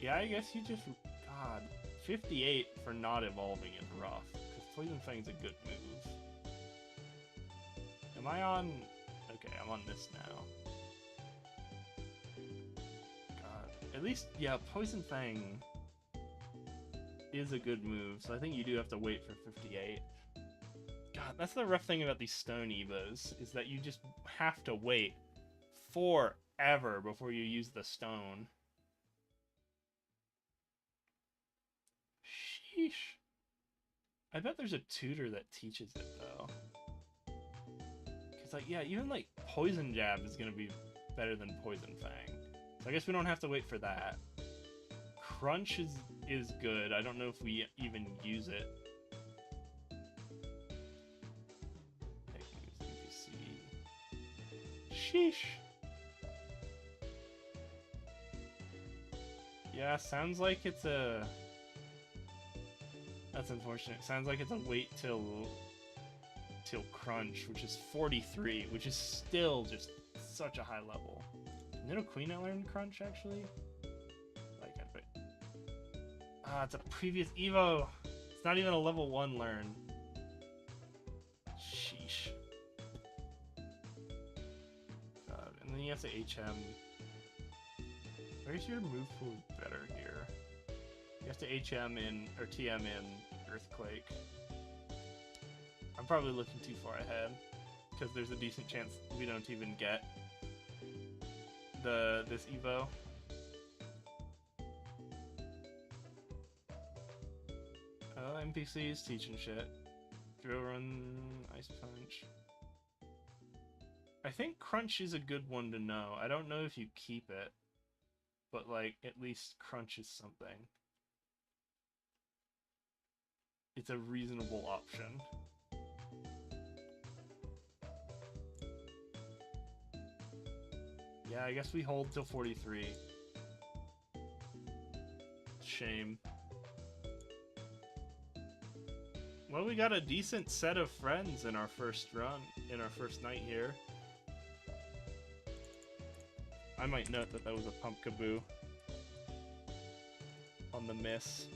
Yeah, I guess you just... God, 58 for not evolving is rough, because Poison Fang's a good move. Am I on... Okay, I'm on this now. God, at least, yeah, Poison Fang is a good move, so I think you do have to wait for 58. God, that's the rough thing about these stone Evos, is that you just have to wait forever before you use the stone. Sheesh. I bet there's a tutor that teaches it, though. Because, like, yeah, even, like, Poison Jab is going to be better than Poison Fang. So I guess we don't have to wait for that. Crunch is good. I don't know if we even use it. Sheesh. Yeah, sounds like it's a... That's unfortunate. Sounds like it's a wait till Crunch, which is 43, which is still just such a high level. Nidoqueen I learned Crunch, actually? Like, it's a previous Evo! It's not even a level 1 learn. Sheesh. God, and then you have to HM. Where's your move pool better here? You have to HM in, or TM in Earthquake. I'm probably looking too far ahead, because there's a decent chance we don't even get this Evo. NPCs teaching shit. Drill Run, Ice Punch. I think Crunch is a good one to know. I don't know if you keep it, but like, at least Crunch is something. It's a reasonable option. Yeah, I guess we hold till 43. Shame. Well, we got a decent set of friends in our first run, in our first night here. I might note that was a Pumpkaboo on the miss.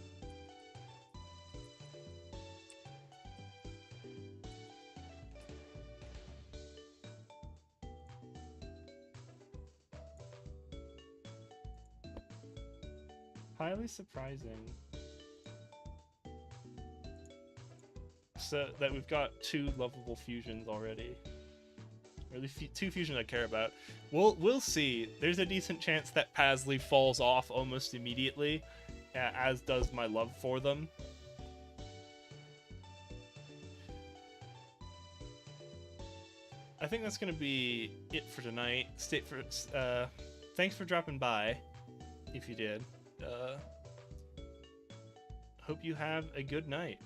Highly surprising. So that we've got 2 lovable fusions already. Or at least 2 fusions I care about. We'll see. There's a decent chance that Pasley falls off almost immediately, as does my love for them. I think that's gonna be it for tonight. Thanks for dropping by, if you did. Hope you have a good night.